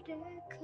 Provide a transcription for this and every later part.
merdeka.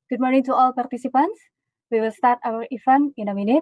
Good morning to all participants. We will start our event in a minute.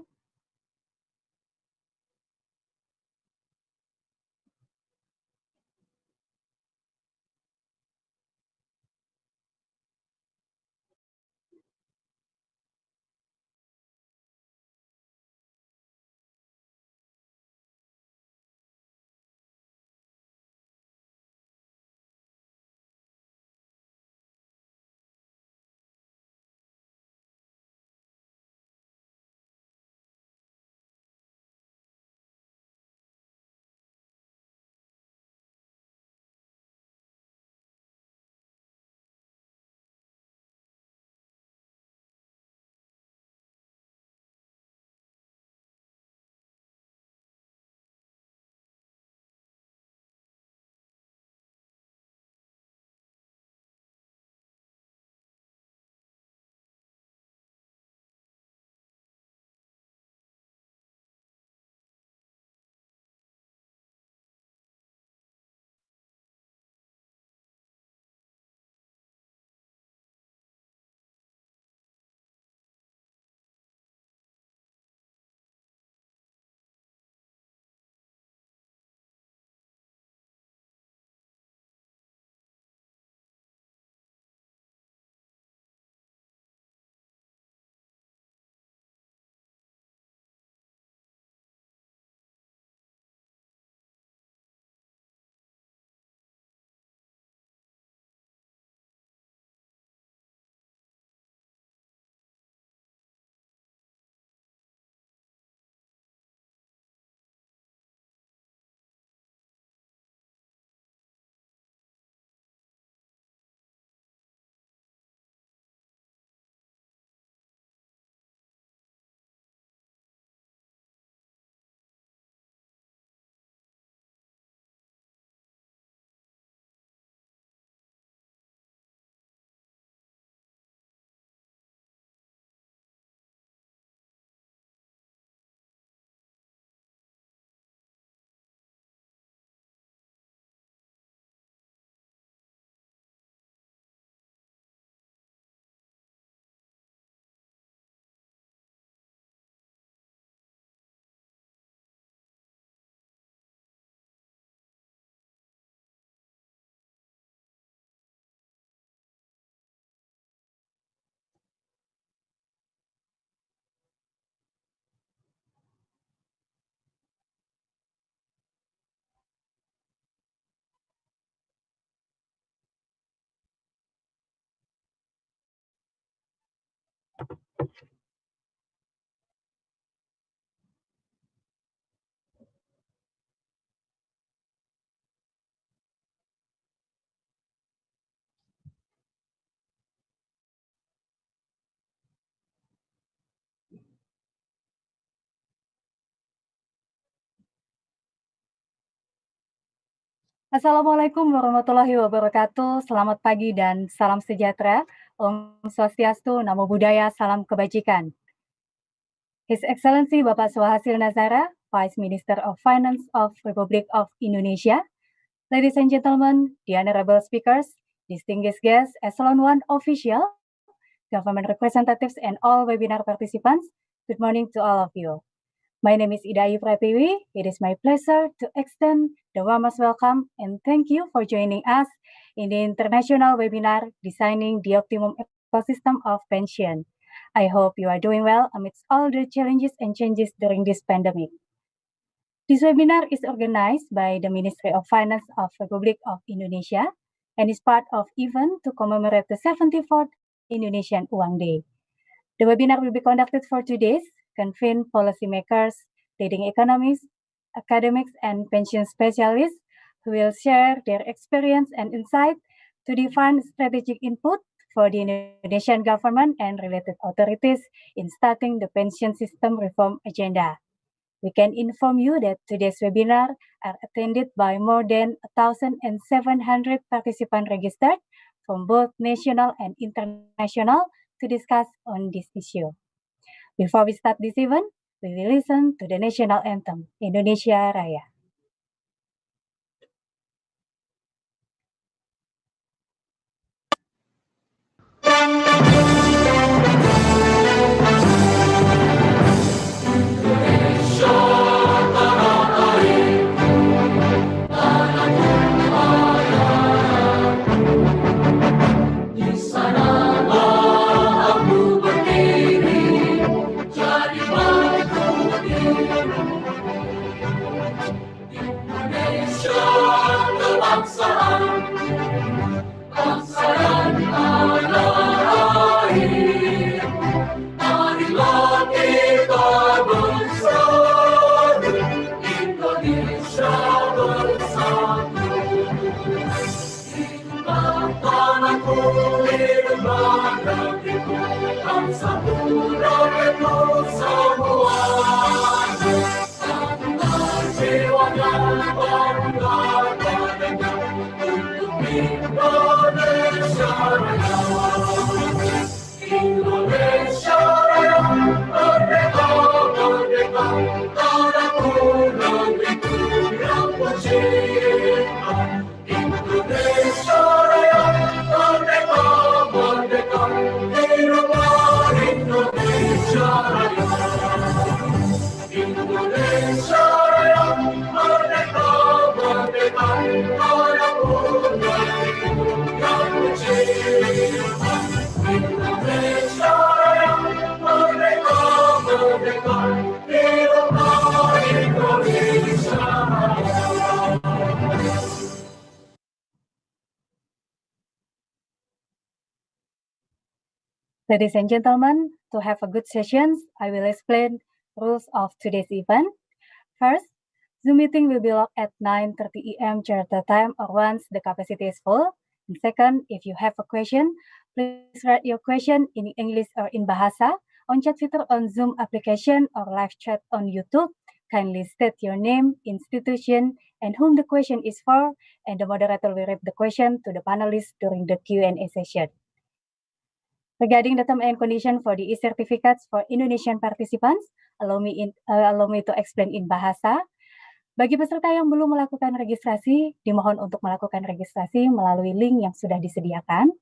Assalamualaikum warahmatullahi wabarakatuh. Selamat pagi dan salam sejahtera. Om Swastiastu, Namo Buddhaya, salam kebajikan. His Excellency Bapak Suhasil Nazara, Vice Minister of Finance of Republic of Indonesia. Ladies and gentlemen, the honorable speakers, distinguished guests, Echelon 1 official, government representatives, and all webinar participants, good morning to all of you. My name is Ida Pratiwi. It is my pleasure to extend the warmest welcome and thank you for joining us in the International webinar, Designing the Optimum Ecosystem of Pension. I hope you are doing well amidst all the challenges and changes during this pandemic. This webinar is organized by the Ministry of Finance of Republic of Indonesia and is part of event to commemorate the 74th Indonesian Uang Day. The webinar will be conducted for 2 days, convene policymakers, leading economists, academics, and pension specialists who will share their experience and insight to define strategic input for the Indonesian government and related authorities in starting the pension system reform agenda. We can inform you that today's webinar are attended by more than 1,700 participants registered from both national and international to discuss on this issue. Before we start this event, we will listen to the national anthem, Indonesia Raya. kebangsaan, bangsa dan tanah air. Marilah kita bersatu, Indonesia bersatu. Hiduplah tanahku, hiduplah negeriku, bangsaku, rakyatku semuanya. Satulah jiwanya, bangunlah badannya, untuk Indonesia Raya. Indonesia Raya, merdeka, merdeka, tanahku, negeriku yang tercinta. Indonesia Raya, merdeka, merdeka, hiduplah Indonesia Raya. Indonesia Raya, merdeka, merdeka, tanahku, negeriku yang tercinta. Indonesia Raya, merdeka, merdeka, hiduplah Indonesia Raya. Ladies and gentlemen, to have a good session, I will explain rules of today's event. First, Zoom meeting will be locked at 9:30 a.m. Jakarta time or once the capacity is full. And second, if you have a question, please write your question in English or in Bahasa on chat feature on Zoom application or live chat on YouTube. Kindly state your name, institution, and whom the question is for, and the moderator will read the question to the panelists during the Q&A session. Regarding the term and condition for the e-certificates for Indonesian participants, allow me to explain in Bahasa. Bagi peserta yang belum melakukan registrasi, dimohon untuk melakukan registrasi melalui link yang sudah disediakan,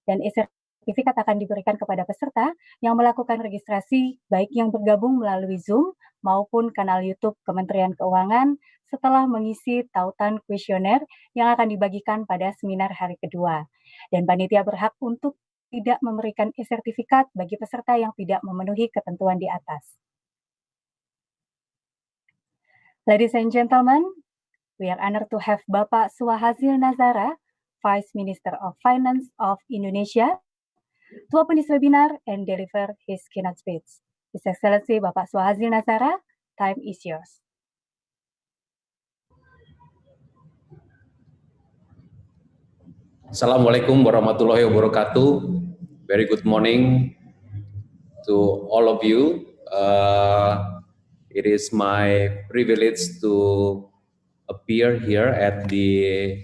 dan e-certifikat akan diberikan kepada peserta yang melakukan registrasi, baik yang bergabung melalui Zoom maupun kanal YouTube Kementerian Keuangan setelah mengisi tautan kuesioner yang akan dibagikan pada seminar hari kedua. Dan panitia berhak untuk tidak memberikan e-sertifikat bagi peserta yang tidak memenuhi ketentuan di atas. Ladies and gentlemen, we are honored to have Bapak Suhasil Nazara, Vice Minister of Finance of Indonesia, to open this webinar and deliver his keynote speech. His Excellency Bapak Suhasil Nazara, time is yours. Assalamualaikum warahmatullahi wabarakatuh. Very good morning to all of you. It is my privilege to appear here at the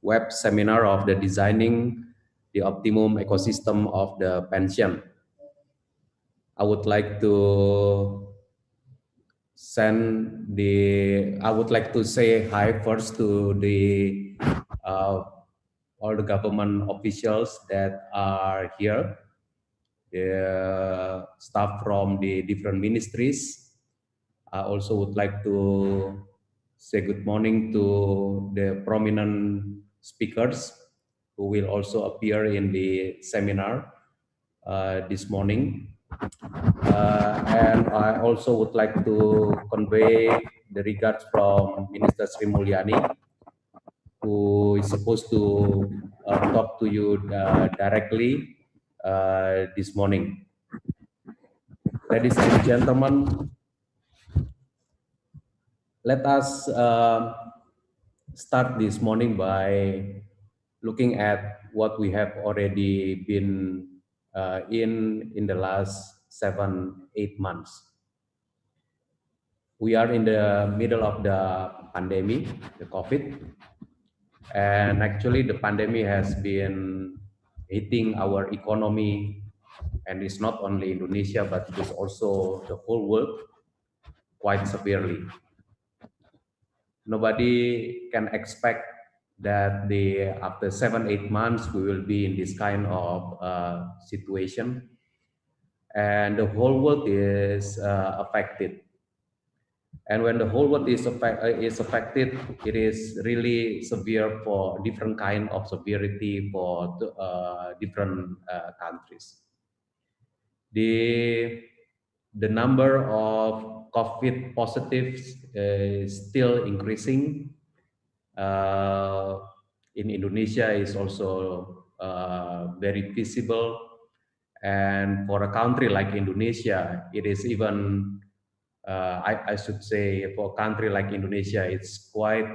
web seminar of the Designing the Optimum Ecosystem of the Pensiun. I would like to say hi first to the all the government officials that are here, the staff from the different ministries. I also would like to say good morning to the prominent speakers who will also appear in the seminar this morning. And I also would like to convey the regards from Minister Sri Mulyani, who is supposed to talk to you directly this morning. Ladies and gentlemen, let us start this morning by looking at what we have already been in the last 7-8 months. We are in the middle of the pandemic, the COVID, and actually the pandemic has been hitting our economy, and it's not only Indonesia, but it's also the whole world quite severely. Nobody can expect that after 7-8 months we will be in this kind of situation, and the whole world is affected. And when the whole world is affected, it is really severe for different kind of severity for different countries. The number of COVID positives is still increasing. in Indonesia is also very visible. And for a country like Indonesia, it is even, I should say, for a country like Indonesia, it's quite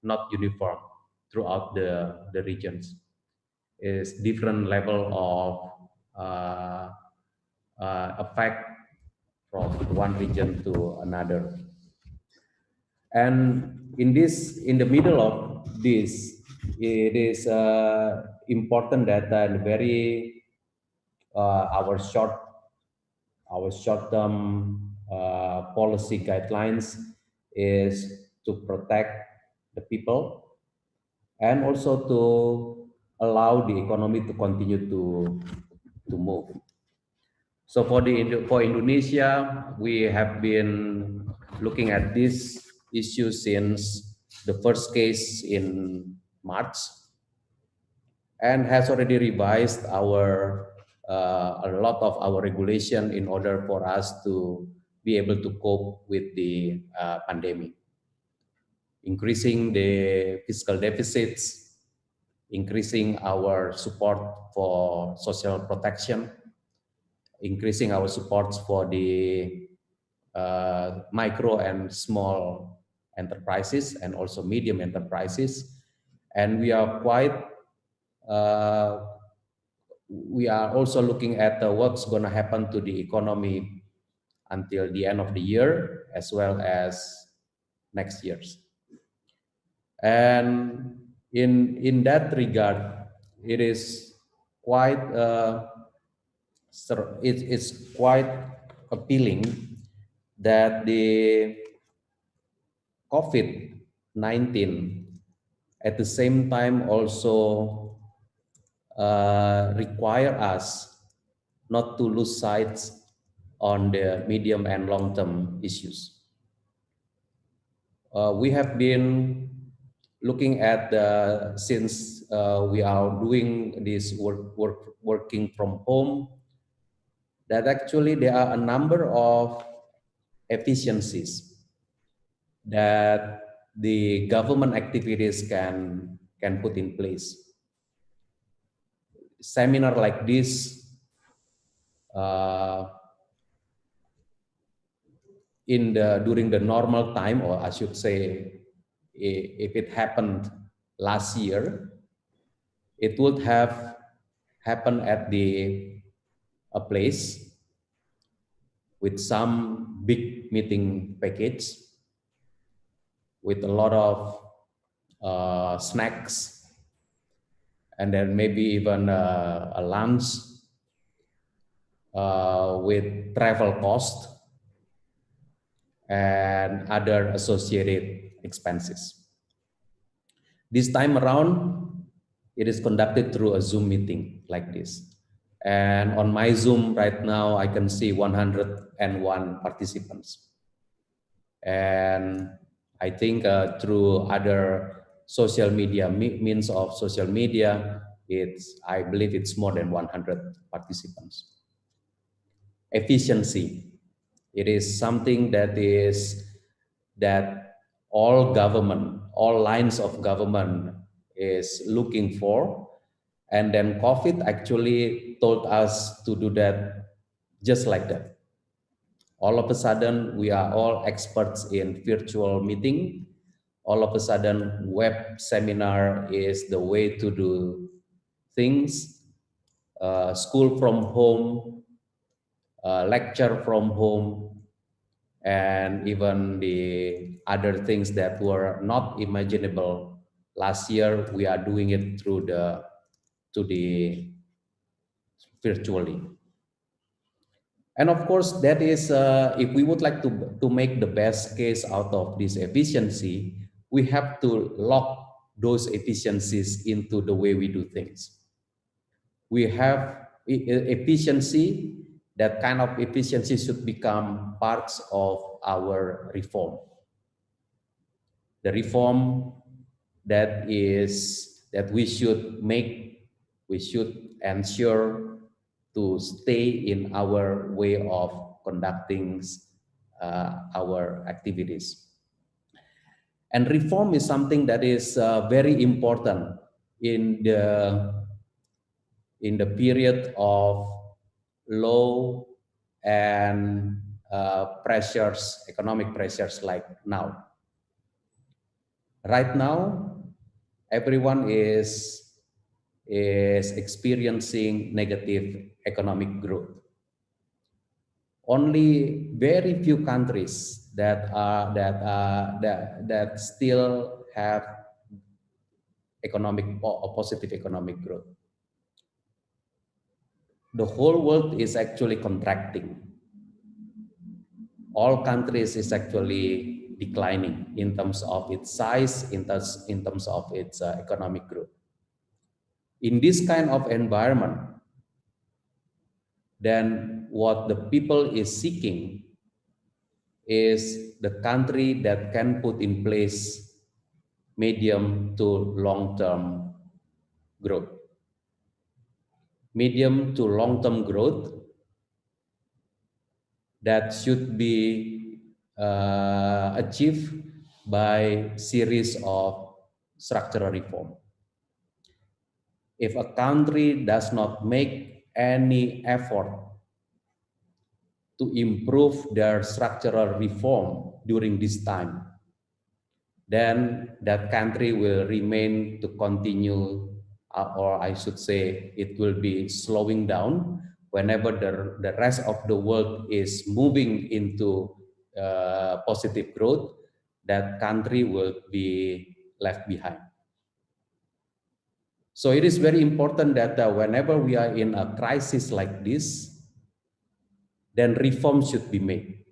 not uniform throughout the regions. It's different level of effect from one region to another. And in the middle of this, it is important that very our short-term policy guidelines is to protect the people and also to allow the economy to continue to move. So for Indonesia, we have been looking at this issue since the first case in March, and has already revised a lot of our regulation in order for us to be able to cope with the pandemic, increasing the fiscal deficits, increasing our support for social protection, increasing our supports for the micro and small enterprises and also medium enterprises. And we are also looking at what's going to happen to the economy until the end of the year as well as next year's. And in that regard, it is quite it's quite appealing that the COVID-19 at the same time also require us not to lose sight on the medium and long-term issues. We have been looking at since we are doing this working from home, that actually there are a number of efficiencies that the government activities can put in place. Seminar like this during the normal time, or I should say, if it happened last year, it would have happened at a place with some big meeting package, with a lot of snacks, and then maybe even a lunch with travel cost and other associated expenses. This time around, it is conducted through a Zoom meeting like this. And on my Zoom right now, I can see 101 participants. And I think through other social media, means of social media, I believe it's more than 100 participants. Efficiency. It is something that all lines of government is looking for. And then COVID actually told us to do that just like that. All of a sudden, we are all experts in virtual meeting. All of a sudden, web seminar is the way to do things. School from home, lecture from home, and even the other things that were not imaginable last year, we are doing it through the virtually. And of course, that is, if we would like to make the best case out of this efficiency, we have to lock those efficiencies into the way we do things. We have efficiency, that kind of efficiency should become parts of our reform. The reform that we should make, we should ensure to stay in our way of conducting our activities. And reform is something that is very important in the period of low and pressures, economic pressures like now. Right now, everyone is experiencing negative economic growth. Only very few countries that still have positive economic growth. The whole world is actually contracting. All countries is actually declining in terms of its size, in terms of its economic growth. In this kind of environment, then what the people is seeking is the country that can put in place medium to long-term growth. Medium to long-term growth that should be achieved by series of structural reform. If a country does not make any effort to improve their structural reform during this time, then that country will remain to continue, or I should say it will be slowing down whenever the rest of the world is moving into positive growth. That country will be left behind. So it is very important that whenever we are in a crisis like this, then reform should be made.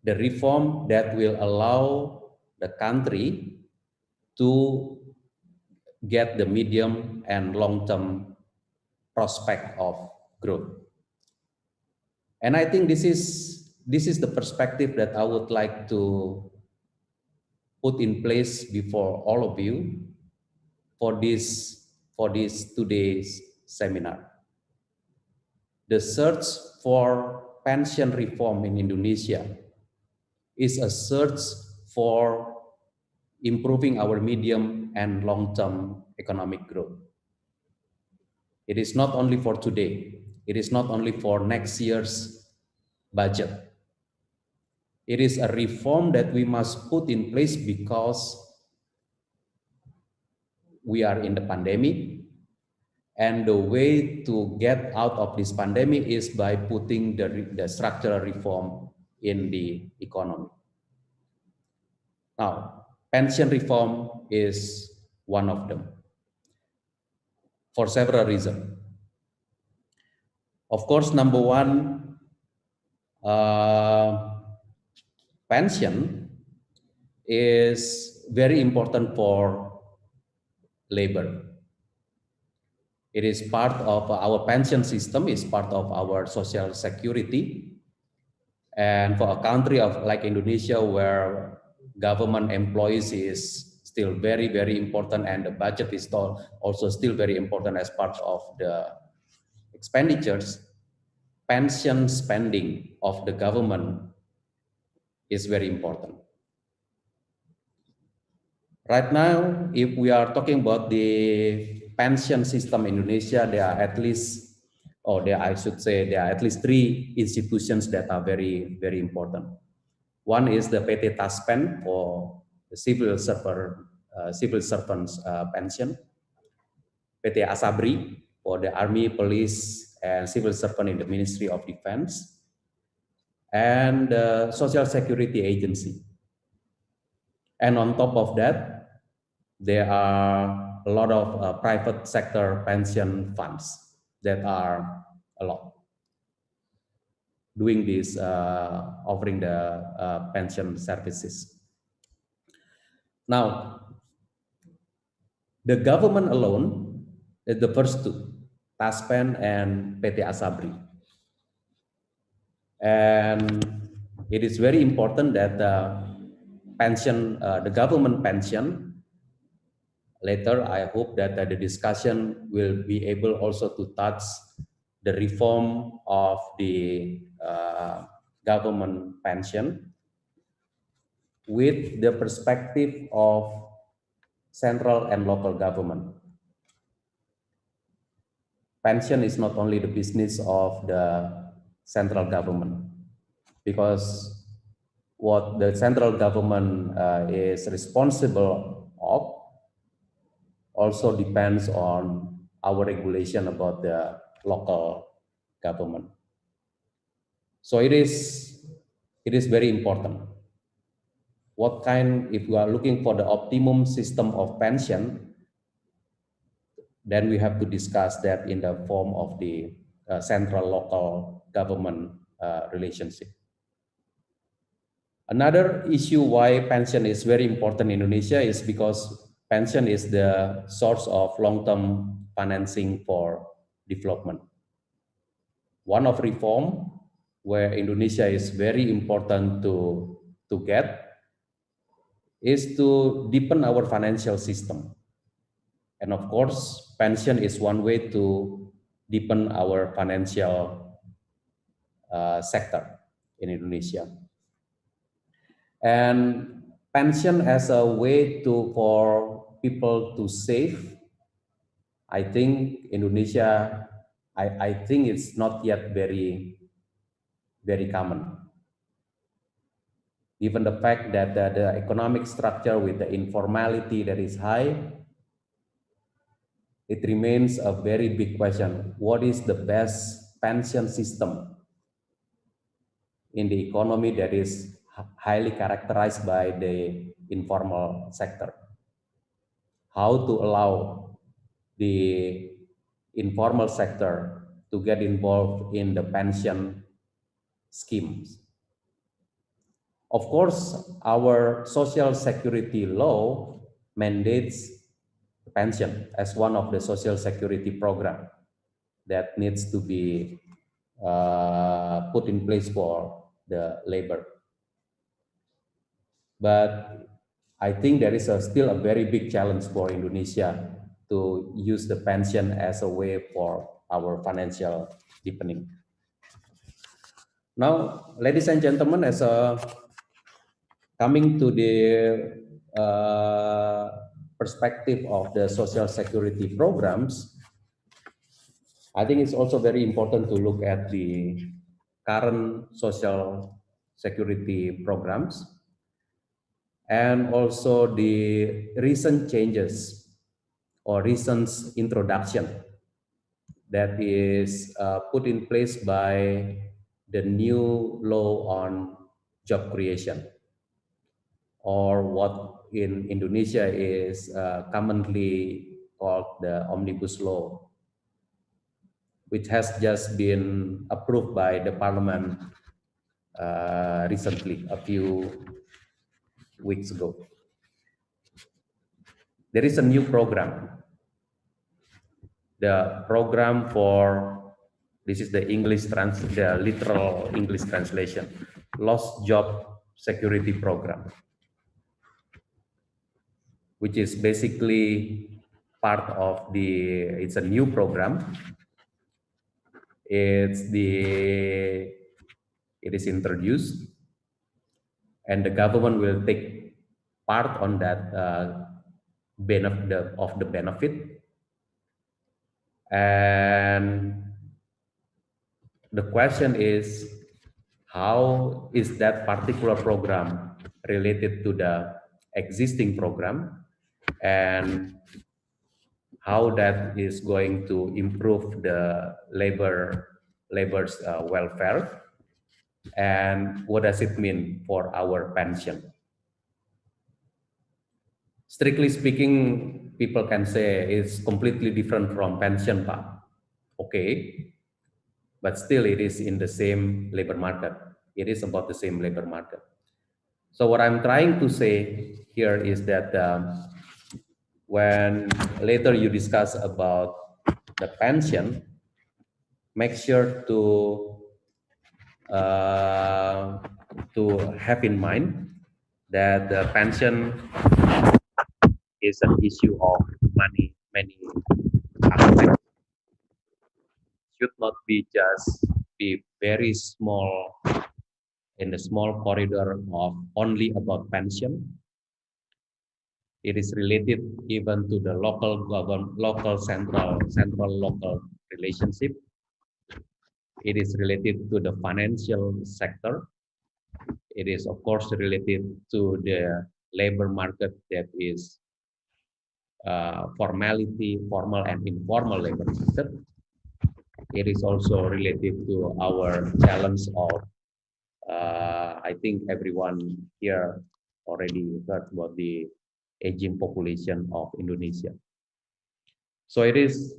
The reform that will allow the country to get the medium and long-term prospect of growth. And I think this is the perspective that I would like to put in place before all of you for this today's seminar. The search for pension reform in Indonesia is a search for improving our medium and long-term economic growth. It is not only for today. It is not only for next year's budget. It is a reform that we must put in place because we are in the pandemic, and the way to get out of this pandemic is by putting the structural reform in the economy. Now, pension reform is one of them for several reasons. Of course, number one, pension is very important for labor. It is part of our pension system, is part of our social security. And for a country like Indonesia, where government employees is still very, very important, and the budget is also still very important as part of the expenditures, pension spending of the government is very important. Right now, if we are talking about the pension system in Indonesia, there are at least, there are at least three institutions that are very, very important. One is the PT Taspen for the civil servants pension, PT Asabri for the army, police, and civil servant in the Ministry of Defense, and the Social Security Agency. And on top of that, there are a lot of private sector pension funds that are a lot doing this, offering the pension services. Now, the government alone is the first two, Taspen and PT Asabri. And it is very important that the government pension, later, I hope that the discussion will be able also to touch the reform of the government pension with the perspective of central and local government. Pension is not only the business of the central government, because what the central government is responsible of also depends on our regulation about the local government. So it is very important. What kind, if we are looking for the optimum system of pension, then we have to discuss that in the form of the central-local government relationship. Another issue why pension is very important in Indonesia is because pension is the source of long-term financing for development. One of reform where Indonesia is very important to get is to deepen our financial system. And of course, pension is one way to deepen our financial sector in Indonesia. And pension as a way for people to save, I think Indonesia, I think it's not yet very common. Given the fact that the economic structure with the informality that is high, it remains a very big question. What is the best pension system in the economy that is highly characterized by the informal sector? How to allow the informal sector to get involved in the pension schemes? Of course, our social security law mandates pension as one of the social security program that needs to be put in place for the labor. But I think there is still a very big challenge for Indonesia to use the pension as a way for our financial deepening. Now, ladies and gentlemen, as coming to the perspective of the social security programs, I think it's also very important to look at the current social security programs and also the recent changes or recent introduction that is put in place by the new law on job creation, or what in Indonesia is commonly called the Omnibus Law, which has just been approved by the Parliament recently, a few weeks ago. There is a new program. The program for, this is the the literal English translation, Lost Job Security Program, which is basically part of it's a new program. It is introduced, and the government will take part on that benefit. And the question is, how is that particular program related to the existing program, and how that is going to improve the labor's welfare, and what does it mean for our pension? Strictly speaking, people can say it's completely different from pension, Pak. Okay, but still it is in the same labor market. It is about the same labor market. So what I'm trying to say here is that when later you discuss about the pension, make sure to have in mind that the pension is an issue of many aspects. Should not be just be very small, in the small corridor of only about pension, It is related even to the local central local relationship. It is related to the financial sector. It is of course related to the labor market that is formal and informal labor market. It is also related to our challenge of, I think everyone here already heard about the aging population of Indonesia. So it is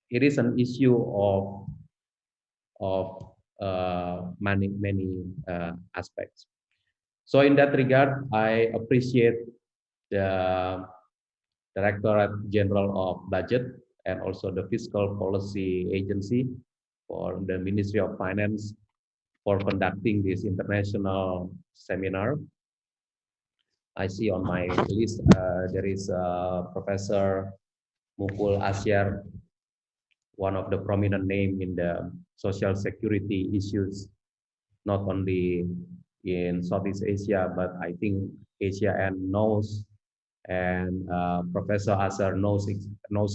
an issue of many aspects. So in that regard, I appreciate the Directorate General of Budget and also the Fiscal Policy Agency for the Ministry of Finance for conducting this international seminar. I see on my list there is Professor Mukul Asyar, one of the prominent name in the social security issues, not only in Southeast Asia, but I think Asia and knows. And Professor Asyar knows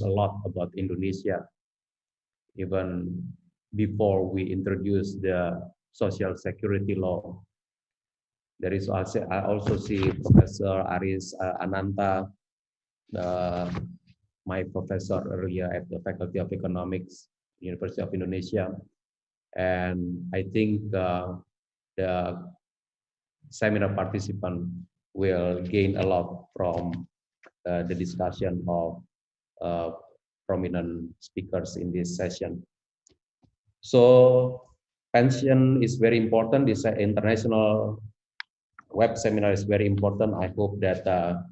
a lot about Indonesia, even before we introduce the social security law. There is also, I also see Professor Aris Ananta, my professor earlier at the Faculty of Economics, University of Indonesia. And I think the seminar participant will gain a lot from the discussion of prominent speakers in this session. So pension is very important. This international web seminar is very important. I hope that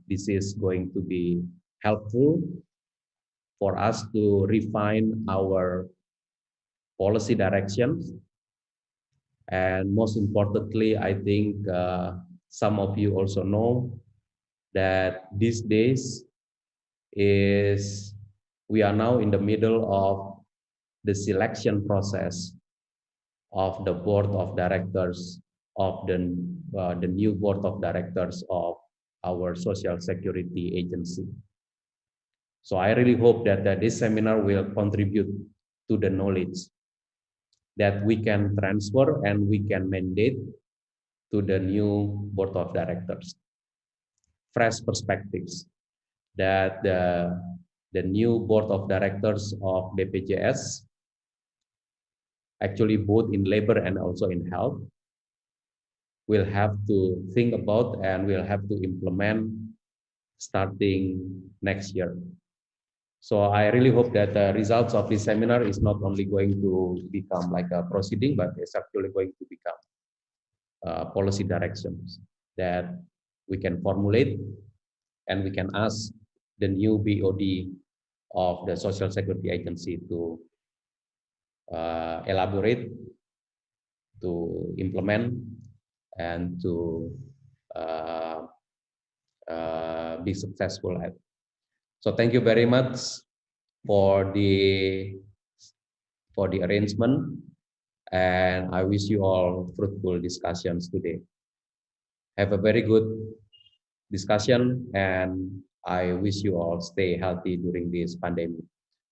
this is going to be helpful for us to refine our policy directions. And most importantly, I think some of you also know that these days we are now in the middle of the selection process of the board of directors of the new board of directors of our social security agency. So I really hope that this seminar will contribute to the knowledge that we can transfer and we can mandate to the new board of directors. Fresh perspectives that the new board of directors of BPJS, actually both in labor and also in health, will have to think about and will have to implement starting next year. So I really hope that the results of this seminar is not only going to become like a proceeding, but it's actually going to become policy directions that we can formulate and we can ask the new BOD of the Social Security Agency to elaborate, to implement, and to be successful at. So thank you very much for the arrangement, and I wish you all fruitful discussions today. Have a very good discussion, and I wish you all stay healthy during this pandemic.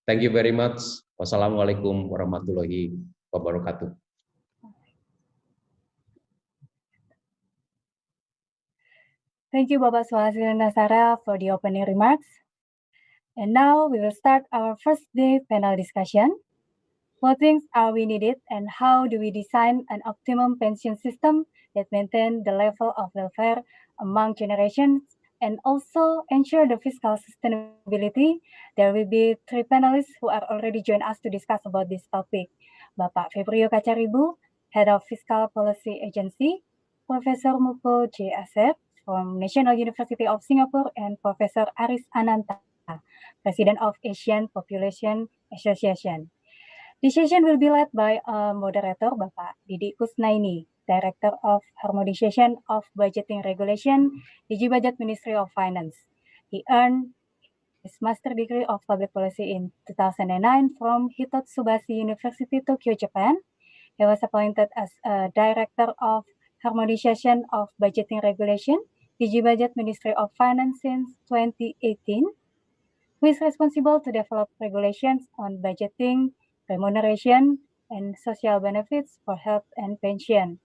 Thank you very much. Wassalamualaikum warahmatullahi wabarakatuh. Thank you, Bapak Suhasil Nasara, for the opening remarks. And now we will start our first day panel discussion. What things are we needed and how do we design an optimum pension system that maintain the level of welfare among generations and also ensure the fiscal sustainability? There will be three panelists who are already joined us to discuss about this topic. Bapak Febrio Kacaribu, Head of Fiscal Policy Agency, Professor Mukul J. Asep from National University of Singapore, and Professor Aris Ananta, President of Asian Population Association. The session will be led by a moderator, Bapak Didi Kusnaini, Director of Harmonization of Budgeting Regulation, DG Budget Ministry of Finance. He earned his Master degree of Public Policy in 2009 from Hitotsubashi University, Tokyo, Japan. He was appointed as a Director of Harmonization of Budgeting Regulation, DG Budget Ministry of Finance since 2018, who is responsible to develop regulations on budgeting, remuneration, and social benefits for health and pension.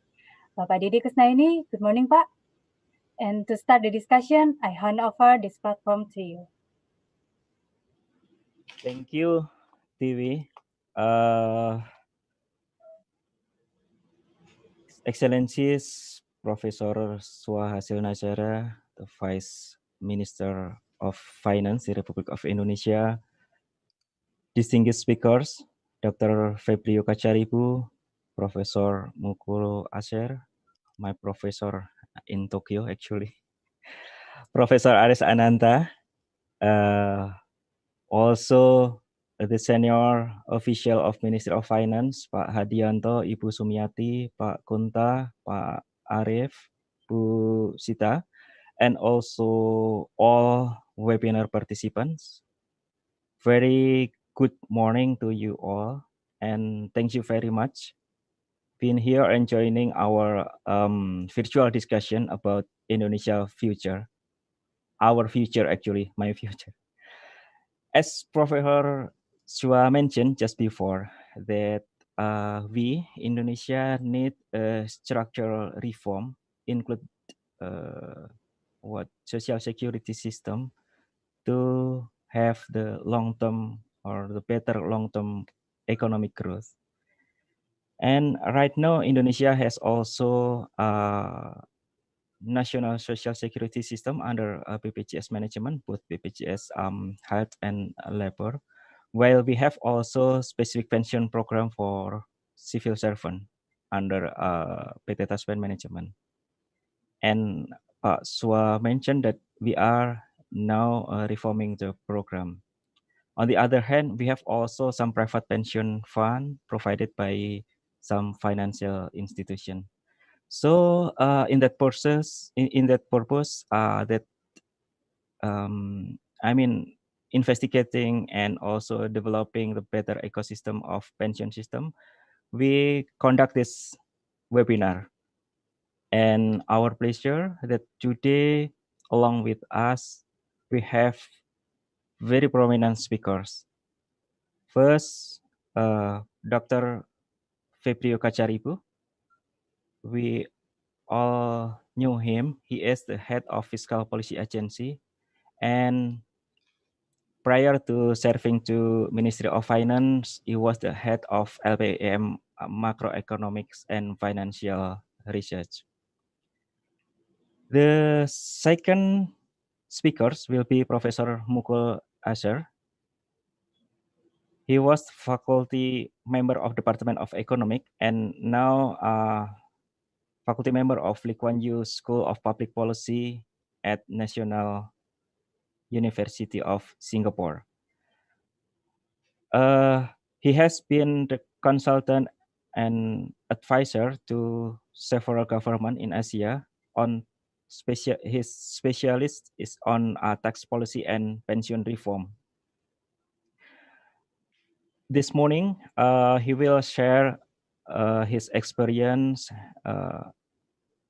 Bapak Didi Kusnaini, good morning, Pak. And to start the discussion, I hand over this platform to you. Thank you, TV. Excellencies, Professor Swahasil Nazara, the Vice Minister of Finance, the Republic of Indonesia, distinguished speakers, Dr. Febrio Kacaribu, Professor Mukul Asher, my professor in Tokyo, actually, Professor Aris Ananta, also the senior official of Ministry of Finance, Pak Hadianto, Ibu Sumiati, Pak Kunta, Pak Arif, Bu Sita, and also all webinar participants. Very good morning to you all, and thank you very much being here and joining our virtual discussion about Indonesia future. Our future, actually, my future. As Professor Chua mentioned just before, that we, Indonesia, need a structural reform, include social security system to have the long-term or the better long-term economic growth. And right now, Indonesia has also national social security system under BPJS management, both BPJS health and labor, while we have also specific pension program for civil servant under PT Taspen management. And Pak Swa mentioned that we are now reforming the program. On the other hand, we have also some private pension fund provided by some financial institution. So in that purpose, investigating and also developing the better ecosystem of pension system, we conduct this webinar. And our pleasure that today, along with us, we have very prominent speakers. First, Dr. Febrio Kacaribu. We all knew him. He is the head of Fiscal Policy Agency, and prior to serving to Ministry of Finance, he was the head of LPM Macroeconomics and Financial Research. The second speakers will be Professor Mukul Asher. He was faculty member of Department of Economic and now faculty member of Lee Kuan Yew School of Public Policy at National University of Singapore. He has been the consultant and advisor to several governments in Asia on his specialist is on tax policy and pension reform. This morning, he will share his experience,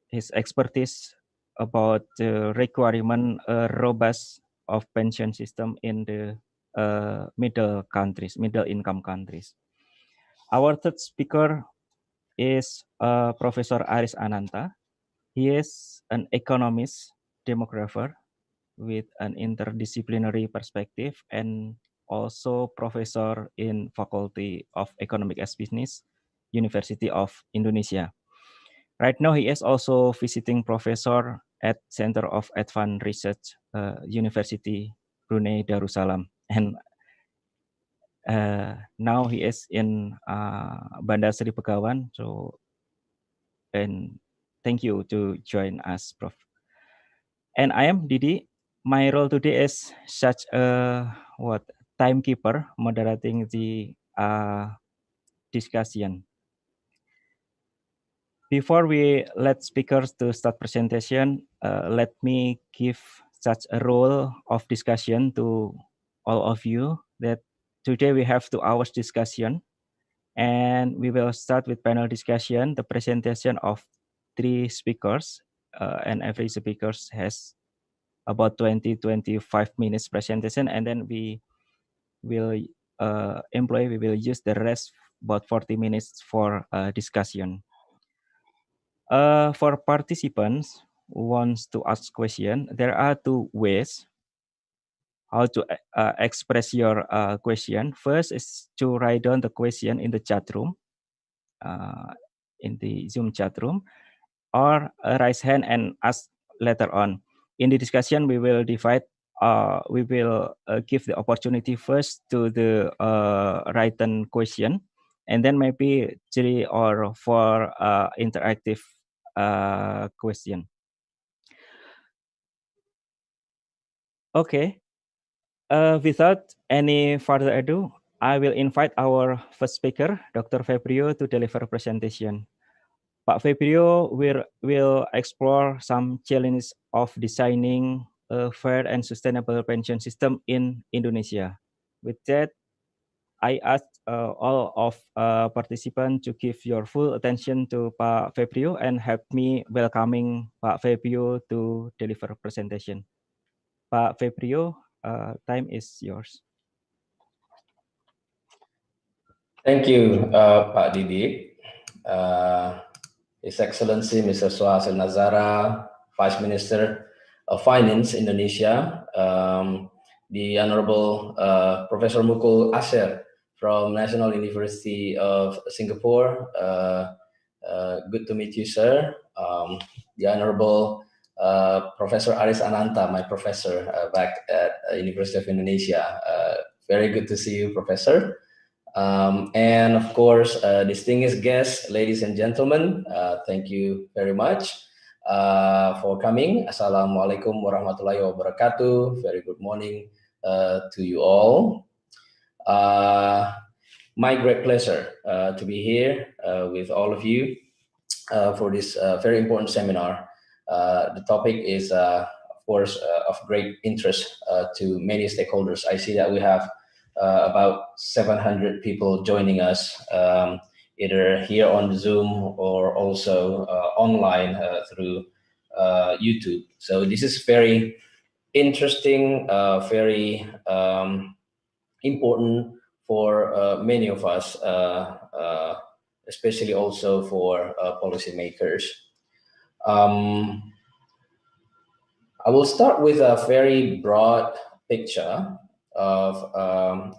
his expertise about the requirement robust of pension system in the middle income countries. Our third speaker is Professor Aris Ananta. He is an economist, demographer with an interdisciplinary perspective and also professor in Faculty of Economic and Business, University of Indonesia. Right now, he is also visiting professor at Center of Advanced Research, University Brunei Darussalam. And now he is in Bandar Seri Begawan. So, and thank you to join us, Prof. And I am Didi. My role today is such a timekeeper, moderating the discussion. Before we let speakers to start presentation, let me give such a role of discussion to all of you that today we have 2 hours discussion, and we will start with panel discussion, the presentation of 3 speakers, and every speaker has about 20-25 minutes presentation, and then we will use the rest about 40 minutes for discussion. For participants who wants to ask question, there are two ways how to express your question. First is to write down the question in the chat room, in the Zoom chat room, or raise hand and ask later on. In the discussion, we will divide. We will give the opportunity first to the written question, and then maybe 3 or 4 interactive question. Okay. Without any further ado, I will invite our first speaker, Dr. Febrio, to deliver a presentation. Pak Febrio will explore some challenges of designing a fair and sustainable pension system in Indonesia. With that, I ask all of participants to give your full attention to Pak Febrio and help me welcoming Pak Febrio to deliver a presentation. Pak Febrio, time is yours. Thank you, Pak Didi. His Excellency Mr. Suhasil Nazara, Vice Minister of Finance Indonesia, the Honorable Professor Mukul Asher from National University of Singapore. Good to meet you, sir. The Honorable Professor Aris Ananta, my professor back at University of Indonesia. Very good to see you, Professor. And of course, distinguished guests, ladies and gentlemen, thank you very much for coming. Assalamualaikum warahmatullahi wabarakatuh. Very good morning to you all. My great pleasure to be here with all of you for this very important seminar. The topic is, of course, of great interest to many stakeholders. I see that we have about 700 people joining us, either here on Zoom or also online through YouTube. So this is very interesting, very important for many of us, especially also for policymakers. I will start with a very broad picture of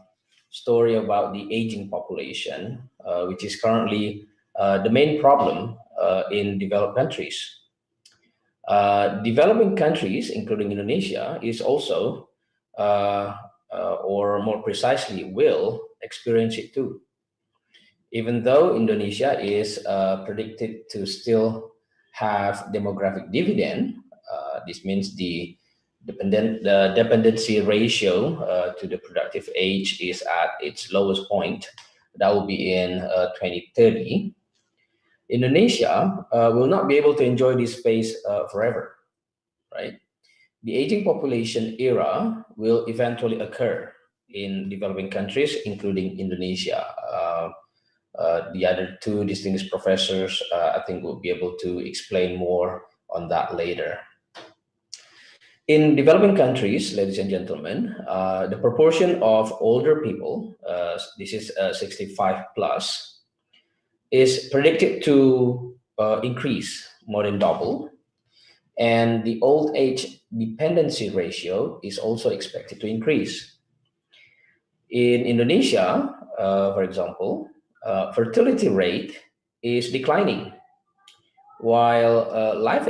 story about the aging population, which is currently the main problem in developed countries. Developing countries, including Indonesia, is also, or more precisely, will experience it too. Even though Indonesia is predicted to still have demographic dividend, this means the dependency ratio to the productive age is at its lowest point. That will be in 2030. Indonesia will not be able to enjoy this space forever, right? The aging population era will eventually occur in developing countries, including Indonesia. The other two distinguished professors, I think, will be able to explain more on that later. In developing countries, ladies and gentlemen, the proportion of older people, this is 65 plus, is predicted to increase more than double. And the old age dependency ratio is also expected to increase. In Indonesia, for example, fertility rate is declining, while life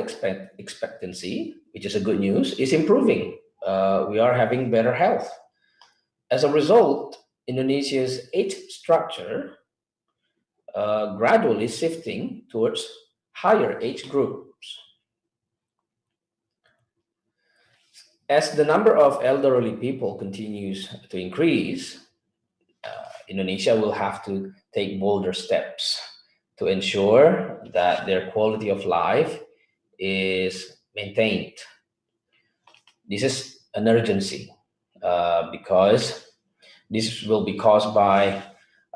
expectancy, which is a good news, is improving. We are having better health. As a result, Indonesia's age structure gradually shifting towards higher age groups. As the number of elderly people continues to increase, Indonesia will have to take bolder steps to ensure that their quality of life is maintained. This is an urgency because this will be caused by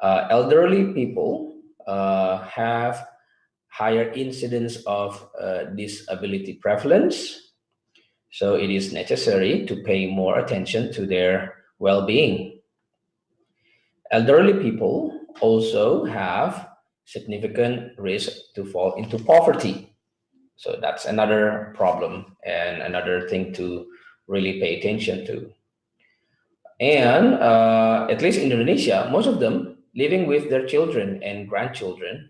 elderly people have higher incidence of disability prevalence. So it is necessary to pay more attention to their well-being. Elderly people also have significant risk to fall into poverty. So that's another problem and another thing to really pay attention to. And at least in Indonesia, most of them living with their children and grandchildren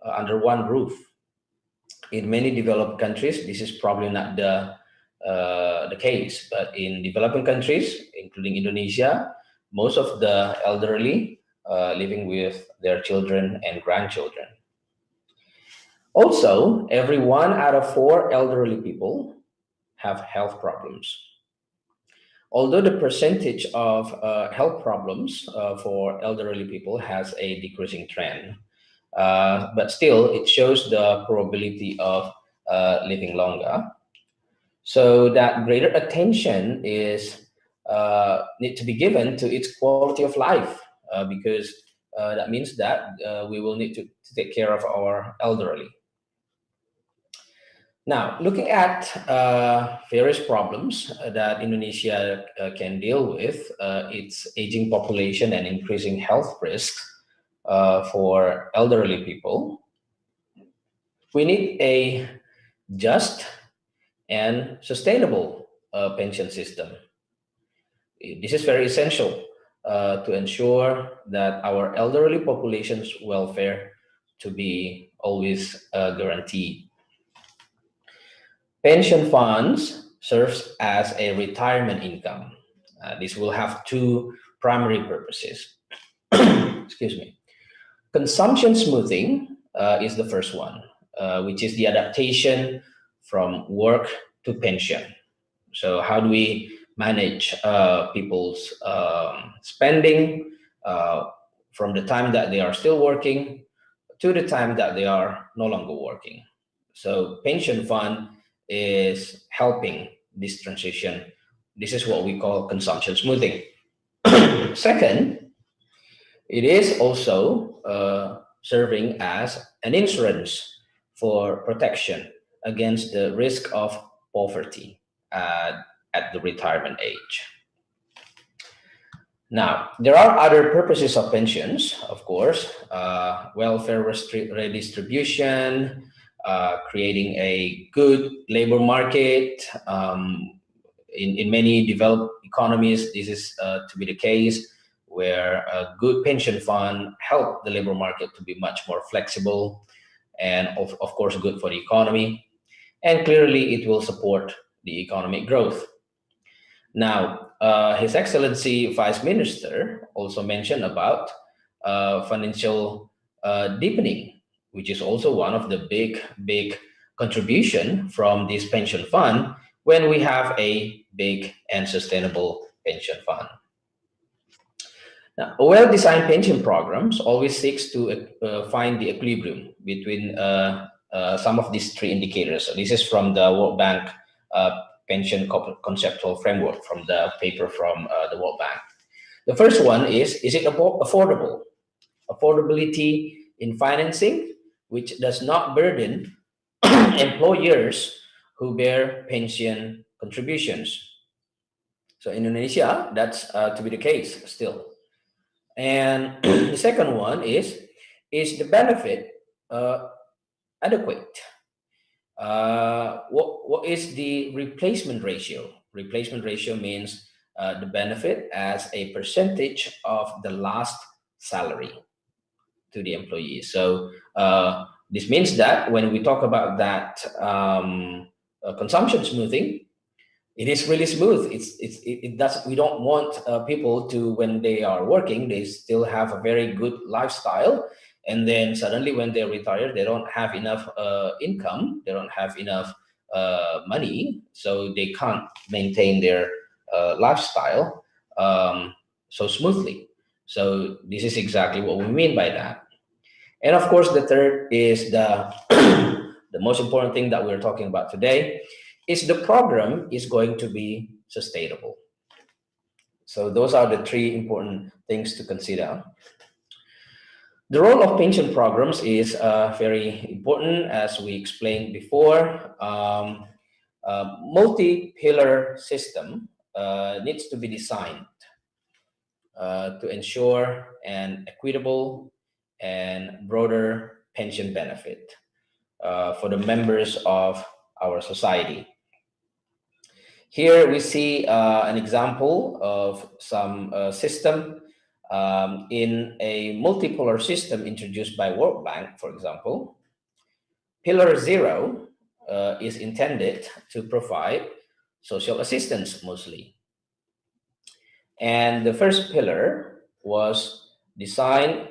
under one roof. In many developed countries, this is probably not the case, but in developing countries, including Indonesia, most of the elderly living with their children and grandchildren. Also, every 1 out of 4 elderly people have health problems. Although the percentage of health problems for elderly people has a decreasing trend, but still it shows the probability of living longer. So that greater attention is need to be given to its quality of life, because that means that we will need to take care of our elderly. Now, looking at various problems that Indonesia can deal with, its aging population and increasing health risks for elderly people, we need a just and sustainable pension system. This is very essential to ensure that our elderly population's welfare to be always guaranteed. Pension funds serves as a retirement income. This will have 2 primary purposes. Excuse me. Consumption smoothing is the first one, which is the adaptation from work to pension. So how do we manage people's spending from the time that they are still working to the time that they are no longer working? So pension fund is helping this transition. This is what we call consumption smoothing. Second, it is also serving as an insurance for protection against the risk of poverty at the retirement age. Now, there are other purposes of pensions, of course, welfare redistribution, creating a good labor market. In many developed economies, this is to be the case, where a good pension fund help the labor market to be much more flexible and of course good for the economy. And clearly it will support the economic growth. Now, His Excellency Vice Minister also mentioned about financial deepening, which is also one of the big contribution from this pension fund when we have a big and sustainable pension fund. Now, well-designed pension programs always seeks to find the equilibrium between some of these 3 indicators. So this is from the World Bank pension conceptual framework, from the paper from the World Bank. The first one is it affordable? Affordability in financing, which does not burden employers who bear pension contributions. So in Indonesia, that's to be the case still. And the second one is the benefit adequate? What is the replacement ratio? Replacement ratio means the benefit as a percentage of the last salary to the employee. So this means that when we talk about that consumption smoothing, it is really smooth. It does. We don't want people to, when they are working, they still have a very good lifestyle, and then suddenly when they retire, they don't have enough income, they don't have enough money, so they can't maintain their lifestyle so smoothly. So this is exactly what we mean by that. And of course, the third is the the most important thing that we're talking about today is the program is going to be sustainable. So those are the 3 important things to consider. The role of pension programs is very important, as we explained before. Multi-pillar system needs to be designed to ensure an equitable and broader pension benefit for the members of our society. Here we see an example of some system in a multipolar system introduced by World Bank, for example. Pillar 0 is intended to provide social assistance mostly. And the first pillar was designed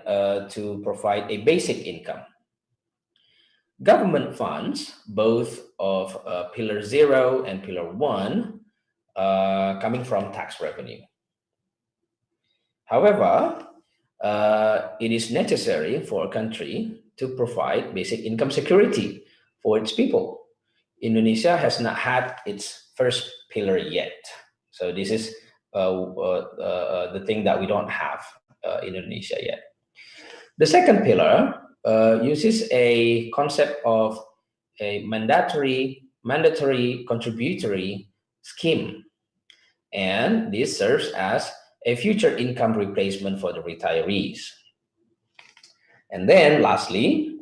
to provide a basic income. Government funds, both of Pillar 0 and Pillar 1, coming from tax revenue. However, it is necessary for a country to provide basic income security for its people. Indonesia has not had its first pillar yet. So this is the thing that we don't have in Indonesia yet. The second pillar uses a concept of a mandatory contributory scheme. And this serves as a future income replacement for the retirees. And then lastly,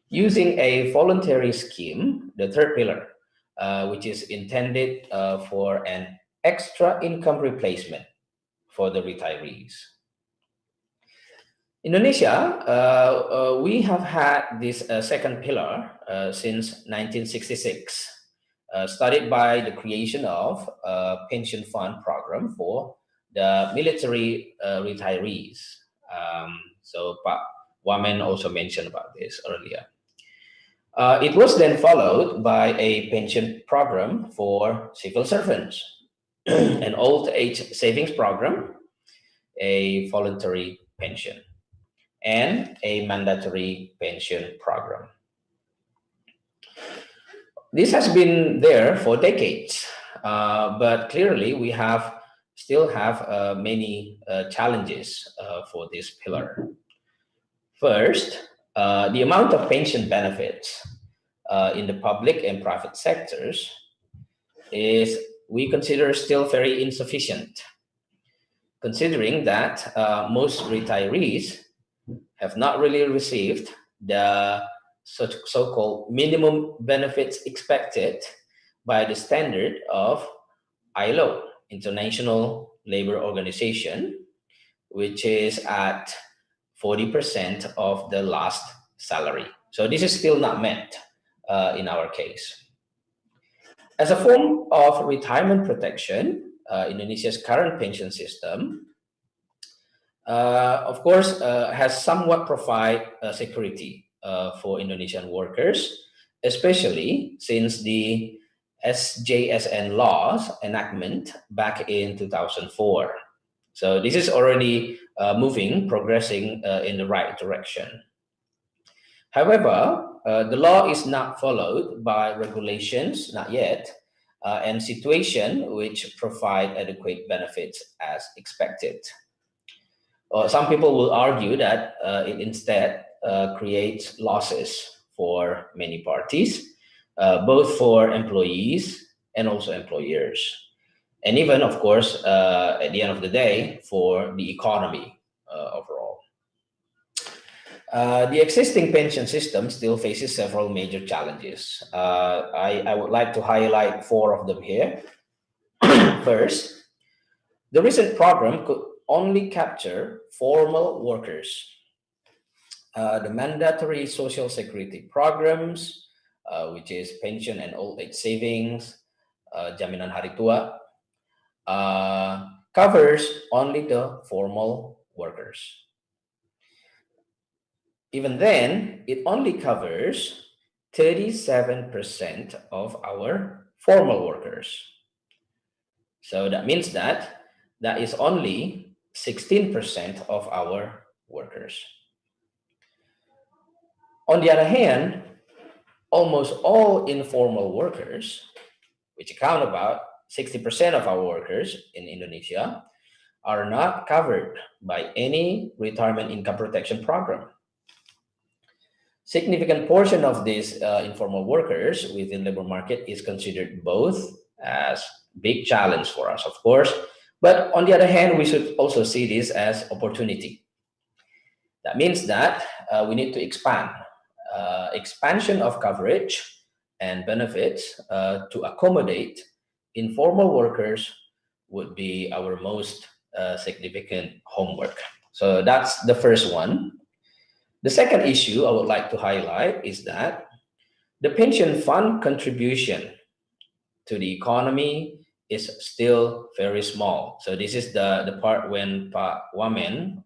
using a voluntary scheme, the third pillar, which is intended for an extra income replacement for the retirees. Indonesia, we have had this second pillar since 1966, started by the creation of a pension fund program for the military retirees. So Pak Wamen also mentioned about this earlier. It was then followed by a pension program for civil servants, an old age savings program, a voluntary pension, and a mandatory pension program. This has been there for decades, but clearly we still have many challenges for this pillar. First, the amount of pension benefits in the public and private sectors is, we consider, still very insufficient, considering that most retirees have not really received the so-called minimum benefits expected by the standard of ILO, International Labor Organization, which is at 40% of the last salary. So this is still not met in our case. As a form of retirement protection, Indonesia's current pension system, of course, has somewhat provide security for Indonesian workers, especially since the SJSN laws enactment back in 2004. So this is already progressing in the right direction. However, the law is not followed by regulations, not yet, and situation which provide adequate benefits as expected. Some people will argue that it instead creates losses for many parties, both for employees and also employers. And even, of course, at the end of the day, for the economy overall. The existing pension system still faces several major challenges. I would like to highlight 4 of them here. First, the recent program could only capture formal workers. The mandatory social security programs, which is pension and old age savings, jaminan hari tua, covers only the formal workers. Even then, it only covers 37% of our formal workers. So that means that is only 16% of our workers. On the other hand, almost all informal workers, which account about 60% of our workers in Indonesia, are not covered by any retirement income protection program. significant portion of these informal workers within labor market is considered both as big challenge for us, of course, but on the other hand, we should also see this as opportunity. That means that we need to expand. Expansion of coverage and benefits to accommodate informal workers would be our most significant homework. So that's the first one. The second issue I would like to highlight is that the pension fund contribution to the economy is still very small. So this is the part when Pak Wamen,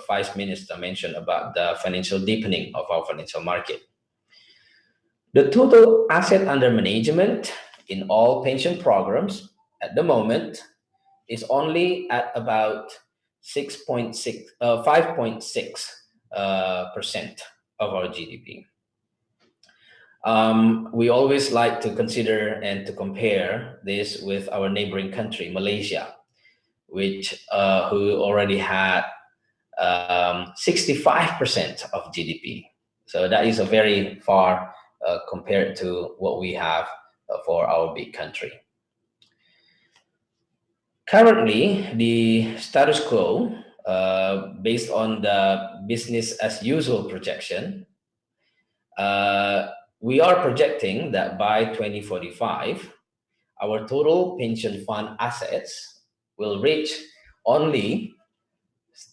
Vice Minister, mentioned about the financial deepening of our financial market. The total asset under management in all pension programs at the moment is only at about 5.6% of our GDP. We always like to consider and to compare this with our neighboring country, Malaysia, which who already had 65% of GDP. So that is a very far compared to what we have for our big country. Currently, the status quo, based on the business as usual projection, we are projecting that by 2045, our total pension fund assets will reach only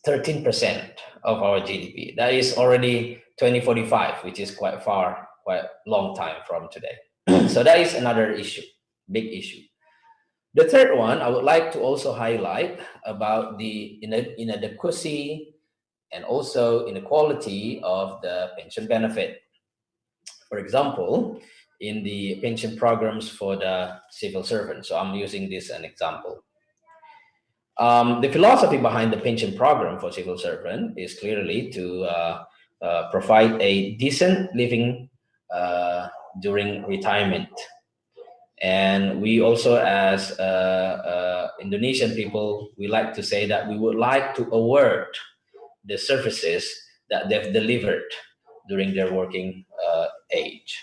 13% of our GDP. That is already 2045, which is quite far, quite long time from today. So that is another issue, big issue. The third one, I would like to also highlight about the inadequacy and also inequality of the pension benefit. For example, in the pension programs for the civil servants. So I'm using this as an example. The philosophy behind the pension program for civil servant is clearly to provide a decent living during retirement. And we also, as Indonesian people, we like to say that we would like to award the services that they've delivered during their working age.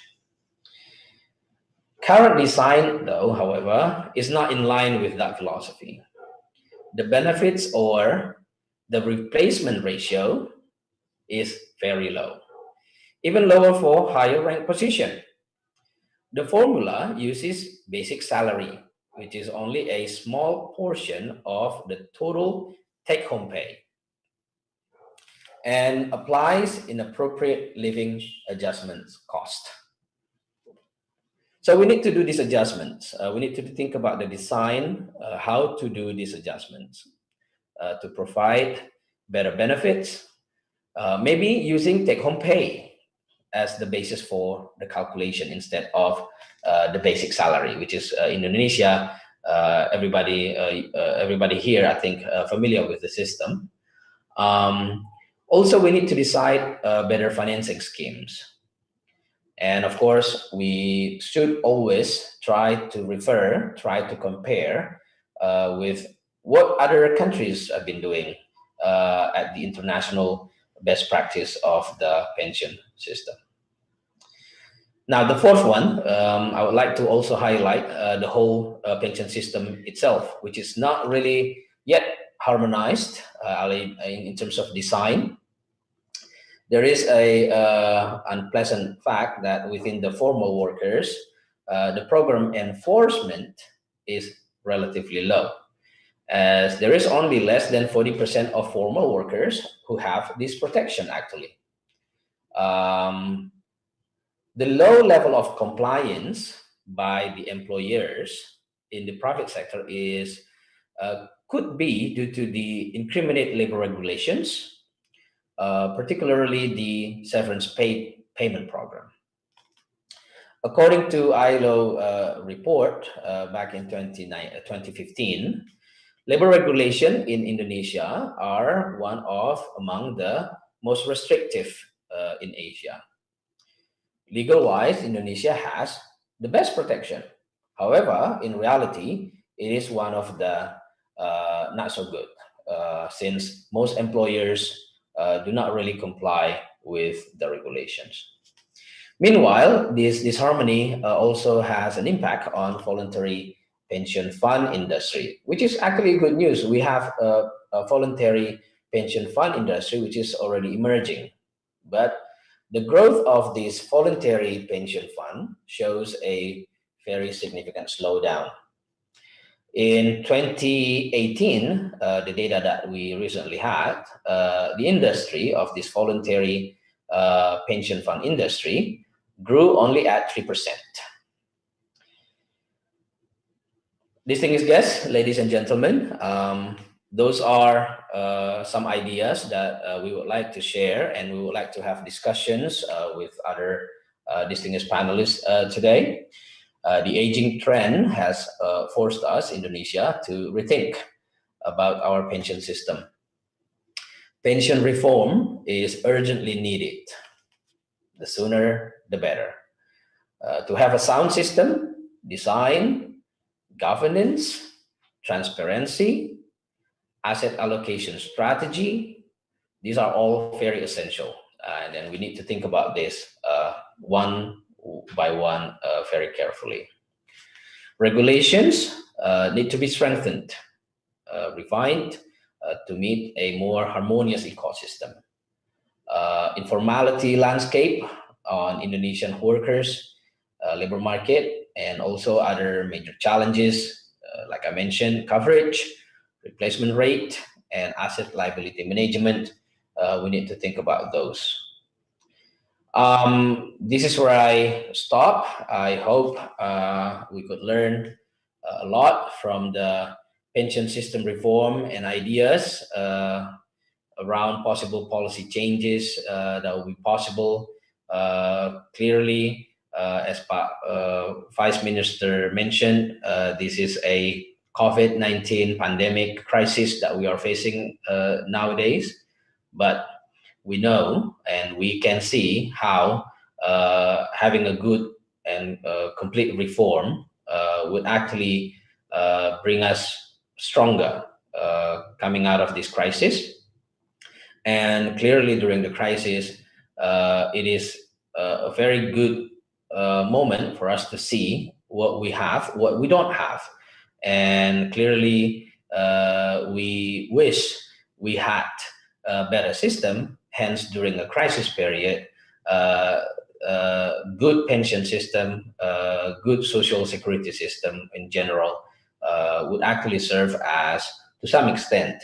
Current design, though, however, is not in line with that philosophy. The benefits or the replacement ratio is very low, even lower for higher rank position. The formula uses basic salary, which is only a small portion of the total take-home pay, and applies inappropriate living adjustments cost. So we need to do these adjustments. We need to think about the design, how to do these adjustments to provide better benefits, maybe using take-home pay as the basis for the calculation instead of the basic salary, which is in Indonesia. Everybody here, I think, familiar with the system. Also, we need to decide better financing schemes. And of course, we should always try to compare with what other countries have been doing at the international best practice of the pension system. Now, the fourth one, I would like to also highlight the whole pension system itself, which is not really yet harmonized in terms of design. There is a unpleasant fact that within the formal workers, the program enforcement is relatively low, as there is only less than 40% of formal workers who have this protection actually. The low level of compliance by the employers in the private sector is could be due to the incriminate labor regulations, particularly the severance payment program. According to ILO report back in 2015, labor regulation in Indonesia are one of among the most restrictive in Asia. Legal-wise, Indonesia has the best protection. However, in reality, it is one of the not so good, since most employers do not really comply with the regulations. Meanwhile, this disharmony also has an impact on voluntary pension fund industry, which is actually good news. We have a voluntary pension fund industry which is already emerging, but the growth of this voluntary pension fund shows a very significant slowdown. In 2018, the data that we recently had, the industry of this voluntary pension fund industry grew only at 3%. Distinguished guests, ladies and gentlemen, those are some ideas that we would like to share, and we would like to have discussions with other distinguished panelists today. The aging trend has forced us, Indonesia, to rethink about our pension system. Pension reform is urgently needed. The sooner, the better. To have a sound system, design, governance, transparency, asset allocation strategy, these are all very essential. And then we need to think about this one by one very carefully. Regulations need to be strengthened, refined to meet a more harmonious ecosystem. Informality landscape on Indonesian workers, labor market, and also other major challenges, like I mentioned, coverage, replacement rate, and asset liability management. We need to think about those. This is where I stop. I hope we could learn a lot from the pension system reform and ideas around possible policy changes that will be possible. Clearly, as Vice Minister mentioned, this is a COVID-19 pandemic crisis that we are facing nowadays. But we know and we can see how having a good and complete reform would actually bring us stronger coming out of this crisis. And clearly during the crisis, it is a very good moment for us to see what we have, what we don't have. And clearly, we wish we had a better system. Hence, during a crisis period, good pension system, good social security system in general would actually serve as, to some extent,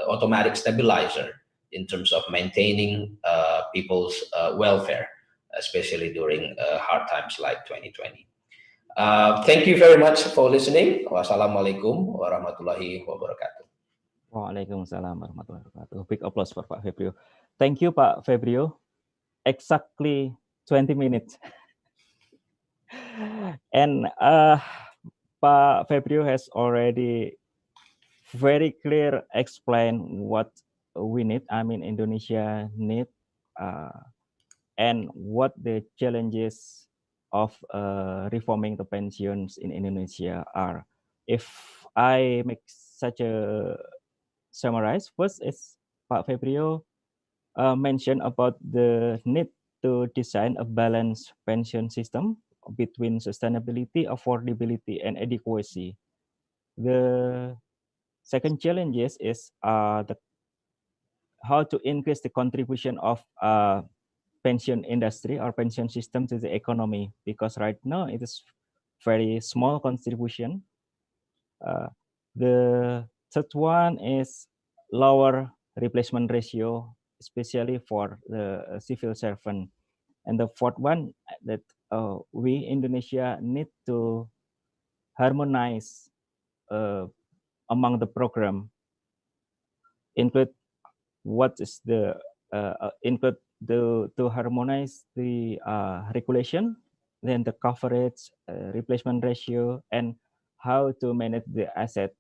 automatic stabilizer in terms of maintaining people's welfare, especially during hard times like 2020. Thank you very much for listening. Wassalamualaikum warahmatullahi wabarakatuh. Waalaikumsalam warahmatullahi wabarakatuh. Big applause for Pak Febrio. Thank you, Pak Febrio. Exactly 20 minutes. And Pak Febrio has already very clear explain what we need. I mean, Indonesia need, and what the challenges of reforming the pensions in Indonesia are. If I make such a summarize, first is Pak Febrio mentioned about the need to design a balanced pension system between sustainability, affordability, and adequacy. The second challenges is how to increase the contribution of pension industry or pension system to the economy, because right now it is very small contribution. The third one is lower replacement ratio, especially for the civil servant. And the fourth one, that we Indonesia need to harmonize among the program, include what is the include to harmonize the regulation, then the coverage, replacement ratio, and how to manage the asset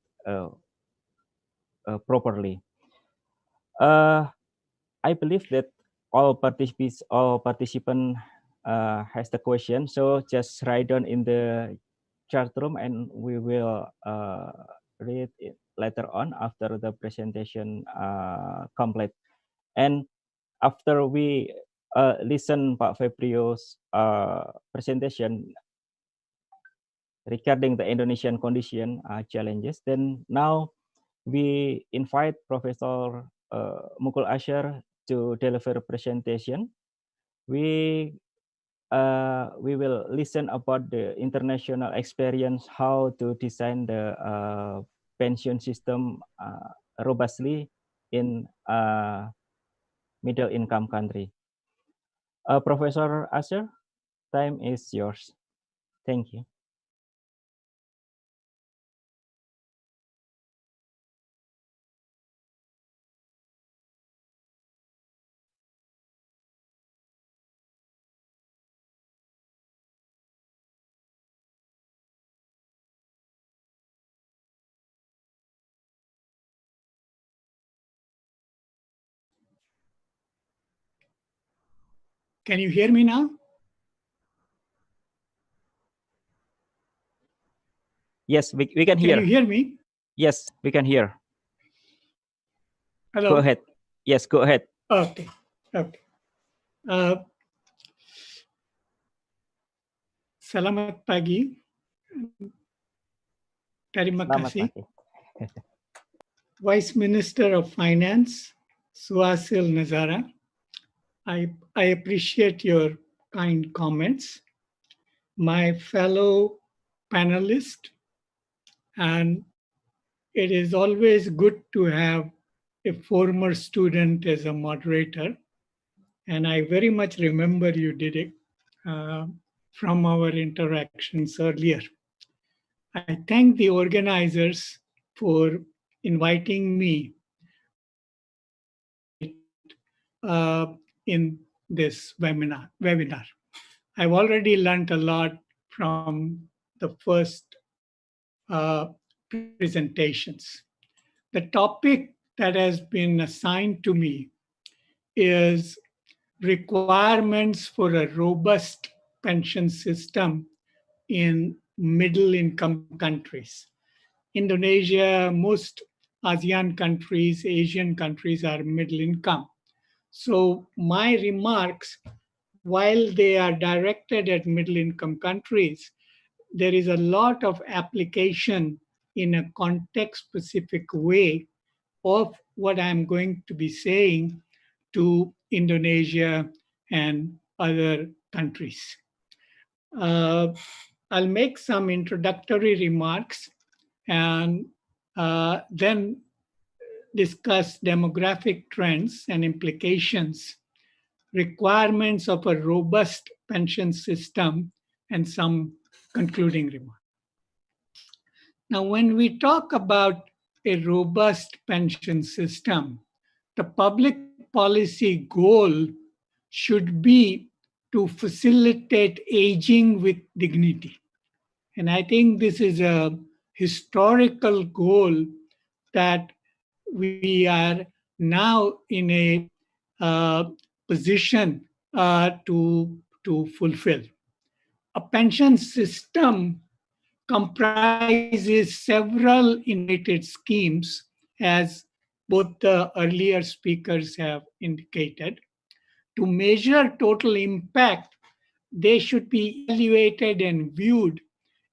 properly. I believe that all participants has the question, so just write down in the chat room, and we will read it later on after the presentation complete. And after we listen Pak Febrio's presentation regarding the Indonesian condition challenges, then now we invite Professor Mukul Asher to deliver a presentation. We will listen about the international experience, how to design the pension system robustly in middle income country. Professor Asher, time is yours. Thank you. Can you hear me now? Yes, we can hear. Can you hear me? Yes, we can hear. Hello. Go ahead. Yes, go ahead. Okay. Okay. Selamat pagi. Terima Selamat kasih. pagi. Vice Minister of Finance, Suhasil Nazara. I appreciate your kind comments. My fellow panelists, and it is always good to have a former student as a moderator. And I very much remember you did it from our interactions earlier. I thank the organizers for inviting me in this webinar. I've already learned a lot from the first presentations. The topic that has been assigned to me is requirements for a robust pension system in middle income countries. Indonesia, most ASEAN countries, Asian countries are middle income. So my remarks, while they are directed at middle income countries, there is a lot of application in a context specific way of what I'm going to be saying to Indonesia and other countries. I'll make some introductory remarks and then discuss demographic trends and implications, requirements of a robust pension system, and some concluding remarks. Now, when we talk about a robust pension system, the public policy goal should be to facilitate aging with dignity. And I think this is a historical goal that we are now in a position to fulfill. A pension system comprises several integrated schemes, as both the earlier speakers have indicated. To measure total impact, they should be evaluated and viewed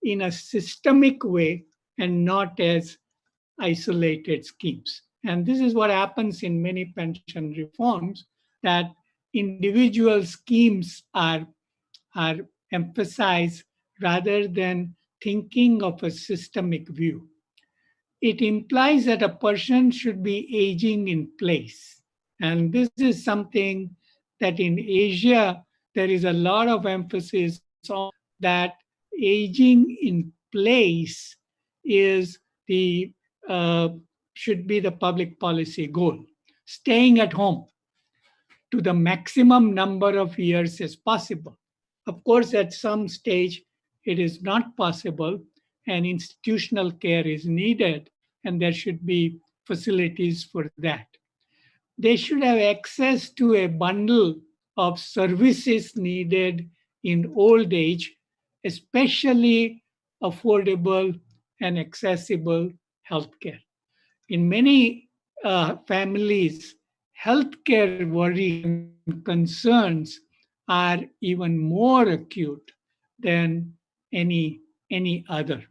in a systemic way and not as isolated schemes. And this is what happens in many pension reforms, that individual schemes are emphasized rather than thinking of a systemic view. It implies that a person should be aging in place. And this is something that in Asia, there is a lot of emphasis on, that aging in place is the should be the public policy goal. Staying at home to the maximum number of years as possible. Of course, at some stage, it is not possible and institutional care is needed, and there should be facilities for that. They should have access to a bundle of services needed in old age, especially affordable and accessible healthcare. In many families, healthcare worries and concerns are even more acute than any other.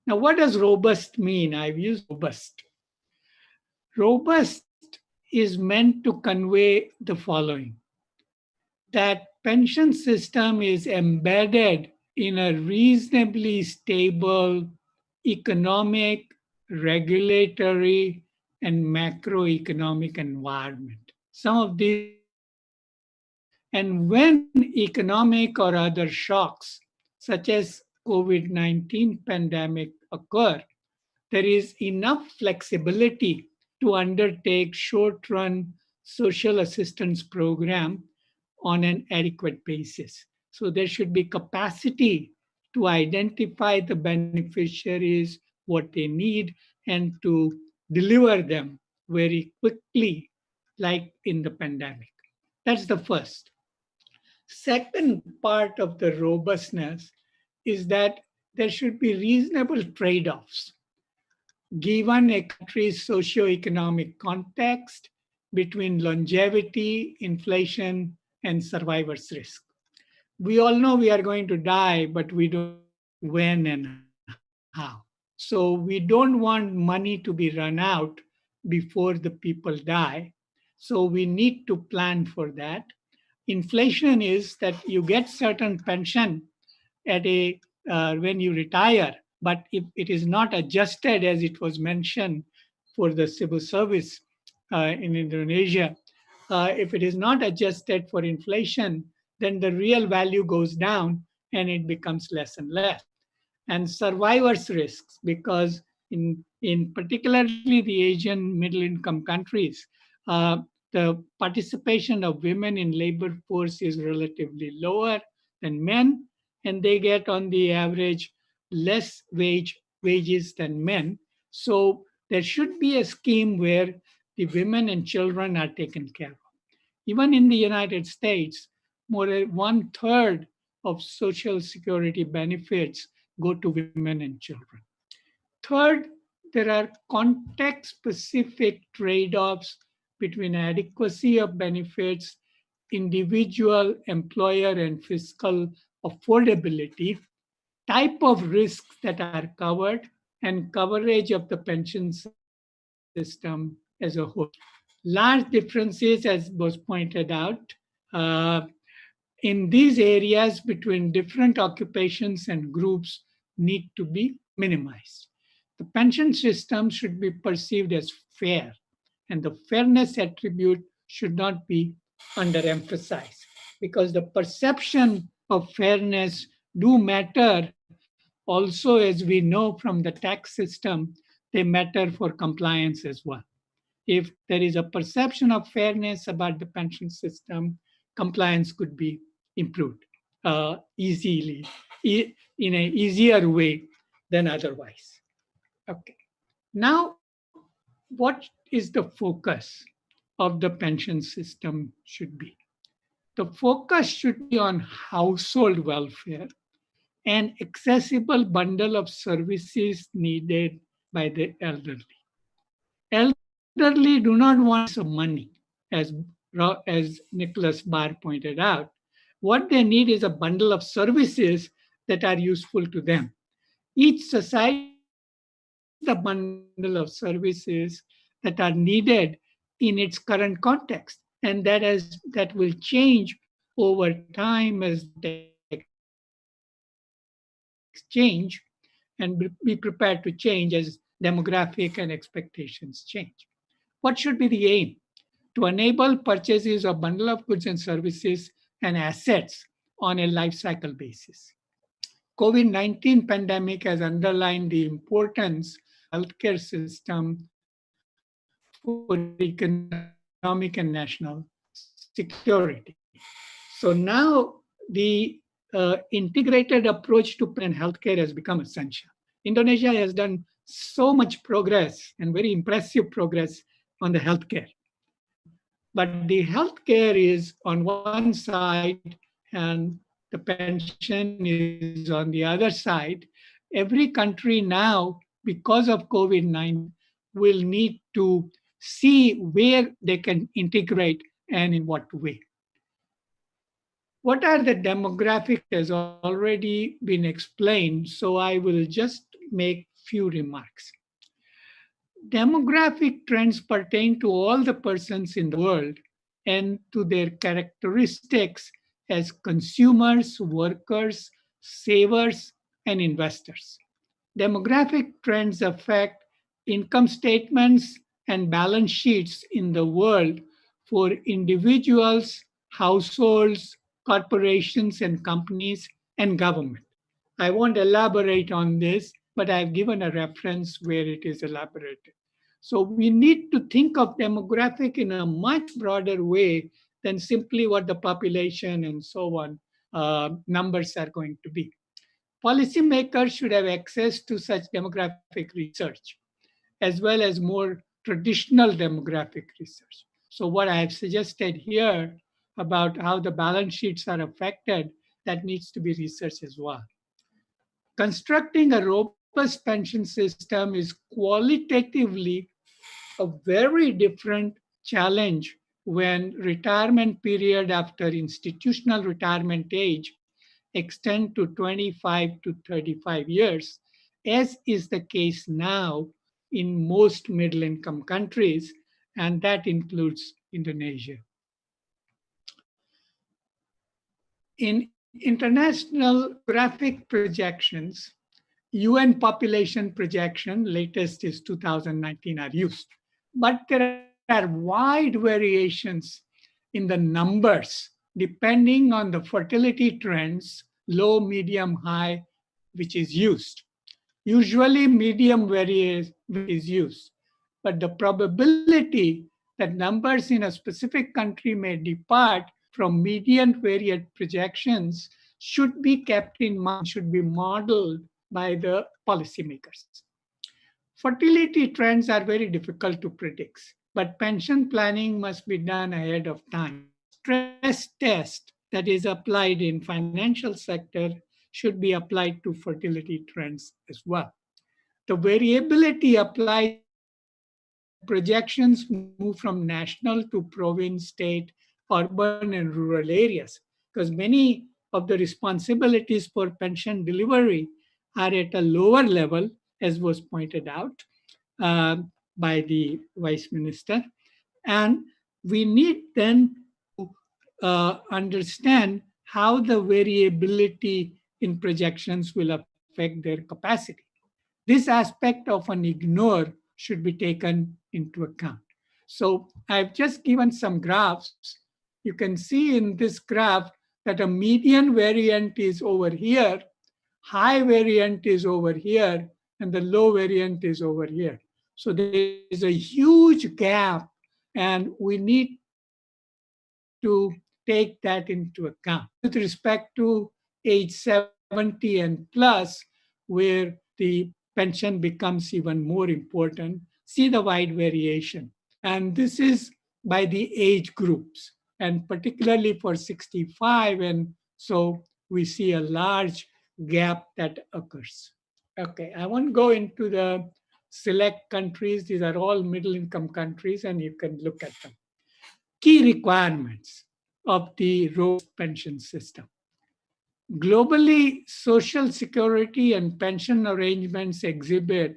Now, what does robust mean? I've used robust. Robust is meant to convey the following: that pension system is embedded in a reasonably stable economic, regulatory, and macroeconomic environment. Some of these are mentioned. And when economic or other shocks, such as COVID-19 pandemic, occur, there is enough flexibility to undertake short-run social assistance program on an adequate basis. So there should be capacity to identify the beneficiaries, what they need, and to deliver them very quickly, like in the pandemic. That's the first. Second part of the robustness is that there should be reasonable trade-offs given a country's socio-economic context between longevity, inflation, and survivor's risk. We all know we are going to die, but we don't know when and how. So we don't want money to be run out before the people die. So we need to plan for that. Inflation is that you get certain pension at a when you retire, but if it is not adjusted as it was mentioned for the civil service in Indonesia, if it is not adjusted for inflation, then the real value goes down and it becomes less and less. And survivors risks, because in particularly the Asian middle income countries, the participation of women in labor force is relatively lower than men, and they get on the average less wages than men. So there should be a scheme where the women and children are taken care of. Even in the United States, more than 1/3 of Social Security benefits go to women and children. Third, there are context specific trade offs between adequacy of benefits, individual, employer, and fiscal affordability, type of risks that are covered, and coverage of the pension system as a whole. Large differences, as was pointed out, uh, in these areas between different occupations and groups need to be minimized. The pension system should be perceived as fair, and the fairness attribute should not be underemphasized, because the perception of fairness do matter also, as we know from the tax system, they matter for compliance as well. If there is a perception of fairness about the pension system, compliance could be improved easily, in an easier way than otherwise. Okay. Now, what is the focus of the pension system should be? The focus should be on household welfare and accessible bundle of services needed by the elderly. Elderly do not want piece of money, as, as Nicholas Barr pointed out. What they need is a bundle of services that are useful to them. Each society has the bundle of services that are needed in its current context, and that will change over time as the context change, and be prepared to change as demographic and expectations change. What should be the aim? To enable purchases of bundle of goods and services and assets on a life cycle basis. COVID-19 pandemic has underlined the importance of healthcare system for economic and national security. So now the integrated approach to pension and healthcare has become essential. Indonesia has done so much progress and very impressive progress on the healthcare. But the healthcare is on one side and the pension is on the other side. Every country now, because of COVID-19, will need to see where they can integrate and in what way. What are the demographics has already been explained, so I will just make few remarks. Demographic trends pertain to all the persons in the world and to their characteristics as consumers, workers, savers, and investors. Demographic trends affect income statements and balance sheets in the world for individuals, households, corporations and companies, and government. I won't elaborate on this, but I've given a reference where it is elaborated. So we need to think of demographic in a much broader way than simply what the population and so on numbers are going to be. Policymakers should have access to such demographic research, as well as more traditional demographic research. So what I have suggested here about how the balance sheets are affected, that needs to be researched as well. Constructing a robust pension system is qualitatively a very different challenge when retirement period after institutional retirement age extend to 25 to 35 years, as is the case now in most middle income countries, and that includes Indonesia. In international graphic projections, UN population projection, latest is 2019, are used. But there are wide variations in the numbers depending on the fertility trends, low, medium, high, which is used. Usually medium is used, but the probability that numbers in a specific country may depart from median variant projections should be kept in mind, should be modeled by the policymakers. Fertility trends are very difficult to predict, but pension planning must be done ahead of time. Stress test that is applied in financial sector should be applied to fertility trends as well. The variability applies as projections move from national to province, state, urban, and rural areas, because many of the responsibilities for pension delivery are at a lower level, as was pointed out by the Vice Minister. And we need then to understand how the variability in projections will affect their capacity. This aspect often ignored should be taken into account. So I've just given some graphs. You can see in this graph that a median variant is over here, high variant is over here, and the low variant is over here. So there is a huge gap, and we need to take that into account. With respect to age 70 and plus, where the pension becomes even more important, see the wide variation. And this is by the age groups, and particularly for 65, and so we see a large gap that occurs. Okay, I won't go into the select countries. These are all middle income countries, and you can look at them. Key requirements of the robust pension system. Globally, social security and pension arrangements exhibit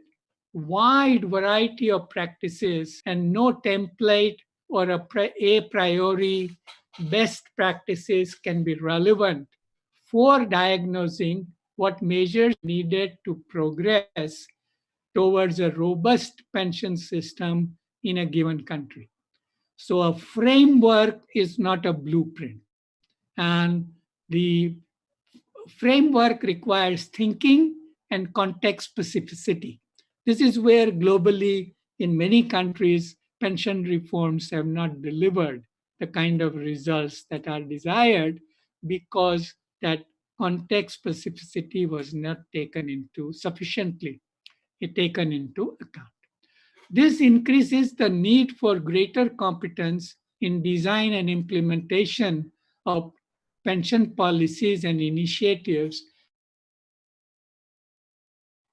wide variety of practices, and no template or a priori best practices can be relevant for diagnosing what measures needed to progress towards a robust pension system in a given country. So a framework is not a blueprint, and the framework requires thinking and context specificity. This is where globally, in many countries, pension reforms have not delivered the kind of results that are desired because that context specificity was not taken into sufficiently taken into account. This increases the need for greater competence in design and implementation of pension policies and initiatives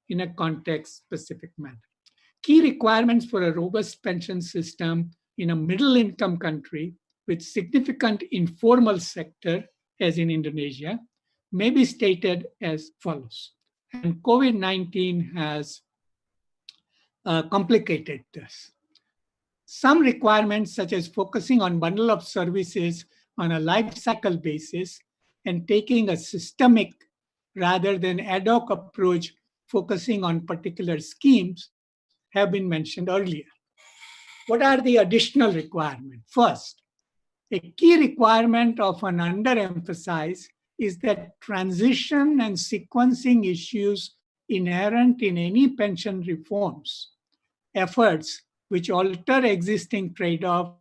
in a context-specific manner. Key requirements for a robust pension system in a middle-income country with significant informal sector, as in Indonesia, may be stated as follows. And COVID-19 has complicated this. Some requirements, such as focusing on bundle of services on a life cycle basis and taking a systemic rather than ad hoc approach focusing on particular schemes, have been mentioned earlier. What are the additional requirements? First, a key requirement of an underemphasized is that transition and sequencing issues inherent in any pension reforms efforts which alter existing trade-off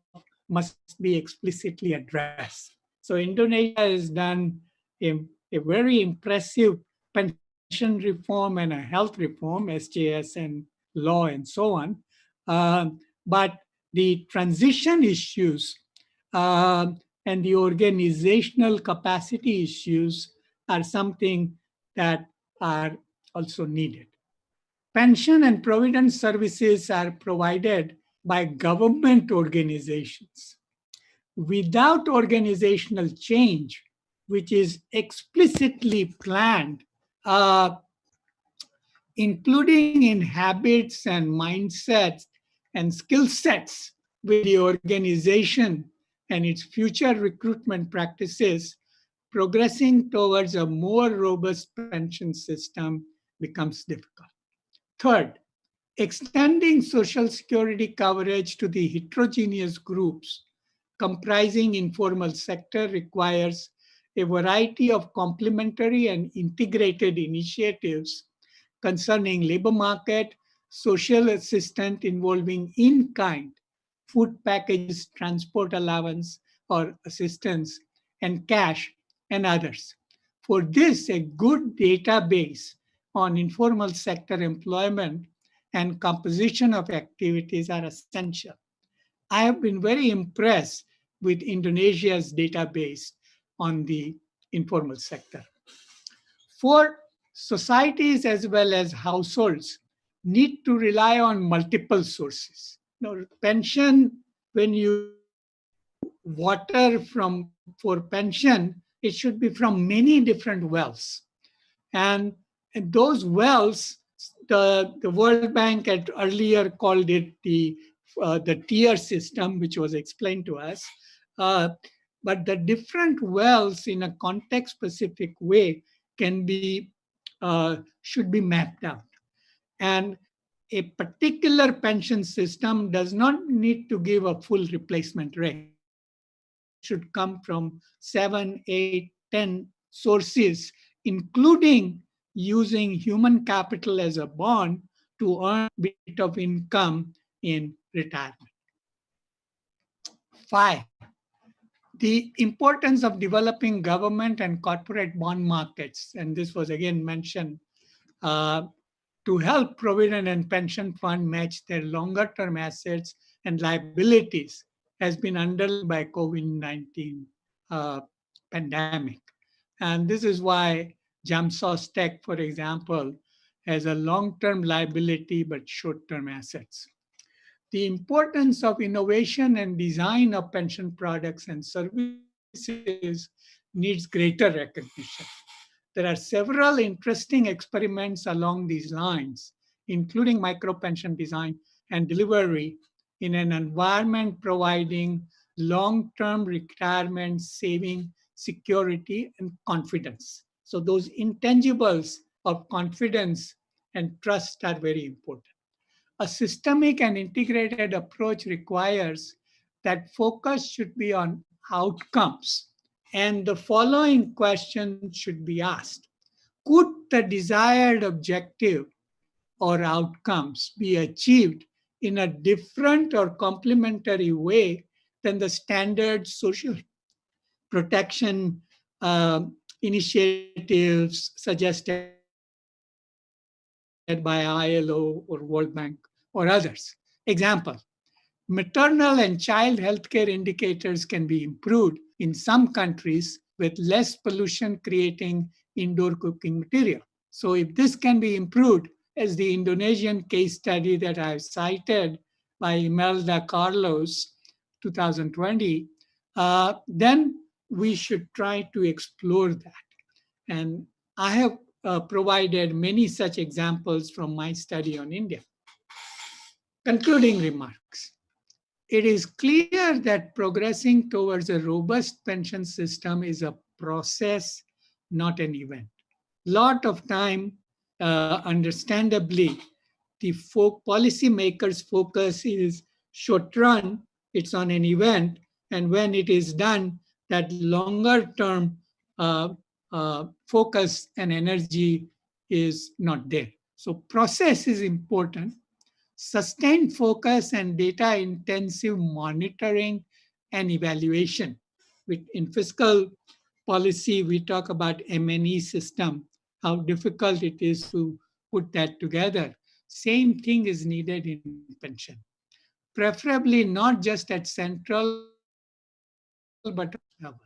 must be explicitly addressed. So Indonesia has done a very impressive pension reform and a health reform, SJS and law and so on. But the transition issues and the organizational capacity issues are something that are also needed. Pension and provident services are provided by government organizations. Without organizational change, which is explicitly planned, including in habits and mindsets and skill sets with the organization and its future recruitment practices, progressing towards a more robust pension system becomes difficult. Third, extending Social Security coverage to the heterogeneous groups comprising informal sector requires a variety of complementary and integrated initiatives concerning labor market, social assistance involving in-kind, food packages, transport allowance or assistance, and cash, and others. For this, a good database on informal sector employment and composition of activities are essential. I have been very impressed with Indonesia's database on the informal sector. For societies as well as households need to rely on multiple sources. Now, pension, when you water for pension, it should be from many different wells. And those wells, the World Bank had earlier called it the tier system, which was explained to us. But the different wells in a context-specific way should be mapped out. And a particular pension system does not need to give a full replacement rate. It should come from 7, 8, 10 sources, including using human capital as a bond to earn a bit of income in retirement. 5, the importance of developing government and corporate bond markets, and this was again mentioned, to help provident and pension fund match their longer-term assets and liabilities has been underlined by COVID-19 pandemic. And this is why Jamsos Tech, for example, has a long-term liability but short-term assets. The importance of innovation and design of pension products and services needs greater recognition. There are several interesting experiments along these lines, including micro-pension design and delivery in an environment providing long-term retirement saving, security, and confidence. So those intangibles of confidence and trust are very important. A systemic and integrated approach requires that focus should be on outcomes. And the following question should be asked. Could the desired objective or outcomes be achieved in a different or complementary way than the standard social protection initiatives suggested by ILO or World Bank or others? Example, maternal and child healthcare indicators can be improved in some countries with less pollution creating indoor cooking material. So if this can be improved as the Indonesian case study that I've cited by Imelda Carlos, 2020, then we should try to explore that. And I have provided many such examples from my study on India. Concluding remarks. It is clear that progressing towards a robust pension system is a process, not an event. Lot of time, understandably, the policymakers' focus is short run, it's on an event, and when it is done, that longer term focus and energy is not there. So process is important. Sustained focus and data intensive monitoring and evaluation. In fiscal policy, we talk about M&E system, how difficult it is to put that together. Same thing is needed in pension. Preferably not just at central, but level.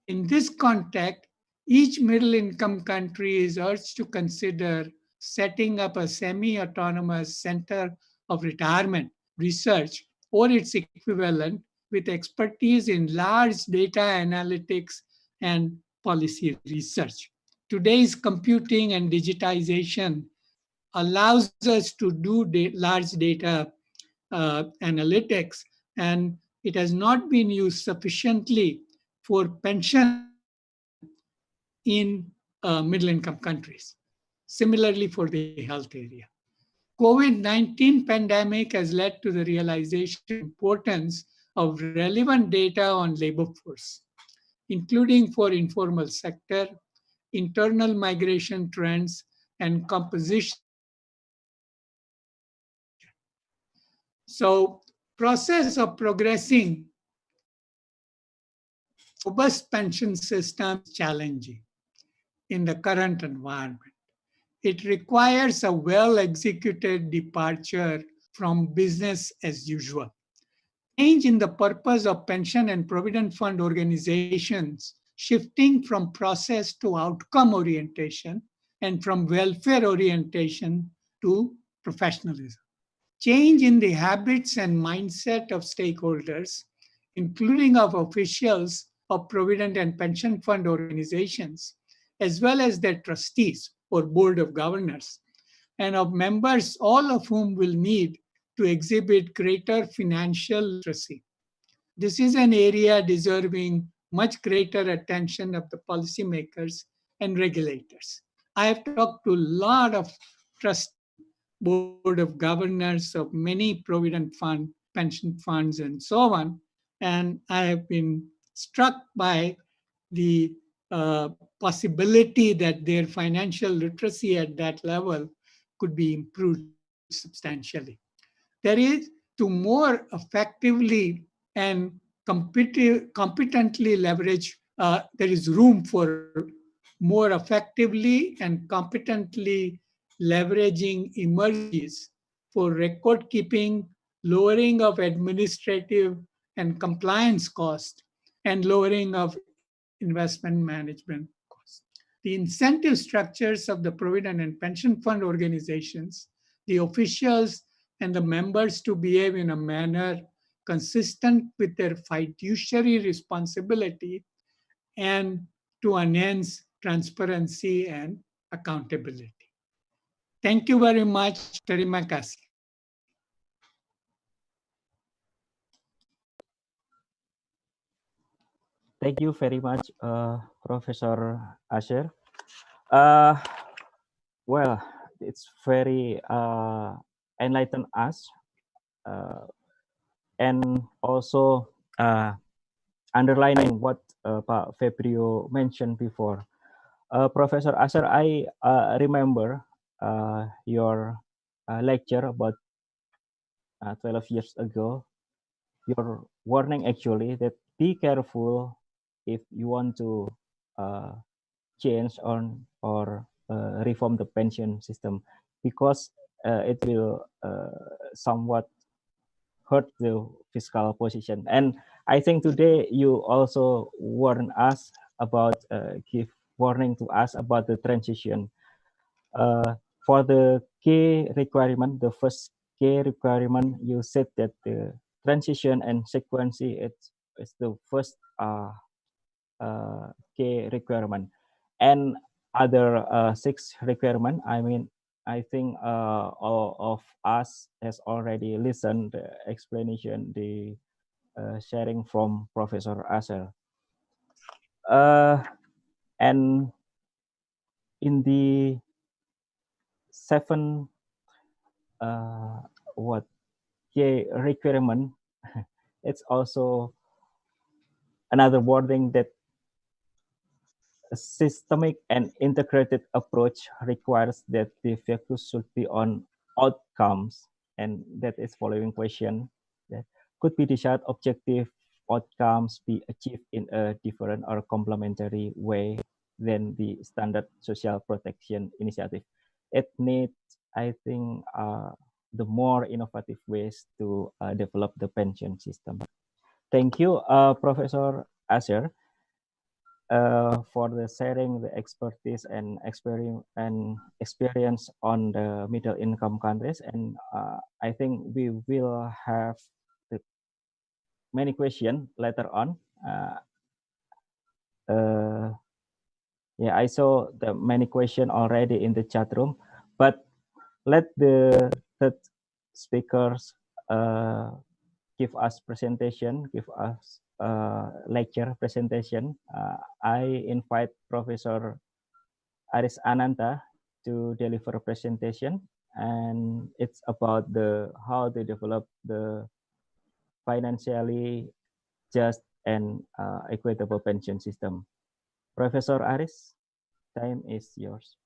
In this context, each middle income country is urged to consider setting up a semi-autonomous center of retirement research or its equivalent with expertise in large data analytics and policy research. Today's computing and digitization allows us to do large data analytics, and it has not been used sufficiently for pension in middle income countries. Similarly for the health area. COVID-19 pandemic has led to the realization of the importance of relevant data on labor force, including for informal sector, internal migration trends, and composition. So process of progressing robust pension system is challenging in the current environment. It requires a well-executed departure from business as usual. Change in the purpose of pension and provident fund organizations, shifting from process to outcome orientation and from welfare orientation to professionalism. Change in the habits and mindset of stakeholders, including of officials of provident and pension fund organizations, as well as their trustees or board of governors, and of members, all of whom will need to exhibit greater financial literacy. This is an area deserving much greater attention of the policymakers and regulators. I have talked to a lot of trustees, board of governors of many provident fund, pension funds, and so on, and I have been struck by the possibility that their financial literacy at that level could be improved substantially. There is to more effectively and competently leverage, there is room for more effectively and competently leveraging emerges for record keeping, lowering of administrative and compliance cost, and lowering of investment management costs. The incentive structures of the provident and pension fund organizations, the officials and the members to behave in a manner consistent with their fiduciary responsibility and to enhance transparency and accountability. Thank you very much. Terima kasih. Thank you very much, Professor Asher. Well, it's very enlightened us, and also underlining what Pak Febrio mentioned before. Professor Asher, I remember your lecture about 12 years ago. Your warning actually that be careful if you want to change on or reform the pension system, because it will somewhat hurt the fiscal position. And I think today you also warn us about, give warning to us about the transition. For the key requirement, the first key requirement, you said that the transition and sequence is the first key requirement, and other 6 requirement. I think all of us has already listened the explanation, the sharing from Professor Asher. And in the 7 what key requirement, it's also another wording that a systemic and integrated approach requires that the focus should be on outcomes, and that is following question that could be desired objective outcomes be achieved in a different or complementary way than the standard social protection initiative. It needs, I think, the more innovative ways to develop the pension system. Thank you, Professor Asher, for the sharing the expertise and experience on the middle income countries. And I think we will have the many questions later on. Yeah, I saw the many questions already in the chat room, but let the third speakers give us presentation, give us lecture presentation. I invite Professor Aris Ananta to deliver a presentation, and it's about how to develop the financially just and equitable pension system. Professor Aris, time is yours.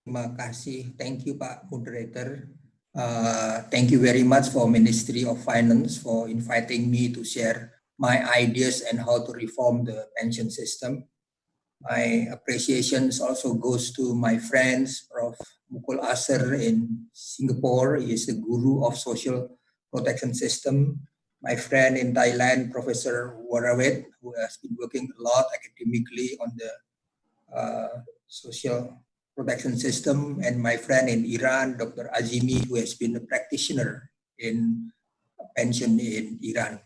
Terima kasih. Thank you, Pak Moderator. Thank you very much for Ministry of Finance for inviting me to share my ideas and how to reform the pension system. My appreciations also goes to my friends, Prof. Mukul Asser in Singapore. He is the guru of social protection system. My friend in Thailand, Professor Warawet, who has been working a lot academically on the social protection system, and my friend in Iran, Dr. Azimi, who has been a practitioner in pension in Iran.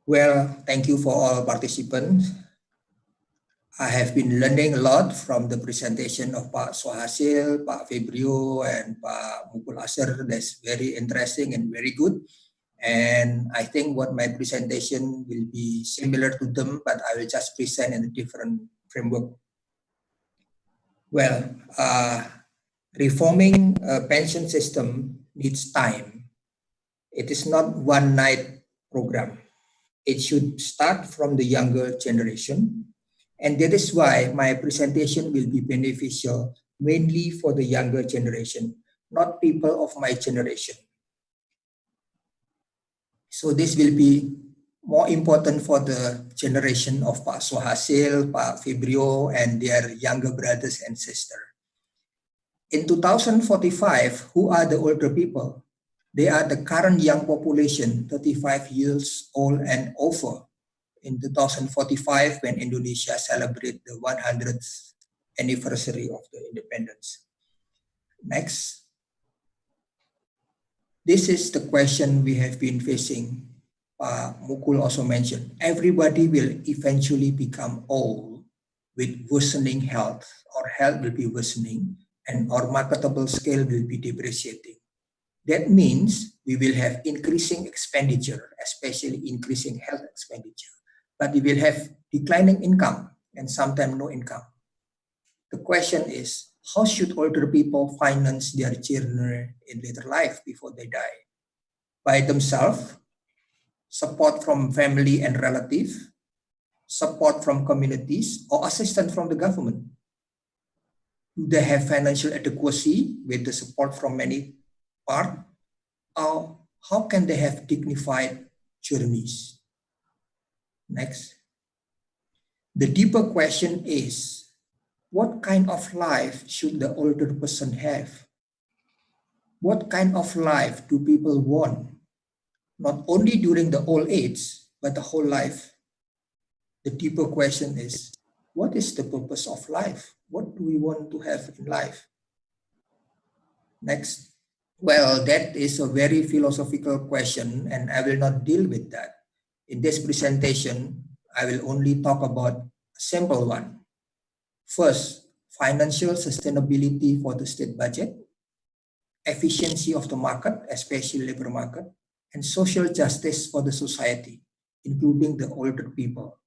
Well, thank you for all participants. I have been learning a lot from the presentation of Pak Sohasil, Pak Febrio, and Pak Mukul Asser. That's very interesting and very good. And I think what my presentation will be similar to them, but I will just present in a different framework. Well, reforming a pension system needs time. It is not one night program. It should start from the younger generation. And that is why my presentation will be beneficial mainly for the younger generation, not people of my generation. So this will be more important for the generation of Pak Sohasil, Pak Febrio, and their younger brothers and sisters. In 2045, who are the older people? They are the current young population, 35 years old and over. In 2045, when Indonesia celebrates the 100th anniversary of the independence. Next. This is the question we have been facing. Mukul also mentioned, everybody will eventually become old with worsening health, or health will be worsening, and our marketable scale will be depreciating. That means we will have increasing expenditure, especially increasing health expenditure, but we will have declining income and sometimes no income. The question is, how should older people finance their journey in later life before they die? By themselves, support from family and relatives, support from communities, or assistance from the government? Do they have financial adequacy with the support from many parts? Or how can they have dignified journeys? Next. The deeper question is, what kind of life should the older person have? What kind of life do people want? Not only during the old age, but the whole life. The deeper question is, what is the purpose of life? What do we want to have in life? Next. Well, that is a very philosophical question, and I will not deal with that. In this presentation, I will only talk about a simple one. First, financial sustainability for the state budget, efficiency of the market, especially labor market, and social justice for the society, including the older people.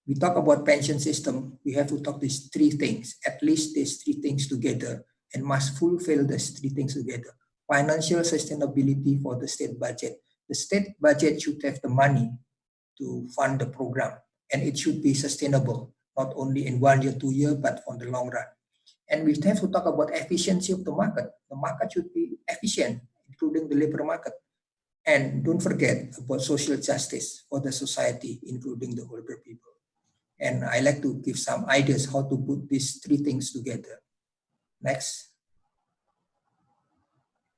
We talk about pension system, we have to talk these three things, at least these three things together, and must fulfill these three things together. Financial sustainability for the state budget. The state budget should have the money to fund the program, and it should be sustainable, not only in 1 year, 2 years, but on the long run. And we have to talk about efficiency of the market. The market should be efficient, including the labor market. And don't forget about social justice for the society, including the older people. And I like to give some ideas how to put these three things together. Next.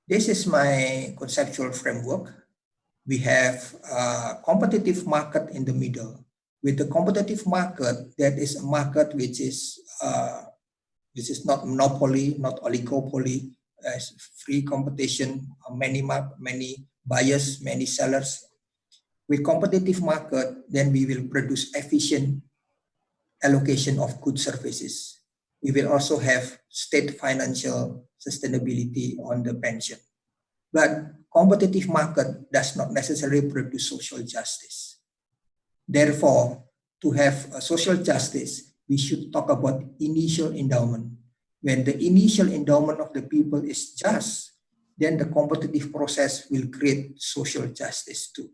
This is my conceptual framework. We have a competitive market in the middle. With the competitive market, that is a market which is not monopoly, not oligopoly, free competition, many buyers, many sellers. With competitive market, then we will produce efficient allocation of goods services. We will also have state financial sustainability on the pension. But competitive market does not necessarily produce social justice. Therefore, to have a social justice, we should talk about initial endowment. When the initial endowment of the people is just, then the competitive process will create social justice too.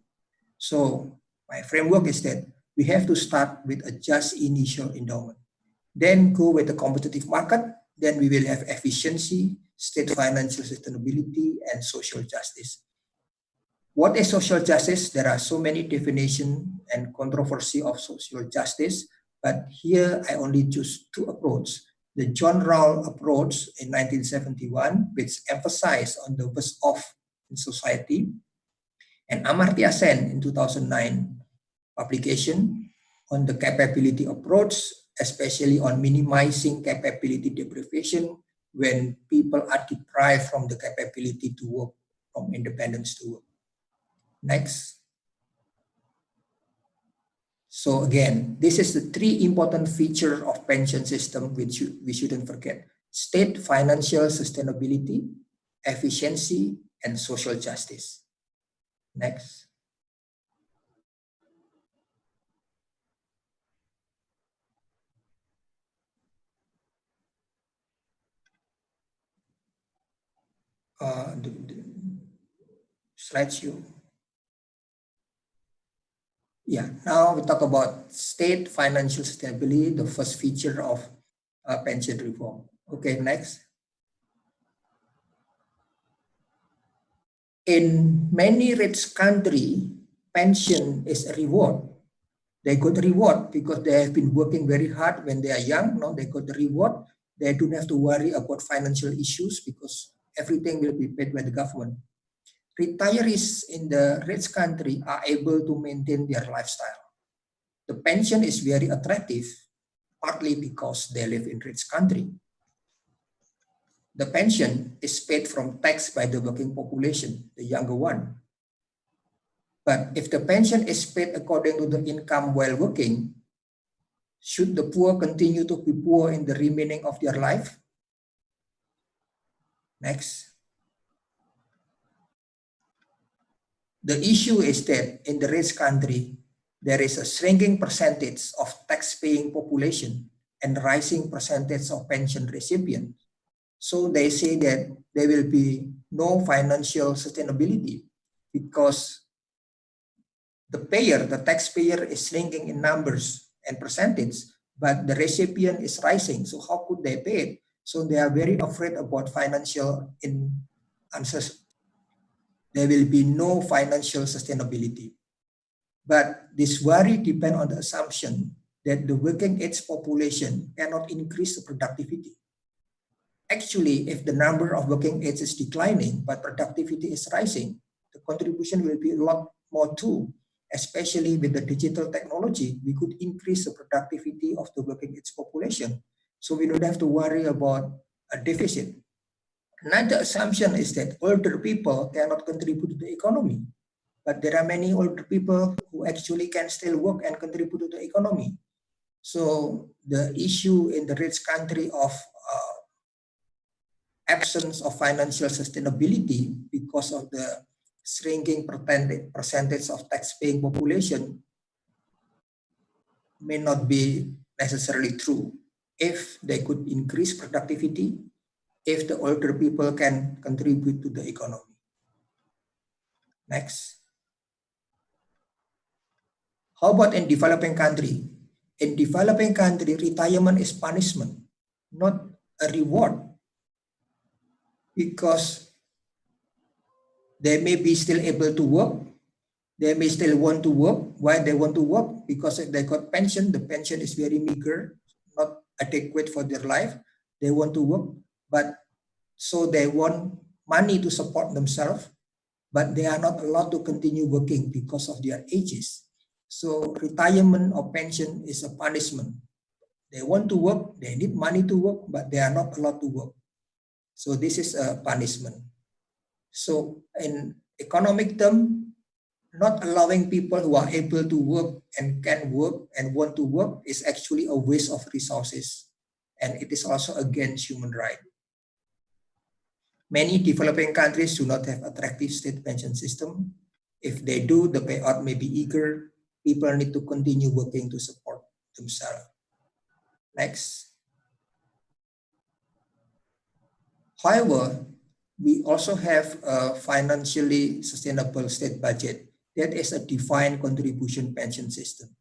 So my framework is that we have to start with a just initial endowment. Then go with the competitive market, then we will have efficiency, state financial sustainability, and social justice. What is social justice? There are so many definitions and controversy of social justice, but here I only choose two approaches. The John Rawls approach in 1971, which emphasized on the worst off in society, and Amartya Sen in 2009 publication on the capability approach, especially on minimizing capability deprivation when people are deprived from the capability to work, from independence to work. Next. So again, this is the three important features of pension system which we shouldn't forget. State financial sustainability, efficiency, and social justice. Next. Slideshow. Yeah, now we talk about state financial sustainability, the first feature of pension reform. Okay, next. In many rich countries, pension is a reward. They got the reward because they have been working very hard when they are young. Now they got the reward. They don't have to worry about financial issues because everything will be paid by the government. Retirees in the rich country are able to maintain their lifestyle. The pension is very attractive, partly because they live in rich country. The pension is paid from tax by the working population, the younger one. But if the pension is paid according to the income while working, should the poor continue to be poor in the remaining of their life? Next. The issue is that in the rich country, there is a shrinking percentage of tax-paying population and rising percentage of pension recipients. So they say that there will be no financial sustainability because the taxpayer is shrinking in numbers and percentage, but the recipient is rising. So how could they pay it? So they are very afraid about financial uncertainty. There will be no financial sustainability. But this worry depends on the assumption that the working age population cannot increase the productivity. Actually, if the number of working age is declining, but productivity is rising, the contribution will be a lot more too. Especially with the digital technology, we could increase the productivity of the working age population. So we don't have to worry about a deficit. Another assumption is that older people cannot contribute to the economy, but there are many older people who actually can still work and contribute to the economy. So the issue in the rich country of absence of financial sustainability because of the shrinking percentage of tax-paying population may not be necessarily true if they could increase productivity, if the older people can contribute to the economy. Next. How about in developing country? In developing country, retirement is punishment, not a reward, because they may be still able to work, they may still want to work. Why they want to work? Because if they got pension, the pension is very meager, not adequate for their life. They want to work, but so they want money to support themselves, but they are not allowed to continue working because of their ages. So retirement or pension is a punishment. They want to work, they need money to work, but they are not allowed to work. So this is a punishment. So in economic term, not allowing people who are able to work and can work and want to work is actually a waste of resources. And it is also against human rights. Many developing countries do not have attractive state pension system. If they do, the payout may be eager. People need to continue working to support themselves. Next. However, we also have a financially sustainable state budget that is a defined contribution pension system.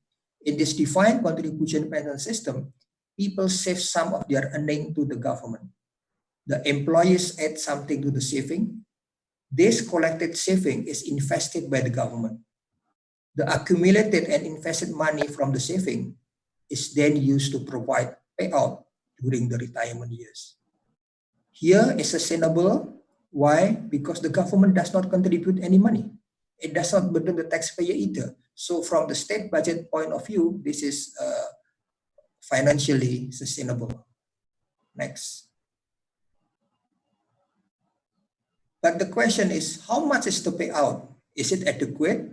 In this defined contribution pension system, people save some of their earning to the government. The employees add something to the saving. This collected saving is invested by the government. The accumulated and invested money from the saving is then used to provide payout during the retirement years. Here is sustainable. Why? Because the government does not contribute any money. It does not burden the taxpayer either. So from the state budget point of view, this is financially sustainable. Next. But the question is, how much is the payout? Is it adequate?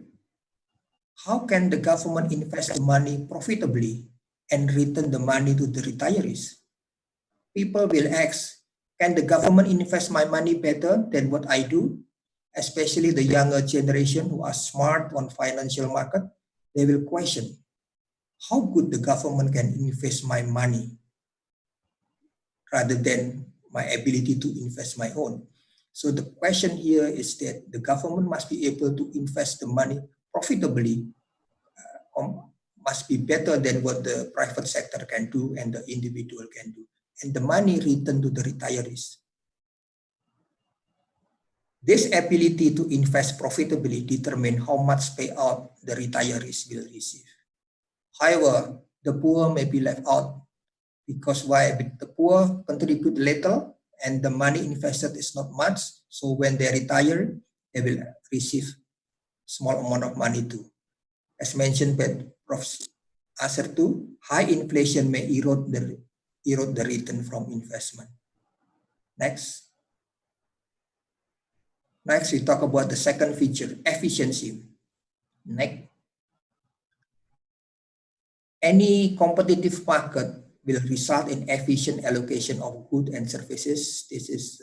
How can the government invest the money profitably and return the money to the retirees? People will ask, can the government invest my money better than what I do? Especially the younger generation who are smart on financial market, they will question, how good the government can invest my money rather than my ability to invest my own. So the question here is that the government must be able to invest the money profitably, must be better than what the private sector can do and the individual can do. And the money returned to the retirees. This ability to invest profitably determines how much payout the retirees will receive. However, the poor may be left out because why? The poor contribute little and the money invested is not much. So when they retire, they will receive small amount of money too. As mentioned by Prof. Asher too, high inflation may erode the return from investment. Next. Next, we talk about the second feature, efficiency. Next. Any competitive market will result in efficient allocation of goods and services. This is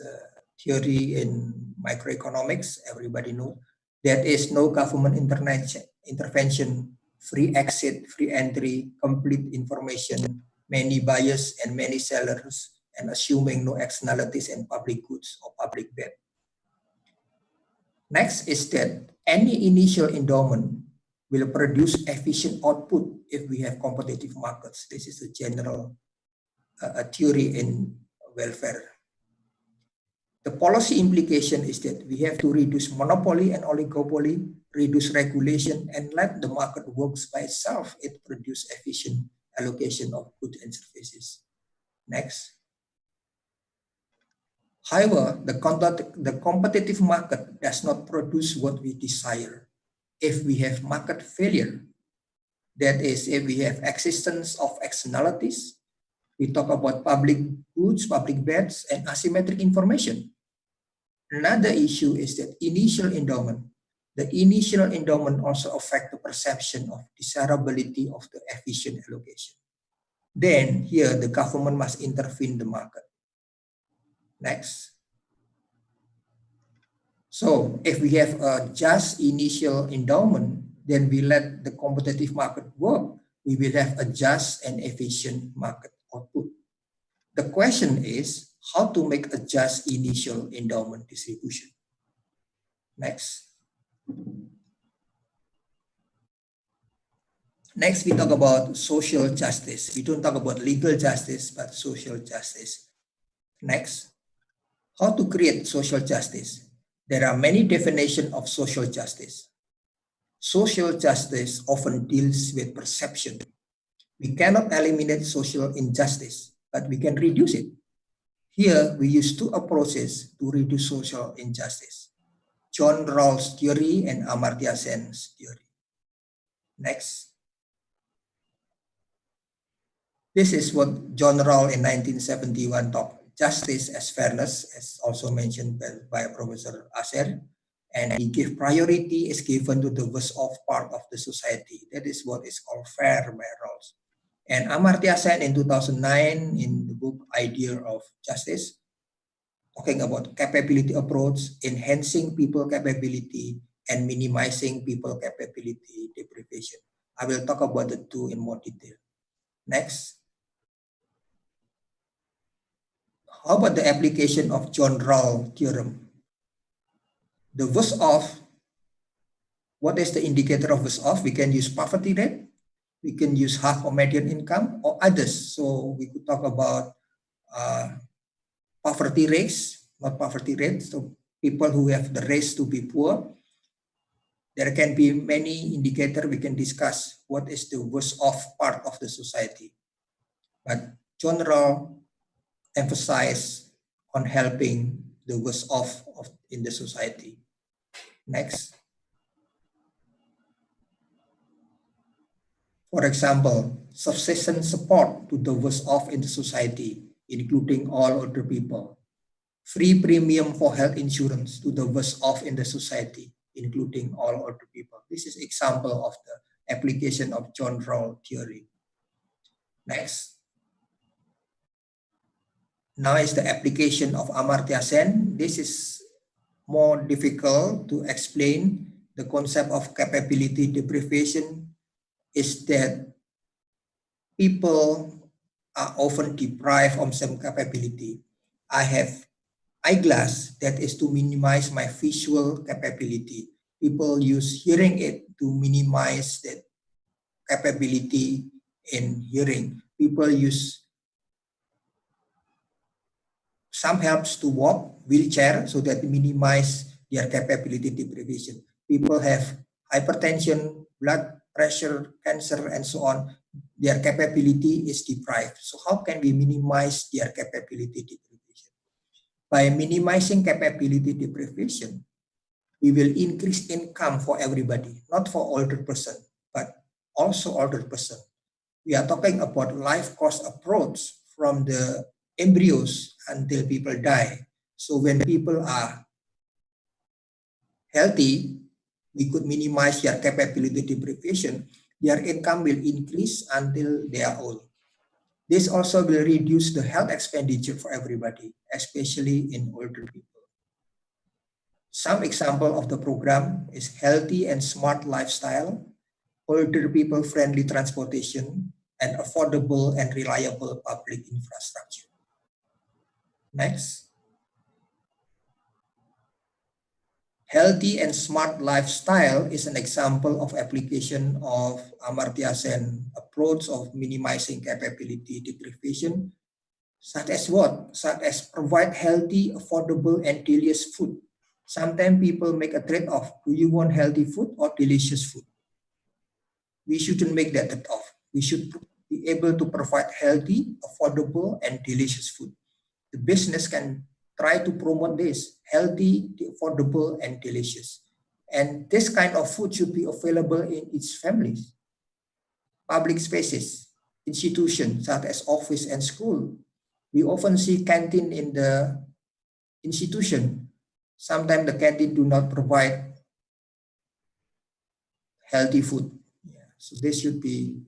theory in microeconomics, everybody knows. There is no government intervention, free exit, free entry, complete information, many buyers and many sellers, and assuming no externalities and public goods or public debt. Next is that any initial endowment will produce efficient output if we have competitive markets. This is a general theory in welfare. The policy implication is that we have to reduce monopoly and oligopoly, reduce regulation, and let the market works by itself. It produces efficient allocation of goods and services. Next. However, the competitive market does not produce what we desire. If we have market failure, that is, if we have existence of externalities, we talk about public goods, public bets, and asymmetric information. Another issue is that initial endowment. The initial endowment also affect the perception of desirability of the efficient allocation. Then here the government must intervene the market. Next. So if we have a just initial endowment, then we let the competitive market work. We will have a just and efficient market output. The question is how to make a just initial endowment distribution. Next. Next, we talk about social justice. We don't talk about legal justice, but social justice. Next, how to create social justice. There are many definitions of social justice. Social justice often deals with perception. We cannot eliminate social injustice, but we can reduce it. Here, we use two approaches to reduce social injustice: John Rawls' theory and Amartya Sen's theory. Next. This is what John Rawls in 1971 taught. Justice as fairness, as also mentioned by Professor Asher, and he gave priority is given to the worst off part of the society. That is what is called fair by Rawls. And Amartya Sen in 2009 in the book Idea of Justice, talking about capability approach, enhancing people capability and minimizing people capability deprivation. I will talk about the two in more detail. Next. How about the application of John Rawls theorem? The worst off, what is the indicator of worst off? We can use poverty rate, we can use half or median income or others. So we could talk about poverty rates, not poverty rates. So people who have the race to be poor. There can be many indicators we can discuss what is the worst off part of the society. But John Rawls emphasize on helping the worst off in the society. Next. For example, sufficient support to the worst off in the society, including all older people. Free premium for health insurance to the worst off in the society, including all older people. This is example of the application of John Rawls theory. Next. Now is the application of Amartya Sen. This is more difficult to explain. The concept of capability deprivation is that people are often deprived of some capability. I have eyeglass that is to minimize my visual capability. People use hearing aid to minimize that capability in hearing. People use some helps to walk, wheelchair, so that minimize their capability deprivation. People have hypertension, blood pressure, cancer, and so on. Their capability is deprived. So how can we minimize their capability deprivation? By minimizing capability deprivation, we will increase income for everybody, not for older person, but also older person. We are talking about life cost approach from the embryos until people die. So when people are healthy, we could minimize their capability deprivation. Their income will increase until they are old. This also will reduce the health expenditure for everybody, especially in older people. Some example of the program is healthy and smart lifestyle, older people friendly transportation, and affordable and reliable public infrastructure. Next. Healthy and smart lifestyle is an example of application of Amartya Sen approach of minimizing capability deprivation, such as what? Such as provide healthy, affordable, and delicious food. Sometimes people make a trade-off. Do you want healthy food or delicious food? We shouldn't make that trade-off. We should be able to provide healthy, affordable, and delicious food. The business can try to promote this, healthy, affordable, and delicious. And this kind of food should be available in its families, public spaces, institutions such as office and school. We often see canteen in the institution. Sometimes the canteen do not provide healthy food. Yeah. So this should be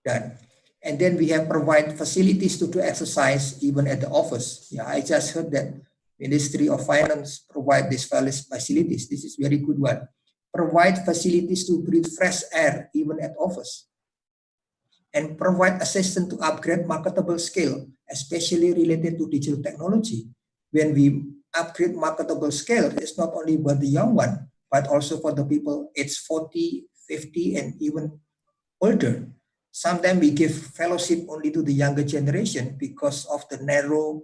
done. And then we have provide facilities to do exercise even at the office. Yeah, I just heard that Ministry of Finance provide these facilities. This is very good one. Provide facilities to breathe fresh air even at office. And provide assistance to upgrade marketable skill, especially related to digital technology. When we upgrade marketable skill, it's not only for the young one, but also for the people aged 40, 50, and even older. Sometimes we give fellowship only to the younger generation because of the narrow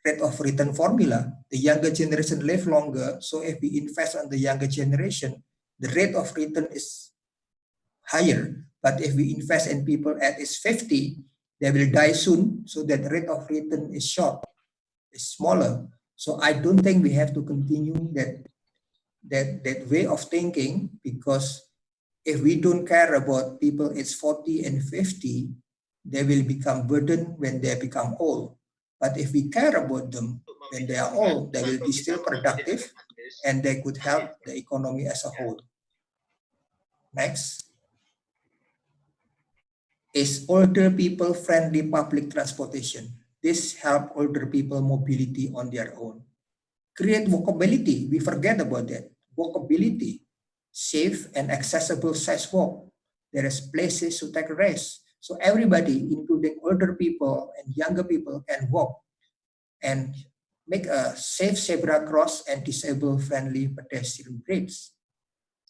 rate of return formula. The younger generation live longer, so if we invest on the younger generation, the rate of return is higher. But if we invest in people at age 50, they will die soon, so that the rate of return is short, is smaller. So I don't think we have to continue that way of thinking, because if we don't care about people aged 40 and 50, they will become burden when they become old. But if we care about them when they are old, they will be still productive and they could help the economy as a whole. Next. Is older people friendly public transportation? This help older people mobility on their own. Create walkability, we forget about that. Walkability, safe and accessible size walk. There is places to take rest. So everybody, including older people and younger people, can walk and make a safe zebra cross and disabled friendly pedestrian bridge.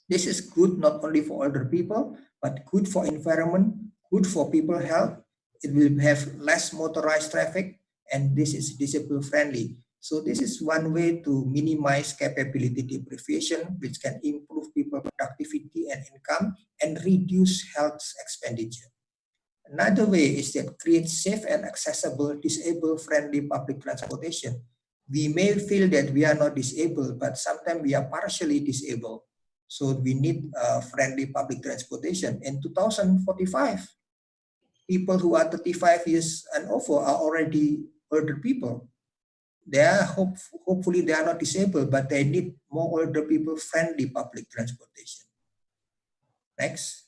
This is good not only for older people, but good for environment, good for people health. It will have less motorized traffic, and this is disabled friendly. So this is one way to minimize capability deprivation, which can improve people productivity and income and reduce health expenditure. Another way is that create safe and accessible disabled friendly public transportation. We may feel that we are not disabled, but sometimes we are partially disabled. So we need friendly public transportation. In 2045, people who are 35 years and over are already older people. They are hopefully they are not disabled, but they need more older people friendly public transportation. Next.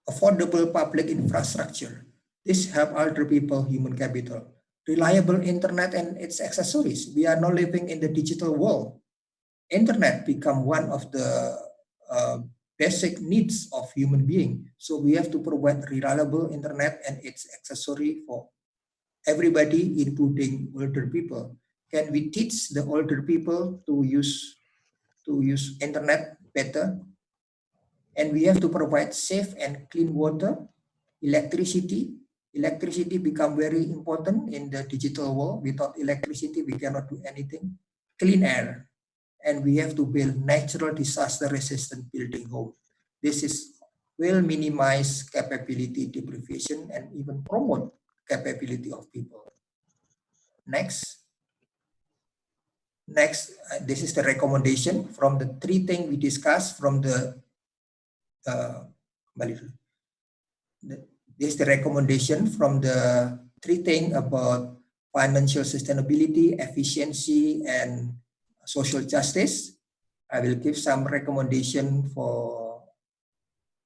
Affordable public infrastructure. This help older people human capital. Reliable internet and its accessories. We are now living in the digital world. Internet become one of the basic needs of human being. So we have to provide reliable internet and its accessory for everybody, including older people. Can we teach the older people to use internet better? And we have to provide safe and clean water, electricity. Electricity become very important in the digital world. Without electricity, we cannot do anything. Clean air. And we have to build natural disaster-resistant building home. This will minimize capability deprivation and even promote capability of people. Next. Next, this is the recommendation from the three things we discussed from the this is the recommendation from the three things about financial sustainability, efficiency, and social justice. I will give some recommendation for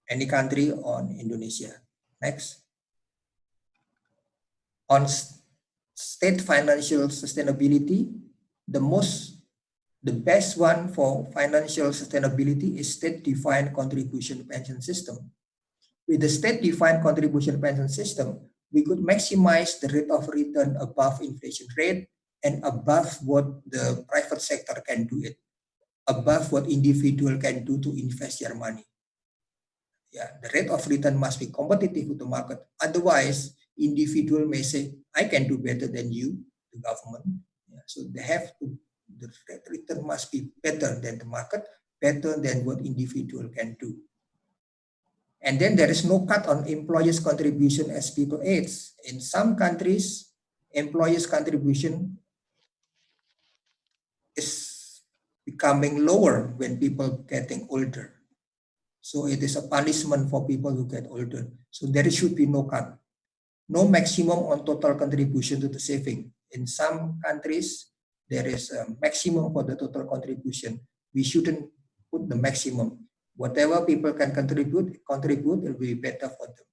any country on Indonesia. Next. On state financial sustainability, the best one for financial sustainability is state-defined contribution pension system. With the state-defined contribution pension system, we could maximize the rate of return above inflation rate and above what the private sector can do it, above what individual can do to invest their money. Yeah, the rate of return must be competitive with the market. Otherwise, individual may say, I can do better than you, the government. Yeah, so they have to, the rate return must be better than the market, better than what individual can do. And then there is no cut on employers' contribution as people age. In some countries, employers' contribution is becoming lower when people getting older. So it is a punishment for people who get older. So there should be no cut. No maximum on total contribution to the saving. In some countries, there is a maximum for the total contribution. We shouldn't put the maximum. Whatever people can contribute, it will be better for them.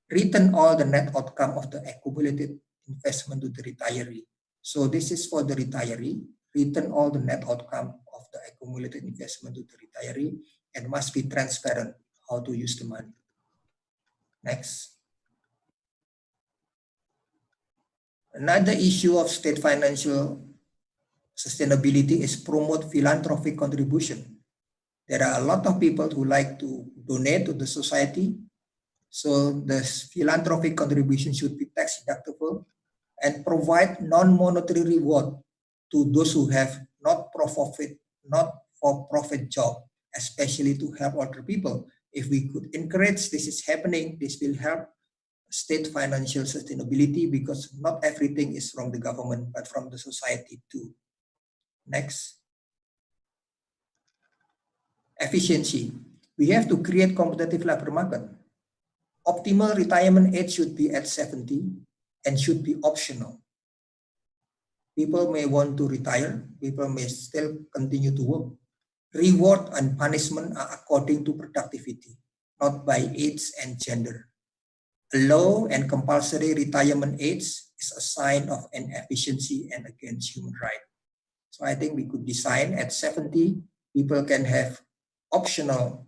Return all the net outcome of the accumulated investment to the retiree. So this is for the retiree. Return all the net outcome of the accumulated investment to the retiree, and must be transparent how to use the money. Next. Another issue of state financial sustainability is promote philanthropic contribution. There are a lot of people who like to donate to the society. So the philanthropic contribution should be tax deductible and provide non-monetary reward to those who have not for profit job, especially to help older people. If we could encourage this is happening, this will help state financial sustainability, because not everything is from the government, but from the society too. Next. Efficiency. We have to create competitive labor market. Optimal retirement age should be at 70 and should be optional. People may want to retire, people may still continue to work. Reward and punishment are according to productivity, not by age and gender. A low and compulsory retirement age is a sign of inefficiency and against human rights. So I think we could design at 70, people can have optional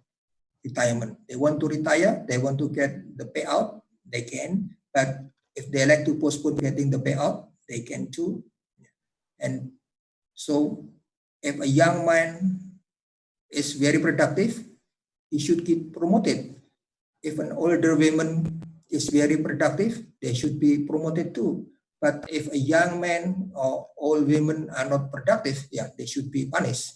retirement. They want to retire, they want to get the payout, they can. But if they like to postpone getting the payout, they can too. And so if a young man is very productive, he should get promoted. If an older woman is very productive, they should be promoted too. But if a young man or old women are not productive, yeah, they should be punished.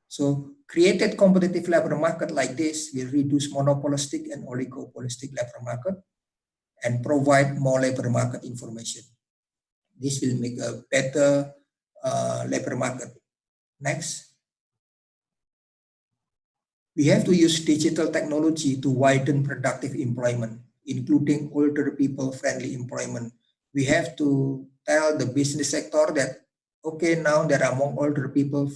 So created competitive labor market like this will reduce monopolistic and oligopolistic labor market and provide more labor market information. This will make a better labor market. Next. We have to use digital technology to widen productive employment, including older people friendly employment. We have to tell the business sector that, okay, now there are more older people,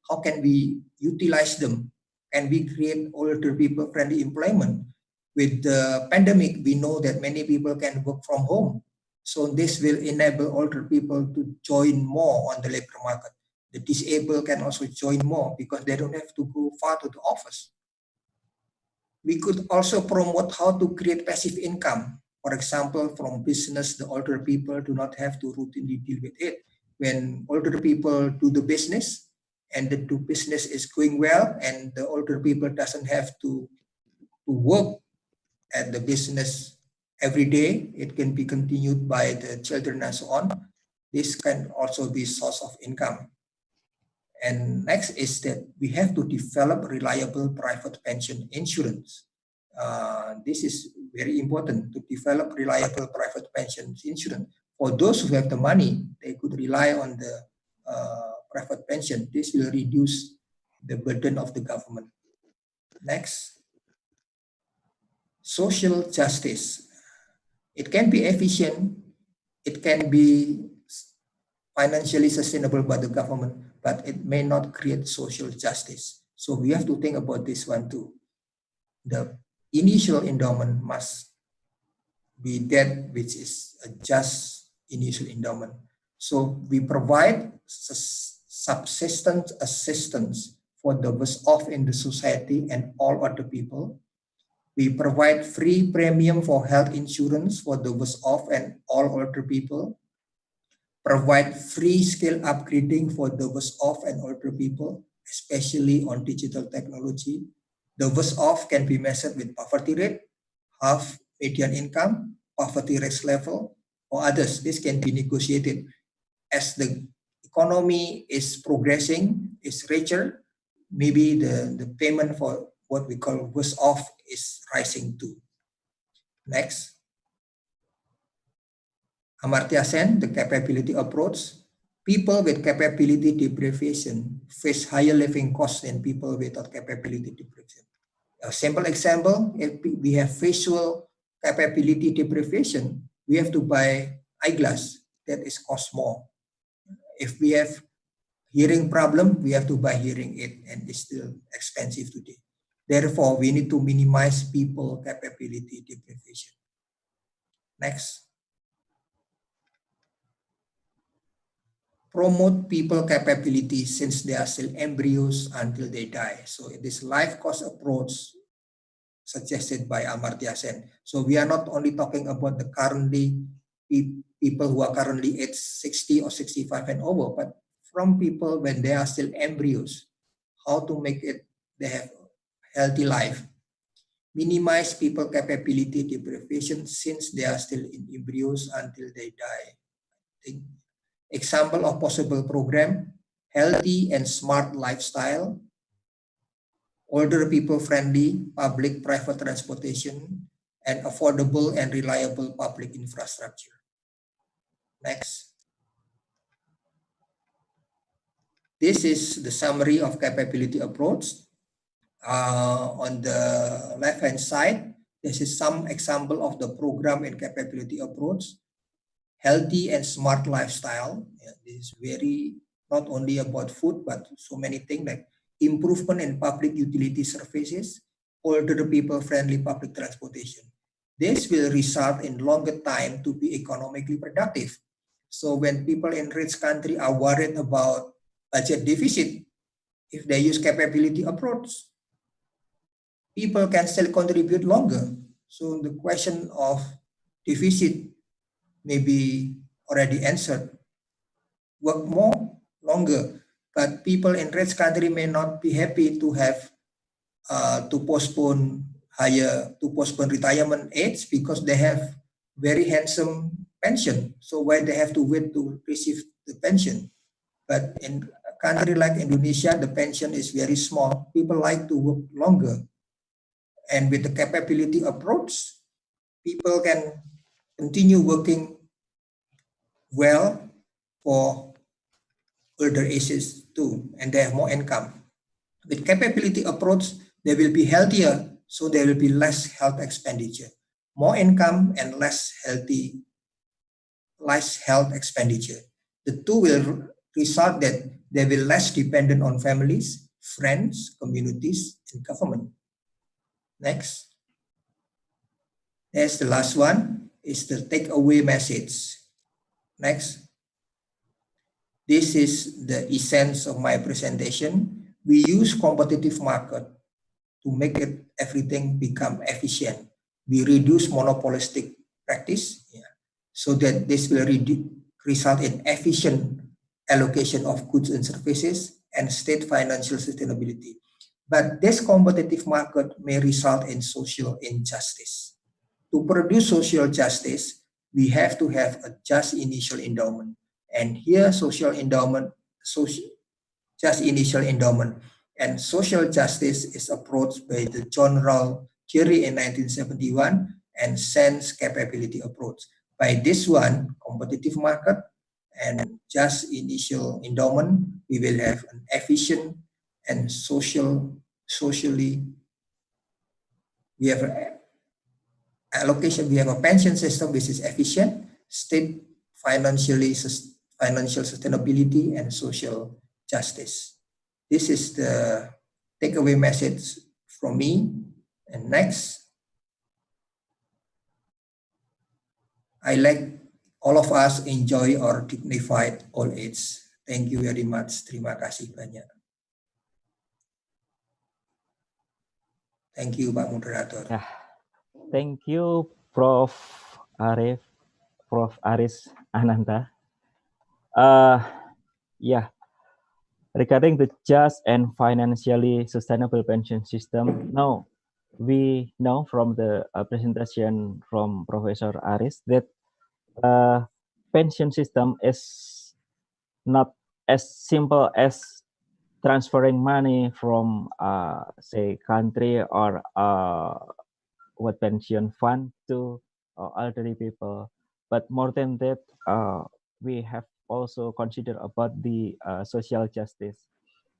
how can we utilize them? Can we create older people friendly employment? With the pandemic, we know that many people can work from home. So this will enable older people to join more on the labor market. The disabled can also join more because they don't have to go far to the office. We could also promote how to create passive income. For example, from business, the older people do not have to routinely deal with it. When older people do the business and the business is going well and the older people doesn't have to work at the business every day, it can be continued by the children and so on. This can also be source of income. And next is that we have to develop reliable private pension insurance. This is very important, to develop reliable private pension insurance. For those who have the money, they could rely on the private pension. This will reduce the burden of the government. Next. Social justice. It can be efficient, it can be financially sustainable by the government, but it may not create social justice. So we have to think about this one too. The initial endowment must be that which is a just initial endowment. So we provide subsistence assistance for the worst off in the society and all other people. We provide free premium for health insurance for the worst off and all older people. Provide free skill upgrading for the worst off and older people, especially on digital technology. The worst off can be measured with poverty rate, half median income, poverty rate level, or others. This can be negotiated. As the economy is progressing, is richer, maybe the payment for what we call worst off is rising too. Next. Amartya Sen, the capability approach. People with capability deprivation face higher living costs than people without capability deprivation. A simple example, if we have visual capability deprivation, we have to buy eyeglass that is cost more. If we have hearing problem, we have to buy hearing aid, and it's still expensive today. Therefore, we need to minimize people capability deprivation. Next. Promote people capability since they are still embryos until they die. So this life course approach suggested by Amartya Sen. So we are not only talking about the people who are currently age 60 or 65 and over, but from people when they are still embryos, how to make it they have healthy life. Minimize people capability deprivation since they are still in embryos until they die. Example of possible program: healthy and smart lifestyle, older people friendly public private transportation, and affordable and reliable public infrastructure. Next. This is the summary of capability approach. On the left-hand side, this is some example of the program and capability approach. Healthy and smart lifestyle. Yeah, this is very not only about food, but so many things like improvement in public utility services, older people friendly public transportation. This will result in longer time to be economically productive. So when people in rich country are worried about budget deficit, if they use capability approach, people can still contribute longer. So the question of deficit may be already answered. Work more, longer, but people in rich country may not be happy to have to postpone retirement age because they have very handsome pension. So why they have to wait to receive the pension? But in a country like Indonesia, the pension is very small. People like to work longer, and with the capability approach, people can continue working well for older ages too, and they have more income. With capability approach, they will be healthier, so there will be less health expenditure. More income and less health expenditure. The two will result that they will less dependent on families, friends, communities, and government. Next. There's the last one, is the takeaway message. Next. This is the essence of my presentation. We use competitive market to make it everything become efficient. We reduce monopolistic practice, so that this will result in efficient allocation of goods and services and state financial sustainability. But this competitive market may result in social injustice. To produce social justice, we have to have a just initial endowment. And here, just initial endowment and social justice is approached by the John Rawls theory in 1971 and Sen's capability approach. By this one, competitive market and just initial endowment, we will have an efficient and socially, we have an allocation, we have a pension system which is efficient, state financial sustainability, and social justice. This is the takeaway message from me. And next, I like all of us enjoy our dignified old age. Thank you very much. Terima kasih banyak. Thank you, Pak Moderator. Yeah. Thank you, Prof. Aris Ananta. Yeah, regarding the just and financially sustainable pension system, now we know from the presentation from Professor Aris that pension system is not as simple as transferring money from say country or what pension fund to elderly people, but more than that, we have also considered about the social justice.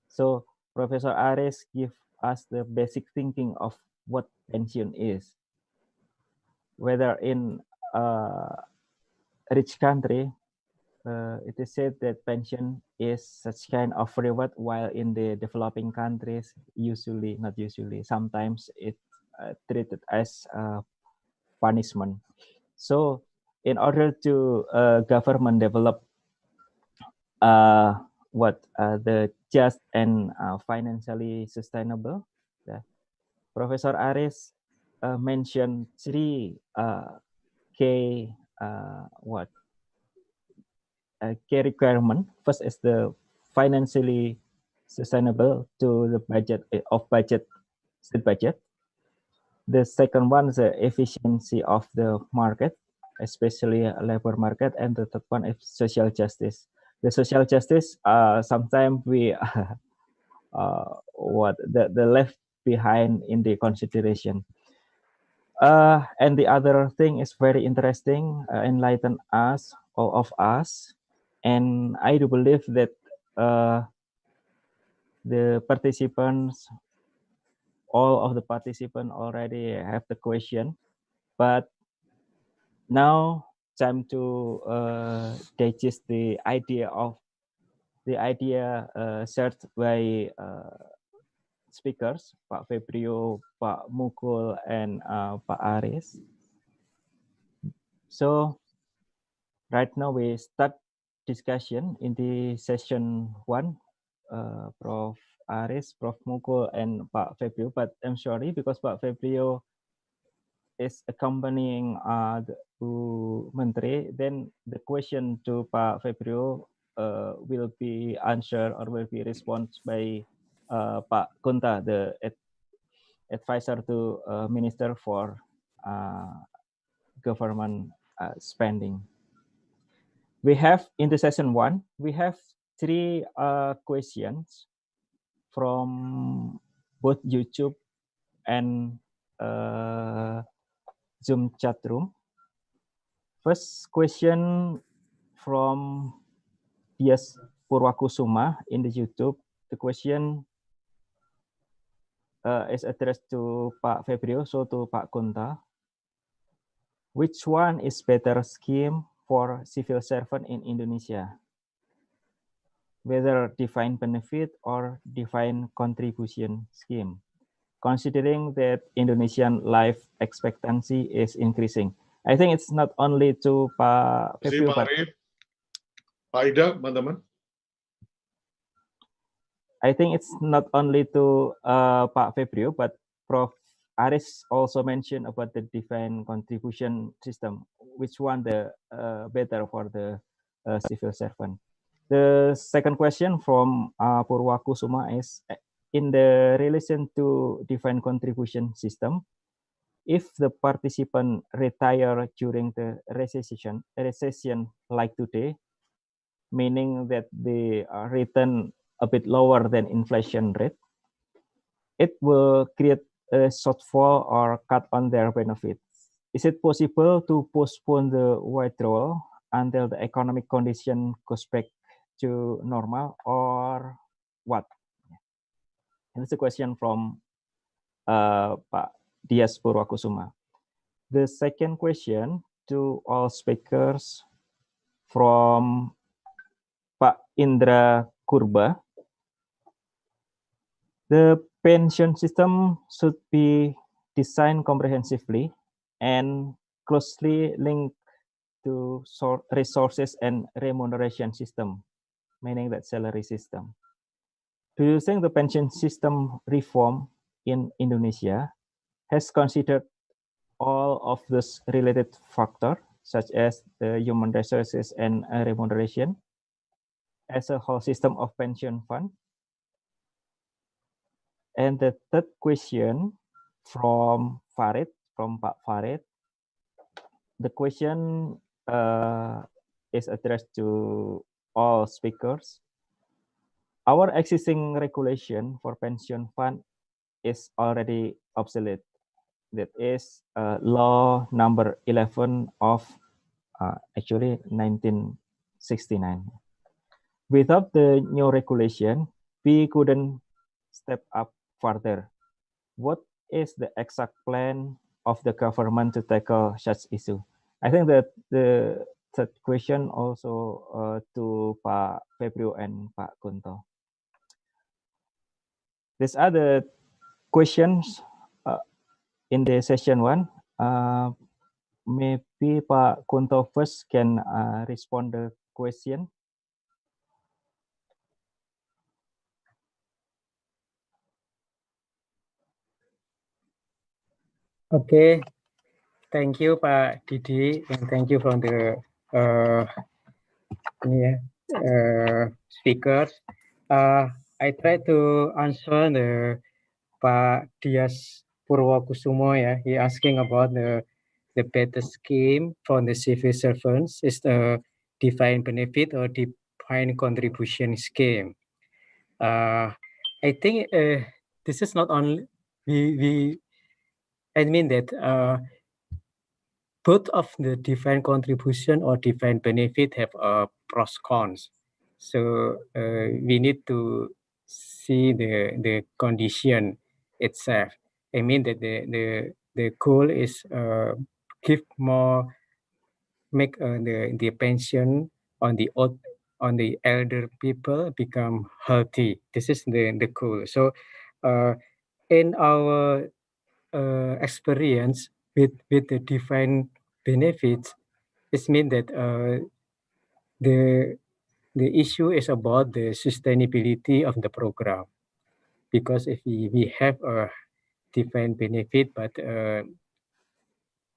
So Professor Aris give us the basic thinking of what pension is, whether in rich country it is said that pension is such kind of reward, while in the developing countries, usually, not usually, sometimes it treated as punishment. So in order to government develop the just and financially sustainable, Professor Aris mentioned three key key requirement. First is the financially sustainable to the budget state budget. The second one is the efficiency of the market, especially labor market, and the third one is social justice. The social justice, sometimes we the left behind in the consideration. And the other thing is very interesting, enlighten us, all of us, and I do believe that the participants, all of the participants already have the question, but now time to digest the idea shared by speakers, Pak Febrio, Pak Mukul, and Pak Aris. So right now we start discussion in the session 1, Prof. Aris, Prof. Mukul, and Pak Febrio. But I'm sorry because Pak Febrio is accompanying the Menteri. Then the question to Pak Febrio will be answered or will be responded by Pak Kunta, the advisor to Minister for Government Spending. We have in the session 1, we have 3 questions from both YouTube and Zoom chat room. First question from Dias Purwakusuma in the YouTube. The question is addressed to Pak Febrio, so to Pak Kunta. Which one is better scheme for civil servant in Indonesia? Whether defined benefit or defined contribution scheme, considering that Indonesian life expectancy is increasing. I think it's not only to Pak Febrio, but Pak Ida, teman-teman. I think it's not only to Pak Febrio, but Prof. Aris also mentioned about the defined contribution system. Which one the better for the civil servant? The second question from Purwakusuma is, in the relation to defined contribution system, if the participant retire during the recession like today, meaning that they return a bit lower than inflation rate, it will create a shortfall or cut on their benefits. Is it possible to postpone the withdrawal until the economic condition goes back to normal, or what? And it's a question from Pak Dias Purwakusuma. The second question to all speakers from Pak Indra Kurba. The pension system should be designed comprehensively and closely linked to resources and remuneration system, meaning that salary system. Do you think the pension system reform in Indonesia has considered all of those related factors, such as the human resources and remuneration, as a whole system of pension fund? And the third question from Farid, from Pak Farid. The question is addressed to all speakers. Our existing regulation for pension fund is already obsolete. That is law number 11 of actually 1969. Without the new regulation, we couldn't step up further. What is the exact plan of the government to tackle such issue? I think that the third question also to Pak Febrio and Pak Kunto. These are the questions in the session 1. Maybe Pak Kunto first can respond the question. Okay, thank you Pak Didi, and thank you from the speakers. I try to answer the Pak Dias Purwokusumo. He asking about the better scheme for the civil servants is the defined benefit or defined contribution scheme. I think this is not only I mean that both of the defined contribution or defined benefit have pros cons. So we need to see the condition itself. I mean that the goal is make the pension on the elder people become healthy. This is the goal. So in our experience with the defined benefits, it means that the issue is about the sustainability of the program. Because if we have a defined benefit, but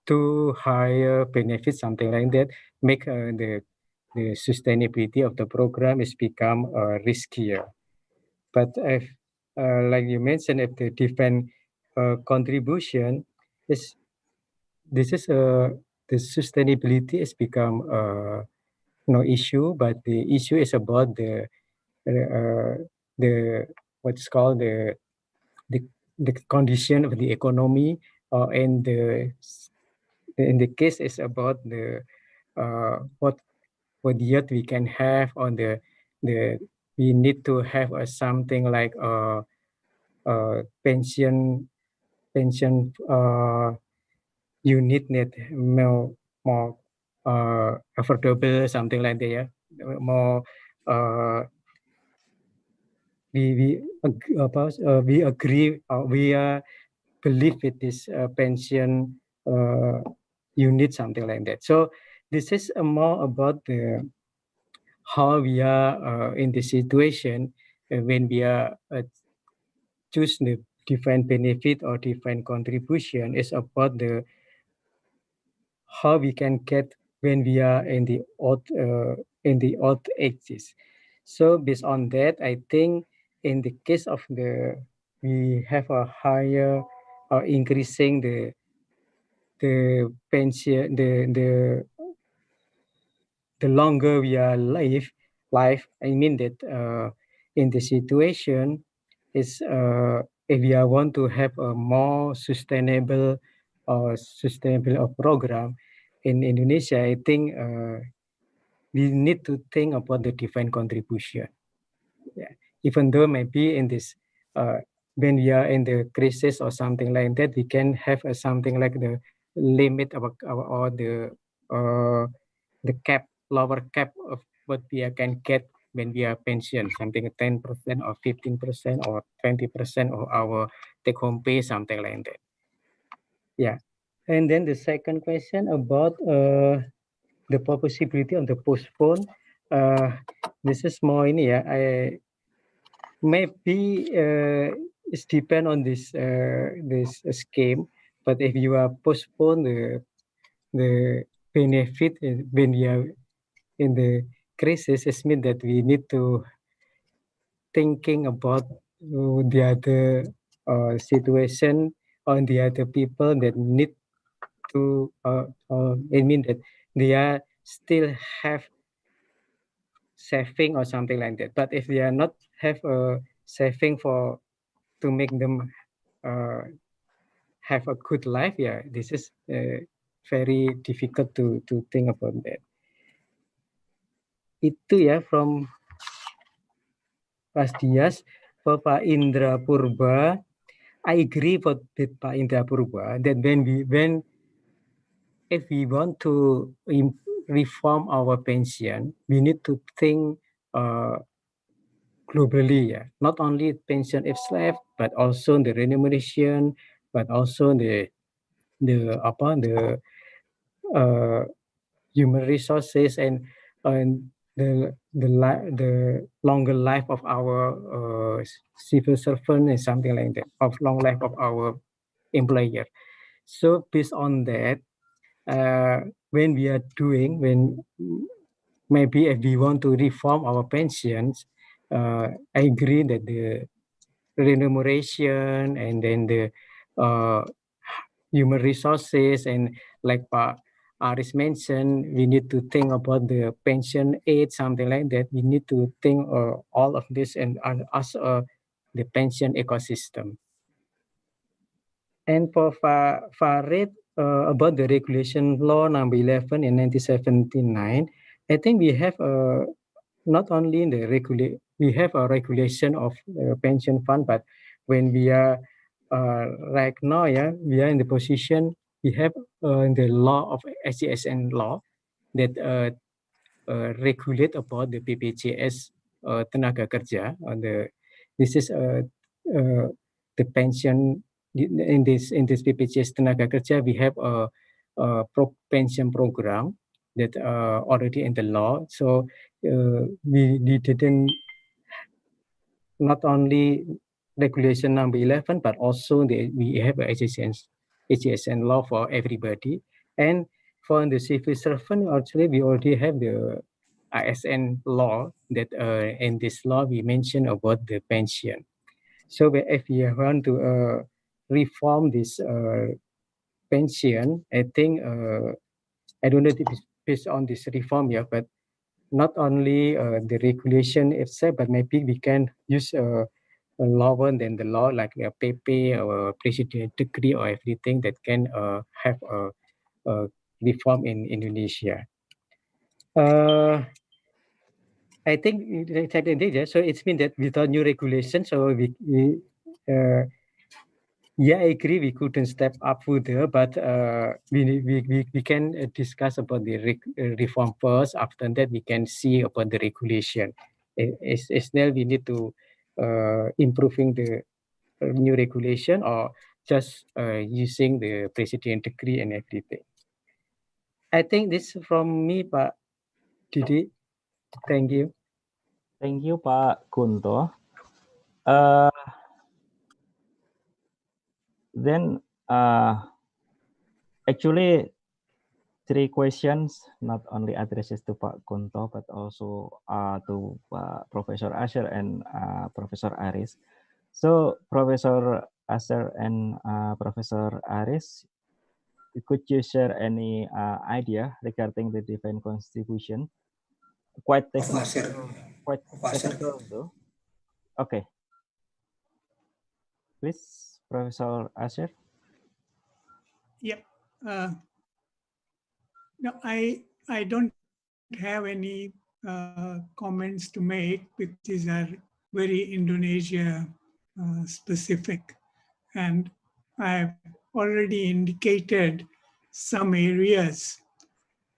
too higher benefits, something like that, make the sustainability of the program is become riskier. But if, like you mentioned, if the defined contribution is, this is the sustainability has become no issue, but the issue is about the what's called the condition of the economy, and in the case is about the what yet we can have on the we need to have something like pension unit net more affordable, something like that. Yeah, more we agree, we believe with this pension unit, something like that. So this is more about the how we are in the situation when we are choose the defined benefit or defined contribution. Is about the how we can get when we are in the old ages. So based on that, I think in the case of we have a higher or increasing the pension, the longer we are life. I mean that in the situation is if we want to have a more sustainable program in Indonesia, I think we need to think about the defined contribution. Yeah, even though maybe in this when we are in the crisis or something like that, we can have something like the limit of or the cap, lower cap of what we can get when we are pension, something 10% or 15% or 20% of our take-home pay, something like that. Yeah, and then the second question about the possibility of the postpone. This is more in here. Maybe it's depend on this scheme, but if you are postpone the benefit when we are in the crisis, it means that we need to thinking about the other situation on the other people that need to it means that they are still have saving or something like that. But if they are not have a saving for to make them have a good life, yeah, this is very difficult to think about that. Itu ya from Mas Dias. For Pak Indra Purba, I agree with Pak Indra Purba that if we want to reform our pension, we need to think globally, yeah. Not only pension if left, but also the remuneration, but also the human resources and the longer life of our civil servant and something like that, of long life of our employer. So based on that, when maybe if we want to reform our pensions, I agree that the remuneration and then the human resources and like Pak Aris mentioned, we need to think about the pension age, something like that. We need to think all of this and as the pension ecosystem. And for Farid, about the regulation law number 11 in 1979, I think we have not only in the we have a regulation of pension fund, but when we are right now, yeah, we are in the position, we have the law of SGSN law that regulate about the BPJS tenaga kerja. This is the pension in this BPJS tenaga kerja. We have a pension program that already in the law. So we didn't not only regulation number 11, but also we have a HSN law for everybody. And for the civil servant, actually, we already have the ISN law that in this law, we mentioned about the pension. So if we want to reform this pension, I think, I don't know if it's based on this reform, yeah, but not only the regulation itself, but maybe we can use a lower than the law, like a PP or president decree or everything that can have a reform in Indonesia. I think so it's been that without new regulation, so yeah, I agree we couldn't step up further, but we can discuss about the reform first. After that, we can see about the regulation. Still, we need to improving the new regulation or just using the president decree and everything. I think this from me, Pak Didi. Thank you. Thank you, Pak Kunto. Then actually 3 questions not only addresses to Pak Kunto but also to Professor Asher and Professor Aris. So Professor Asher and Professor Aris, could you share any idea regarding the defined contribution? Quite technical though. Okay. Please, Professor Asher. Yep. No, I don't have any comments to make because these are very Indonesia specific. And I've already indicated some areas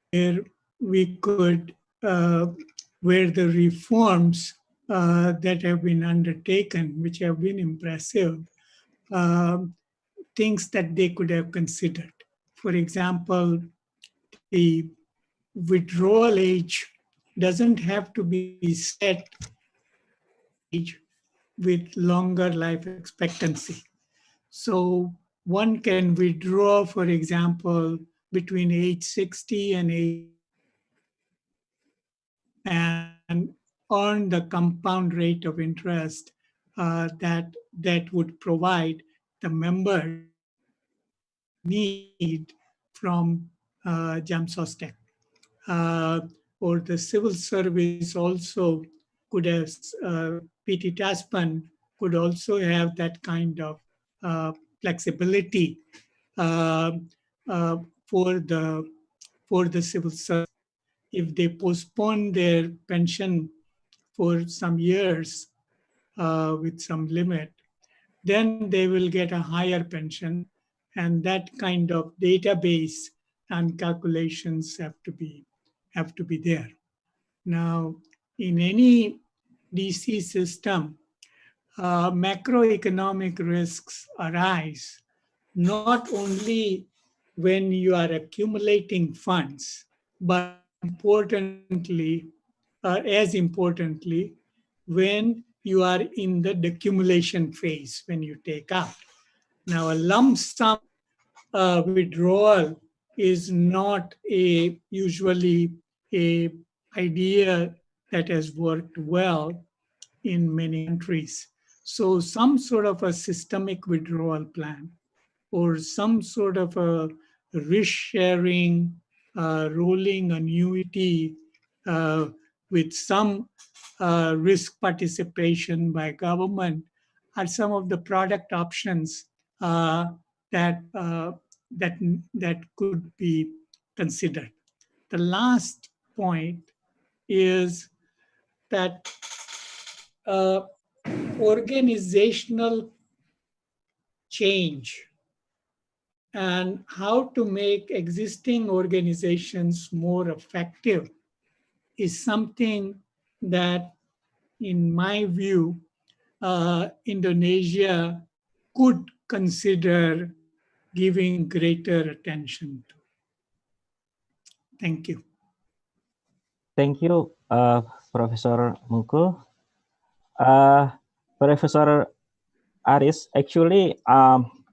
where we could, where the reforms that have been undertaken, which have been impressive, things that they could have considered. For example, the withdrawal age doesn't have to be set with longer life expectancy. So one can withdraw, for example, between age 60 and age and earn the compound rate of interest that would provide the members need from Jamsostek. Or the civil service also could have, PT Taspan could also have that kind of flexibility for the civil service. If they postpone their pension for some years with some limit, then they will get a higher pension, and that kind of database and calculations have to be have to be there. Now, in any DC system, macroeconomic risks arise not only when you are accumulating funds, but importantly, as importantly, when you are in the decumulation phase, when you take out. Now, a lump sum withdrawal is not usually a idea that has worked well in many countries. So some sort of a systemic withdrawal plan or some sort of a risk-sharing, rolling annuity with some risk participation by government are some of the product options that could be considered. The last point is that organizational change and how to make existing organizations more effective is something that, in my view, Indonesia could consider giving greater attention to. Thank you. Thank you, Professor Mukul. Professor Aris, actually,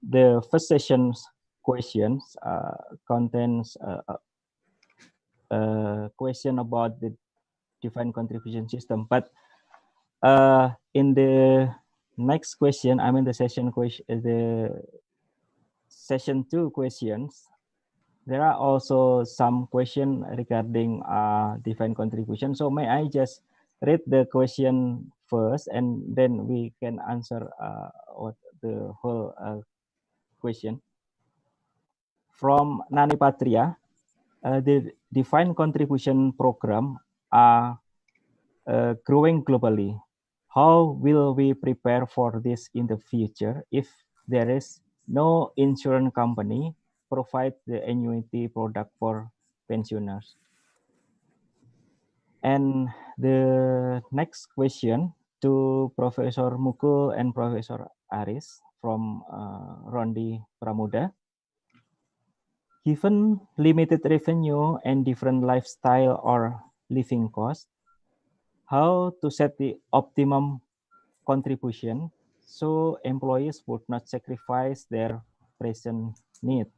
the first session's questions contains a question about the defined contribution system, but in the next question, I mean the session 2 questions, there are also some questions regarding defined contribution. So may I just read the question first, and then we can answer the whole question. From Nani Patria, the defined contribution program are growing globally. How will we prepare for this in the future if there is no insurance company provide the annuity product for pensioners? And the next question to Professor Mukul and Professor Aris from Rondi Pramuda. Given limited revenue and different lifestyle or living costs, how to set the optimum contribution so employees would not sacrifice their present need?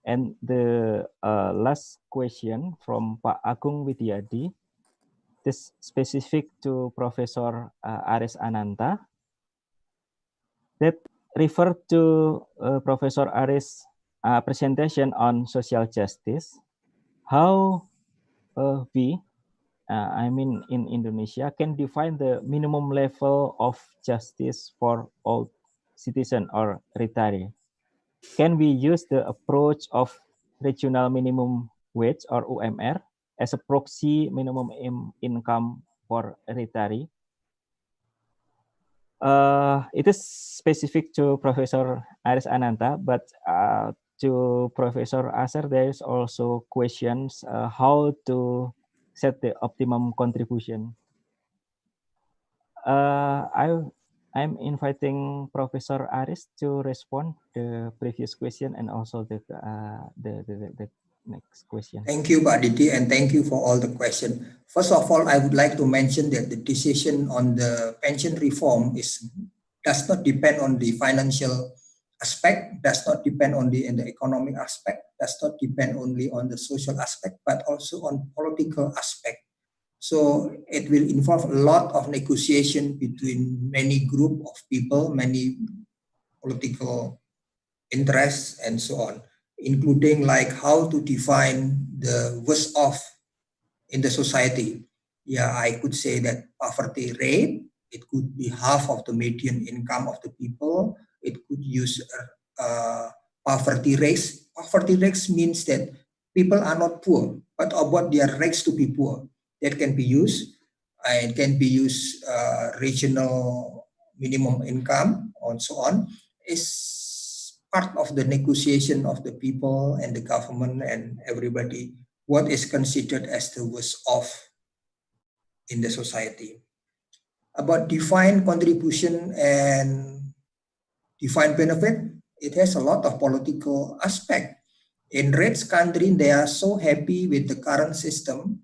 And the last question from Pak Agung Widyadi, this specific to Professor Aris Ananta, that refer to Professor Aris' presentation on social justice, how we, I mean in Indonesia, can define the minimum level of justice for all citizens or retiree. Can we use the approach of regional minimum wage or UMR as a proxy minimum income for retiree? It is specific to Professor Aris Ananta, but to Professor Asar, there is also questions how to set the optimum contribution. I'm inviting Professor Aris to respond the previous question and also the next question. Thank you, Pak Didi, and thank you for all the questions. First of all, I would like to mention that the decision on the pension reform does not depend on the financial aspect, does not depend only on the economic aspect, does not depend only on the social aspect, but also on political aspect. So it will involve a lot of negotiation between many group of people, many political interests, and so on, including like how to define the worst off in the society. Yeah, I could say that poverty rate, it could be half of the median income of the people. It could use poverty rates. Poverty rates means that people are not poor, but about their rates to be poor. That can be used. It can be used regional minimum income and so on. It's part of the negotiation of the people and the government and everybody what is considered as the worst off in the society. About defined contribution and defined benefit, it has a lot of political aspect. In rich country, they are so happy with the current system.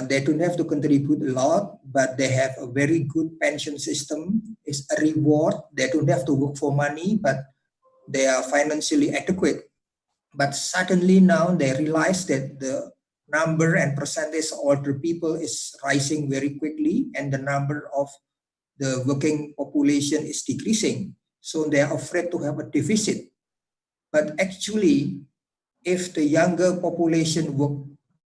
They don't have to contribute a lot, but they have a very good pension system. It's a reward. They don't have to work for money, but they are financially adequate. But suddenly now they realize that the number and percentage of older people is rising very quickly, and the number of the working population is decreasing. So they are afraid to have a deficit. But actually, if the younger population work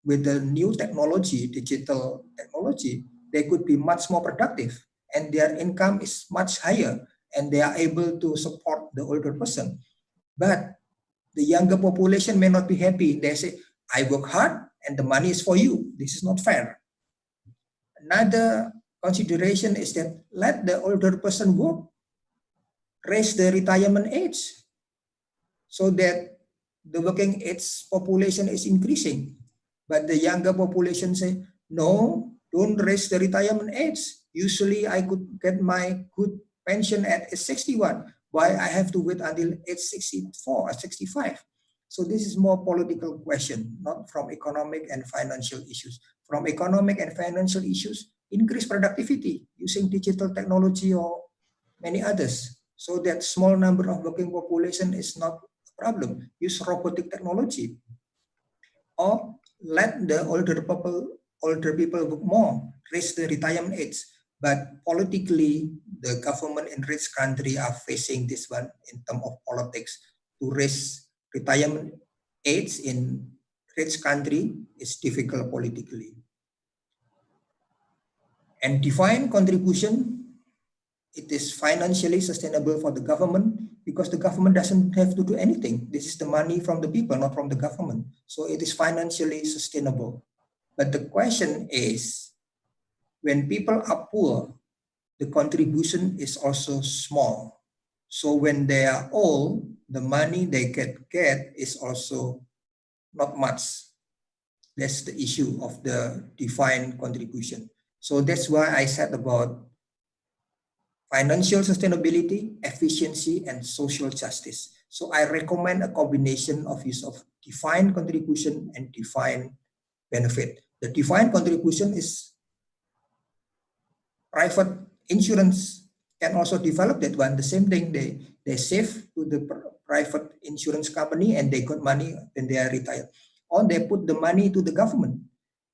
with the new technology, digital technology, they could be much more productive, and their income is much higher, and they are able to support the older person. But the younger population may not be happy. They say, I work hard and the money is for you. This is not fair. Another consideration is that let the older person work, raise the retirement age so that the working age population is increasing. But the younger population say, no, don't raise the retirement age. Usually I could get my good pension at age 61. Why I have to wait until age 64 or 65? So this is more political question, not from economic and financial issues. From economic and financial issues, increase productivity using digital technology or many others, so that small number of working population is not a problem. Use robotic technology, or let the older people work more, raise the retirement age. But politically, the government in rich country are facing this one in terms of politics. To raise retirement age in rich country is difficult politically. And defined contribution, it is financially sustainable for the government because the government doesn't have to do anything. This is the money from the people, not from the government. So it is financially sustainable. But the question is, when people are poor, the contribution is also small. So when they are old, the money they get is also not much. That's the issue of the defined contribution. So that's why I said about financial sustainability, efficiency, and social justice. So I recommend a combination of use of defined contribution and defined benefit. The defined contribution is private insurance can also develop that one. The same thing, they save to the private insurance company and they got money when they are retired. Or they put the money to the government.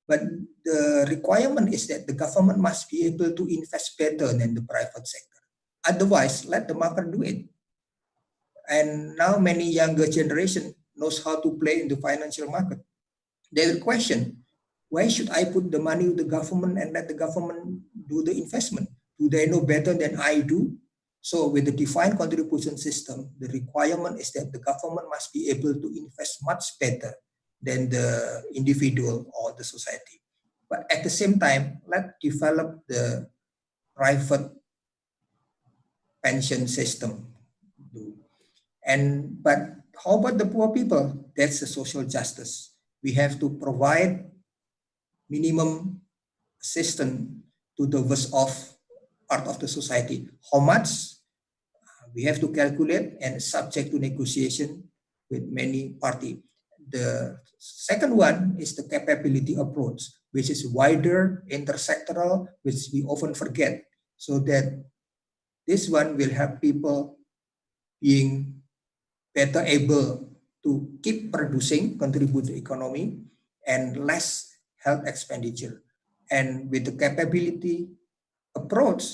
But the requirement is that the government must be able to invest better than the private sector. Otherwise, let the market do it. And now many younger generation knows how to play in the financial market. They will question, why should I put the money to the government and let the government do the investment? Do they know better than I do? So with the defined contribution system, the requirement is that the government must be able to invest much better than the individual or the society. But at the same time, let's develop the private pension system. But how about the poor people? That's the social justice. We have to provide minimum assistance to the worst off part of the society. How much? We have to calculate and subject to negotiation with many parties. The second one is the capability approach, which is wider, intersectoral, which we often forget. So that this one will help people being better able to keep producing, contribute to the economy, and less health expenditure. And with the capability approach,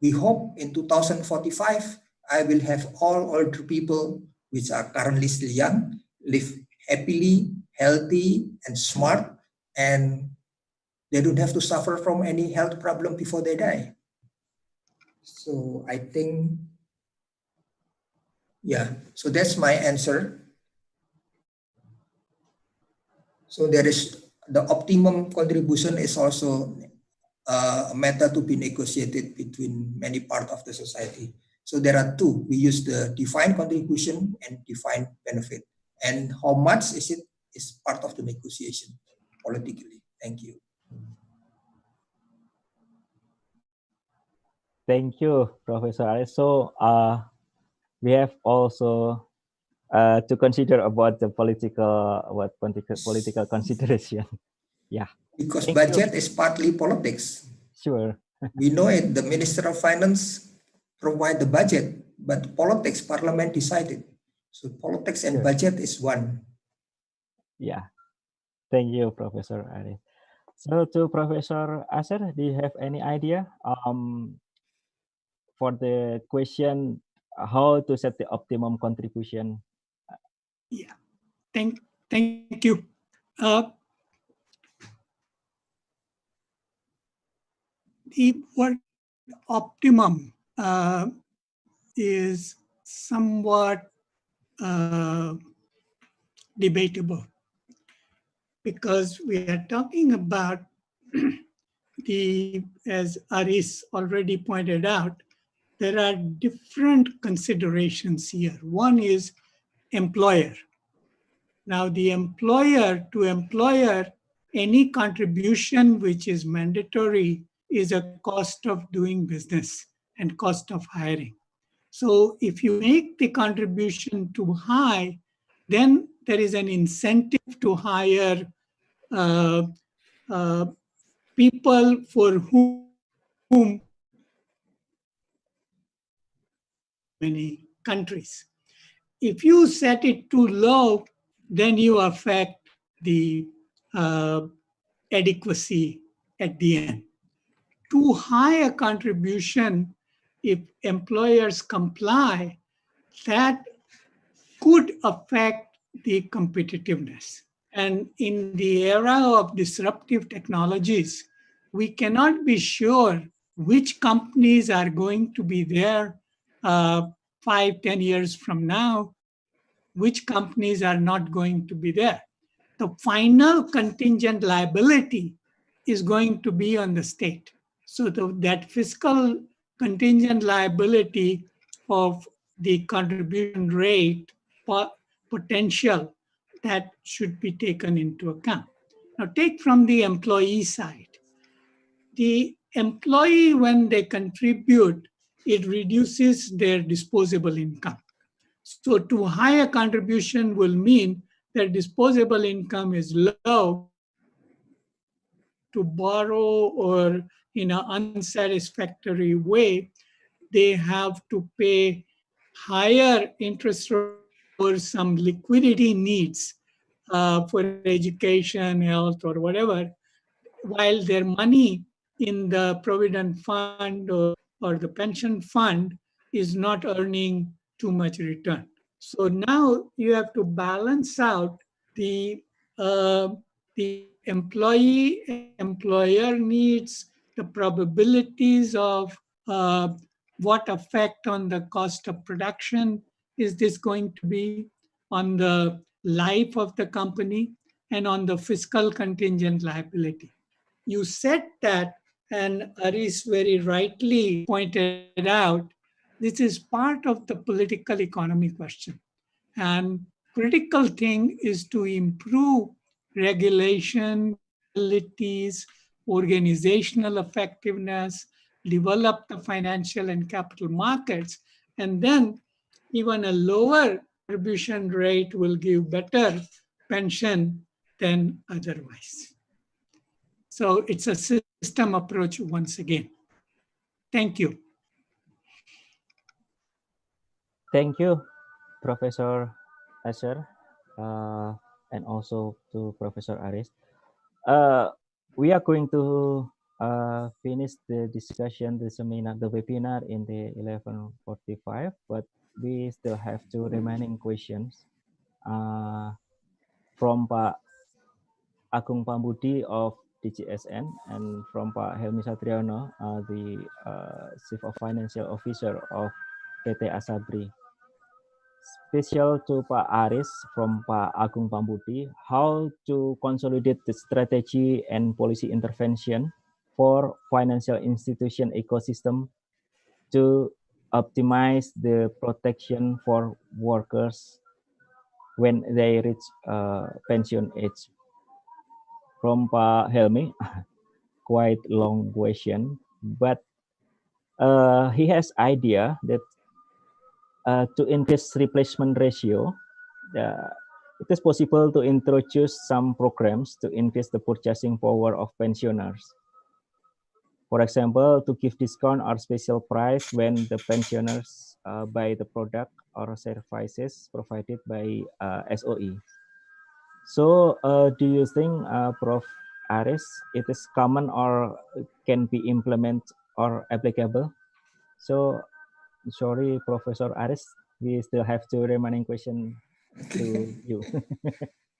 we hope in 2045, I will have all older people, which are currently still young, live happily, healthy, and smart, and they don't have to suffer from any health problem before they die. So I think, yeah, so that's my answer. So there is the optimum contribution is also a matter to be negotiated between many parts of the society. So there are two. We use the defined contribution and defined benefit. And how much is it is part of the negotiation politically. Thank you. Thank you, Professor Aris. So we have also to consider about the political consideration. Yeah. Because Thank budget you. is partly politics. Sure. We know it. The Minister of Finance provide the budget, but politics, Parliament decided. So politics and Sure. budget is one. Yeah. Thank you, Professor Aris. So to Professor Asher, do you have any idea for the question how to set the optimum contribution? Yeah, thank you. The word optimum is somewhat debatable because we are talking about as Aris already pointed out, there are different considerations here. One is employer. Now the employer to employer, any contribution which is mandatory is a cost of doing business and cost of hiring. So if you make the contribution too high, then there is an incentive to hire people for whom many countries. If you set it too low, then you affect the adequacy at the end. Too high a contribution, if employers comply, that could affect the competitiveness. And in the era of disruptive technologies, we cannot be sure which companies are going to be there 5-10 years from now, which companies are not going to be there. The final contingent liability is going to be on the state. So that fiscal contingent liability of the contribution rate potential, that should be taken into account. Now take from the employee side. The employee, when they contribute, it reduces their disposable income. So too high a contribution will mean their disposable income is low to borrow, or in an unsatisfactory way, they have to pay higher interest for some liquidity needs for education, health, or whatever, while their money in the provident fund or the pension fund is not earning too much return. So now you have to balance out the employer needs, the probabilities of what effect on the cost of production is this going to be on the life of the company, and on the fiscal contingent liability. You said that, and Aris very rightly pointed out, this is part of the political economy question. And critical thing is to improve regulation, abilities, organizational effectiveness, develop the financial and capital markets, and then even a lower contribution rate will give better pension than otherwise. So it's a system approach once again. Thank you. Thank you, Professor Asher, and also to Professor Aris. We are going to finish the discussion, the seminar, the webinar in the 11:45, but we still have two remaining questions from Pak Agung Pambudi of DGSN and from Pak Helmi Satriano, the Chief of Financial Officer of PT Asabri. Special to Pak Aris from Pak Agung Pambudi, how to consolidate the strategy and policy intervention for financial institution ecosystem to optimize the protection for workers when they reach pension age. From Pak Helmi, quite long question, but he has idea that to increase replacement ratio, it is possible to introduce some programs to increase the purchasing power of pensioners. For example, to give discount or special price when the pensioners buy the product or services provided by SOE. So, do you think, Prof. Aris, it is common or can be implemented or applicable? So, sorry, Professor Aris, we still have two remaining question to you.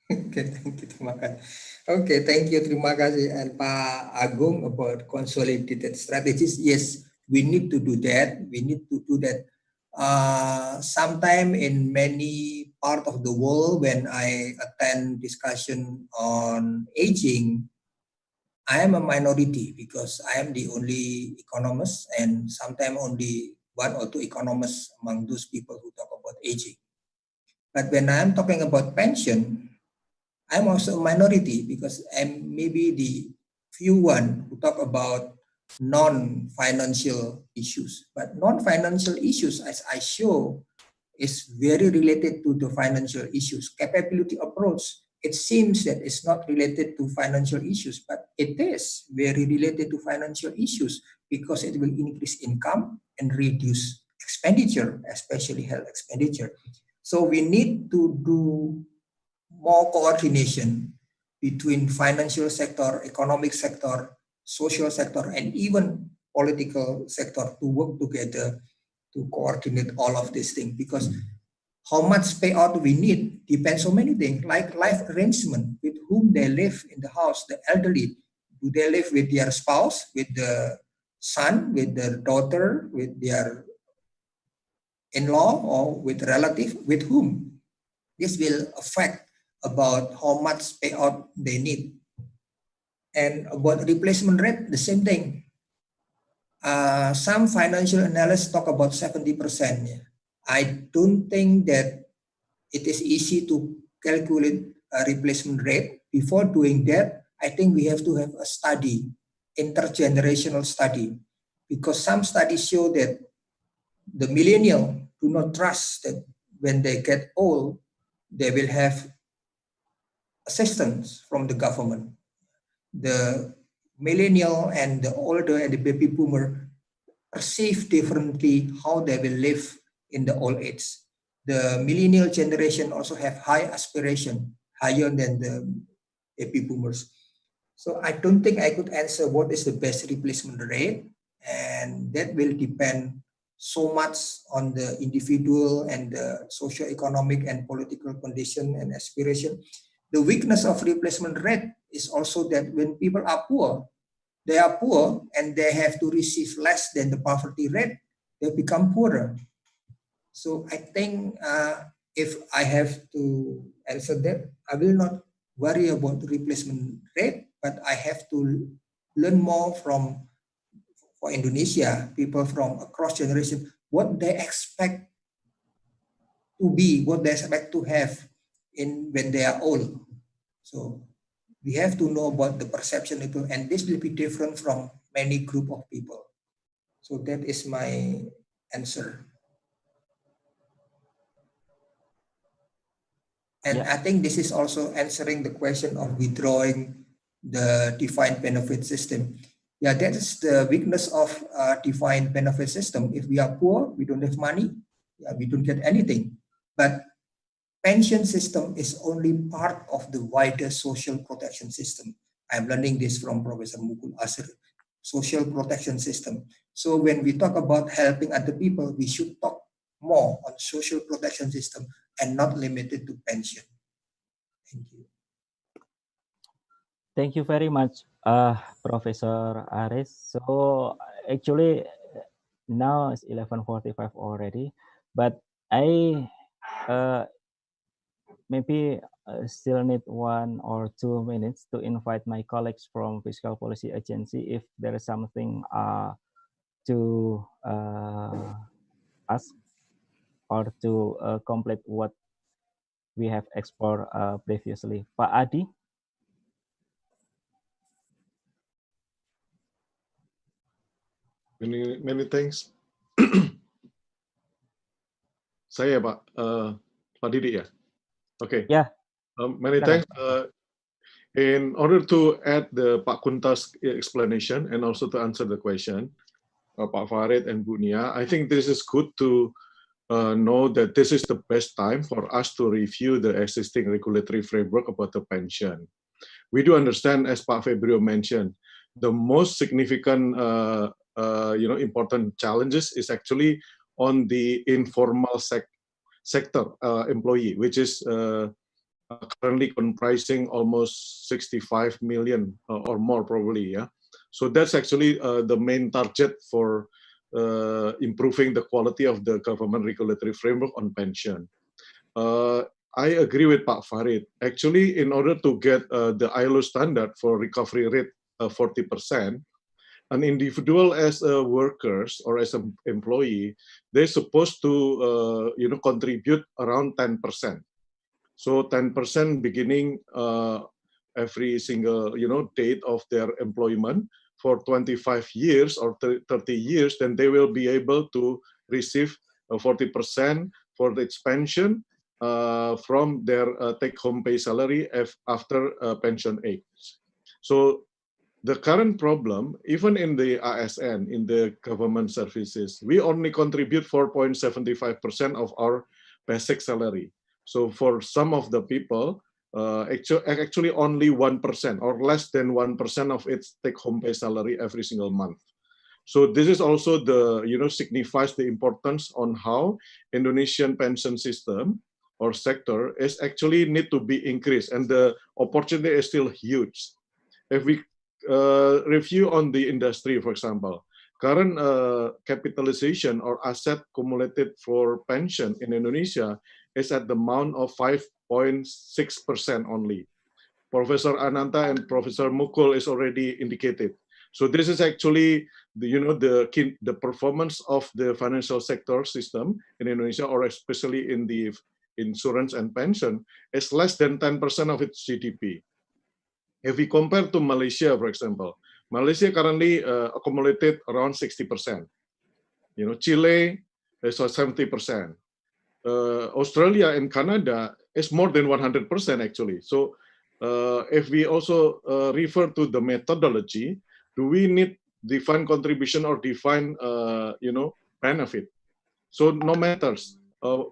Okay, thank you. Terima kasih. Okay, thank you. Terima kasih. And Pak Agung about consolidated strategies. Yes, we need to do that. We need to do that. Sometime in many part of the world, when I attend discussion on aging, I am a minority because I am the only economist and sometimes only one or two economists among those people who talk about aging. But when I'm talking about pension, I'm also a minority because I'm maybe the few one who talk about non-financial issues. But non-financial issues, as I show, is very related to the financial issues. Capability approach, it seems that it's not related to financial issues, but it is very related to financial issues because it will increase income and reduce expenditure, especially health expenditure. So we need to do more coordination between financial sector, economic sector, social sector, and even political sector to work together to coordinate all of these things. Because how much payout we need depends on many things, like life arrangement, with whom they live in the house, the elderly. Do they live with their spouse, with the son, with their daughter, with their in-law, or with relative, with whom? This will affect about how much payout they need. And about replacement rate, the same thing. Some financial analysts talk about 70%. I don't think that it is easy to calculate a replacement rate. Before doing that, I think we have to have a study, intergenerational study, because some studies show that the millennial do not trust that when they get old, they will have assistance from the government. The millennial and the older and the baby boomer perceive differently how they will live in the old age. The millennial generation also have high aspiration, higher than the baby boomers. So I don't think I could answer what is the best replacement rate, and that will depend so much on the individual and the socio-economic and political condition and aspiration. The weakness of replacement rate is also that when people are poor, they are poor and they have to receive less than the poverty rate, they become poorer. So I think if I have to answer that, I will not worry about the replacement rate, but I have to learn more from, for Indonesia, people from across generation, what they expect to be, what they expect to have in when they are old. So we have to know about the perception of people, and this will be different from many group of people. So that is my answer. And Yeah. I think this is also answering the question of withdrawing the defined benefit system. Yeah, that is the weakness of defined benefit system. If we are poor, we don't have money, yeah, we don't get anything. But pension system is only part of the wider social protection system. I'm learning this from Professor Mukul Asir, social protection system. So when we talk about helping other people, we should talk more on social protection system and not limited to pension. Thank you. Thank you very much, Professor Aris. So actually, now it's 11:45 already, but I maybe still need 1 or 2 minutes to invite my colleagues from Fiscal Policy Agency if there is something to ask or to complete what we have explored previously. Pak Adi? Many thanks. Saya Pak, Pak Didi ya. Okay. Yeah. Many thanks. In order to add the Pak Kunta's explanation and also to answer the question, Pak Farid and Bu Nia, I think this is good to know that this is the best time for us to review the existing regulatory framework about the pension. We do understand, as Pak Febrio mentioned, the most significant, important challenges is actually on the informal sector employee, which is currently comprising almost 65 million or more probably, yeah. So that's actually the main target for improving the quality of the government regulatory framework on pension. I agree with Pak Farid. Actually, in order to get the ILO standard for recovery rate 40%, an individual as a workers or as an employee, they're supposed to contribute around 10%. So 10% beginning every single date of their employment for 25 years or 30 years, then they will be able to receive 40% for the pension from their take-home pay salary after pension age. So the current problem, even in the ASN, in the government services, we only contribute 4.75% of our basic salary. So for some of the people, actually only 1% or less than 1% of its take-home pay salary every single month. So this is also the, signifies the importance on how Indonesian pension system or sector is actually need to be increased, and the opportunity is still huge. If we review on the industry, for example, current capitalization or asset accumulated for pension in Indonesia is at the amount of 5.6% only. Professor Ananta and Professor Mukul is already indicated. So this is actually the performance of the financial sector system in Indonesia, or especially in the insurance and pension, is less than 10% of its GDP. If we compare to Malaysia, for example, Malaysia currently accumulated around 60%. Chile is 70%. Australia and Canada is more than 100% actually. So if we also refer to the methodology, do we need defined contribution or defined benefit? So no matters.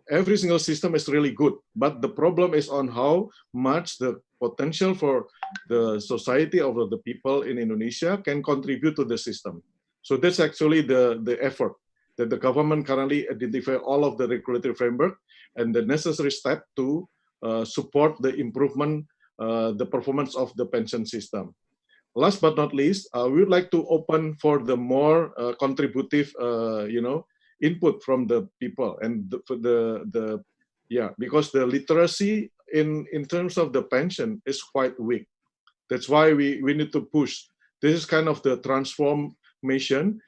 Every single system is really good, but the problem is on how much the potential for the society of the people in Indonesia can contribute to the system. So that's actually the effort that the government currently identify all of the regulatory framework and the necessary step to support the improvement, the performance of the pension system. Last but not least, we would like to open for the more contributive, input from the people, and because the literacy in terms of the pension is quite weak. That's why we need to push. This is kind of the transformation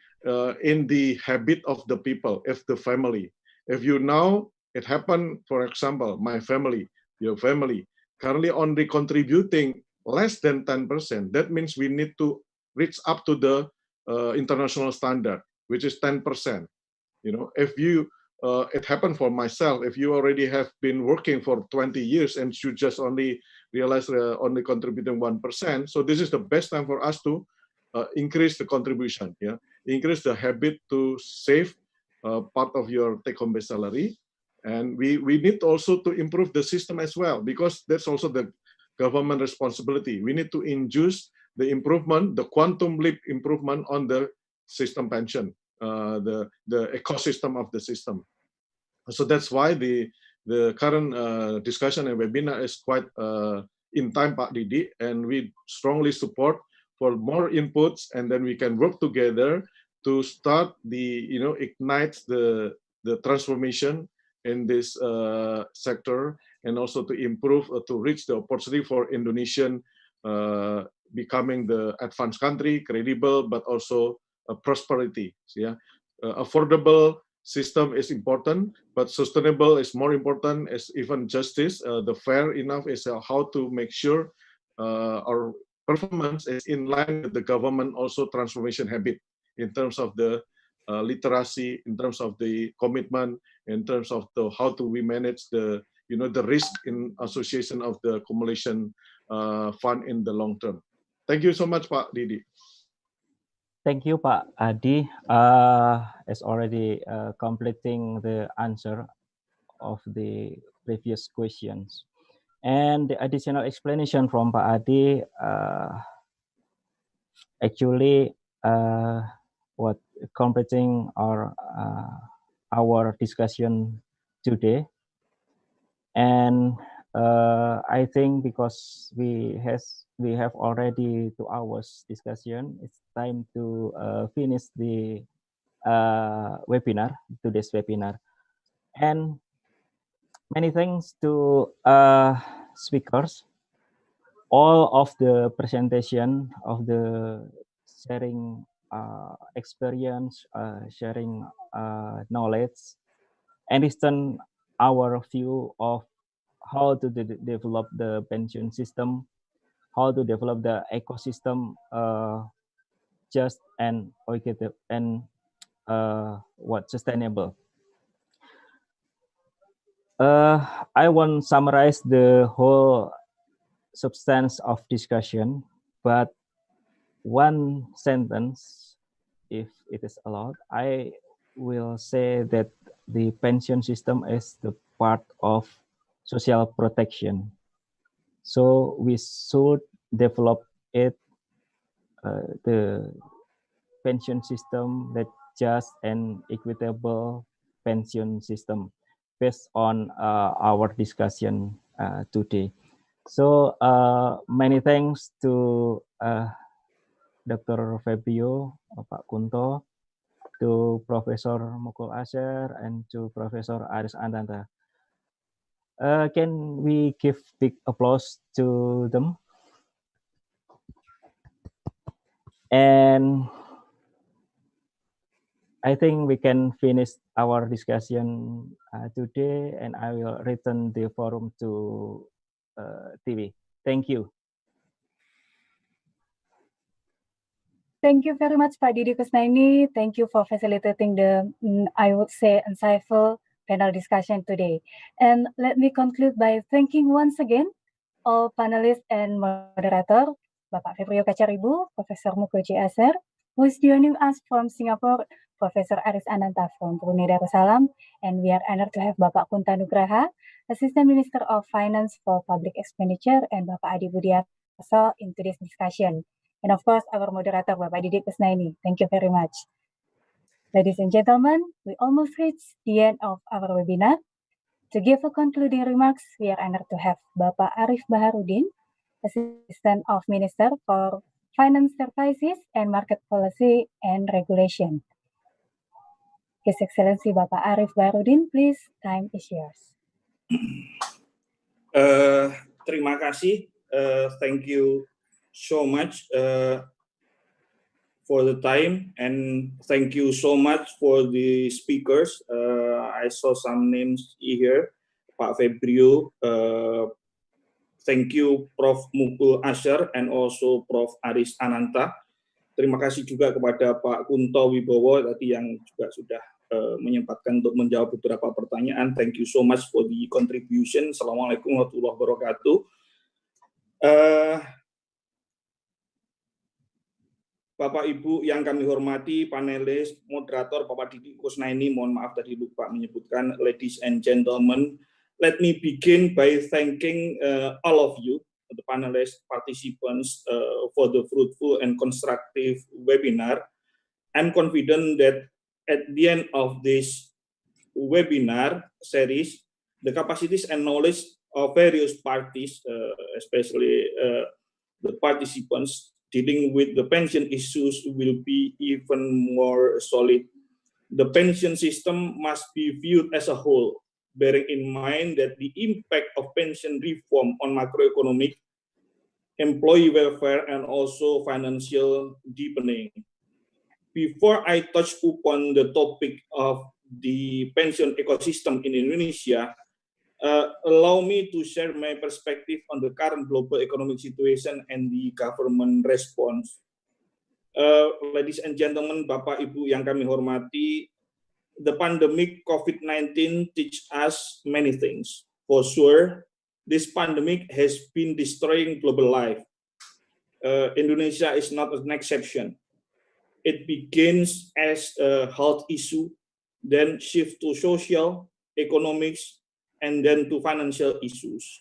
in the habit of the people, if the family. If it happened, for example, my family, your family, currently only contributing less than 10%, that means we need to reach up to the international standard, which is 10%. If it happened for myself, if you already have been working for 20 years and you just only realize only contributing 1%, so this is the best time for us to increase the contribution, increase the habit to save part of your take-home base salary. And we need also to improve the system as well, because that's also the government responsibility. We need to induce the improvement, the quantum leap improvement on the system pension, the ecosystem of the system. So that's why the current discussion and webinar is quite in time, Pak Didi, and we strongly support for more inputs, and then we can work together to start ignite the transformation in this sector, and also to improve, to reach the opportunity for Indonesian becoming the advanced country, credible, but also prosperity, affordable, system is important, but sustainable is more important. As even justice, the fair enough is how to make sure our performance is in line with the government also transformation habit in terms of the literacy, in terms of the commitment, in terms of the how do we manage the the risk in association of the accumulation fund in the long term. Thank you so much, Pak Didi. Thank you, Pak Adi. As already completing the answer of the previous questions. And the additional explanation from Pak Adi, actually, what completing our discussion today. And I think because we have already 2 hours discussion, it's time to finish the today's webinar. And many thanks to speakers. All of the presentation of the sharing experience, sharing knowledge, and extend our view of how to develop the pension system, how to develop the ecosystem just and equitable and sustainable. I won't summarize the whole substance of discussion, but one sentence, if it is allowed, I will say that the pension system is the part of social protection. So we should develop it, the pension system, that just and equitable pension system based on our discussion today. So many thanks to Dr. Febrio, Pak Kunto, to Professor Mukul Asher, and to Professor Aris Ananta. Can we give big applause to them? And I think we can finish our discussion today, and I will return the forum to TV. Thank you. Thank you very much, Pak Didi Kusnaini. Thank you for facilitating the, I would say, insightful panel discussion today. And let me conclude by thanking once again all panelists and moderator, Bapak Febrio Kacaribu, Professor Mukul J. Asher, who is joining us from Singapore, Professor Aris Ananta from Brunei Darussalam, and we are honored to have Bapak Kunta Nugraha, Assistant Minister of Finance for Public Expenditure, and Bapak Adi Budiarso in today's discussion. And of course, our moderator, Bapak Didi Kusnaini. Thank you very much. Ladies and gentlemen, we almost reached the end of our webinar. To give a concluding remarks, we are honored to have Bapak Arif Baharudin, Assistant of Minister for Finance Services and Market Policy and Regulation. His Excellency Bapak Arif Baharudin, please, time is yours. Terima kasih. Thank you so much for the time, and thank you so much for the speakers. I saw some names here. Pak Febrio, thank you Prof. Mukul Asher, and also Prof. Aris Ananta. Terima kasih juga kepada Pak Kunto Wibowo tadi yang juga sudah menyempatkan untuk menjawab beberapa pertanyaan. Thank you so much for the contribution. Assalamualaikum warahmatullahi wabarakatuh. Bapak Ibu yang kami hormati, panelis, moderator, Bapak Didi Kusnaini, mohon maaf tadi lupa menyebutkan, ladies and gentlemen, let me begin by thanking all of you, the panelists, participants, for the fruitful and constructive webinar. I'm confident that at the end of this webinar series, the capacities and knowledge of various parties, especially the participants dealing with the pension issues, will be even more solid. The pension system must be viewed as a whole, bearing in mind that the impact of pension reform on macroeconomic, employee welfare, and also financial deepening. Before I touch upon the topic of the pension ecosystem in Indonesia, allow me to share my perspective on the current global economic situation and the government response. Ladies and gentlemen, Bapak Ibu yang kami hormati, the pandemic COVID-19 teach us many things. For sure, this pandemic has been destroying global life. Indonesia is not an exception. It begins as a health issue, then shift to social, economics, and then to financial issues.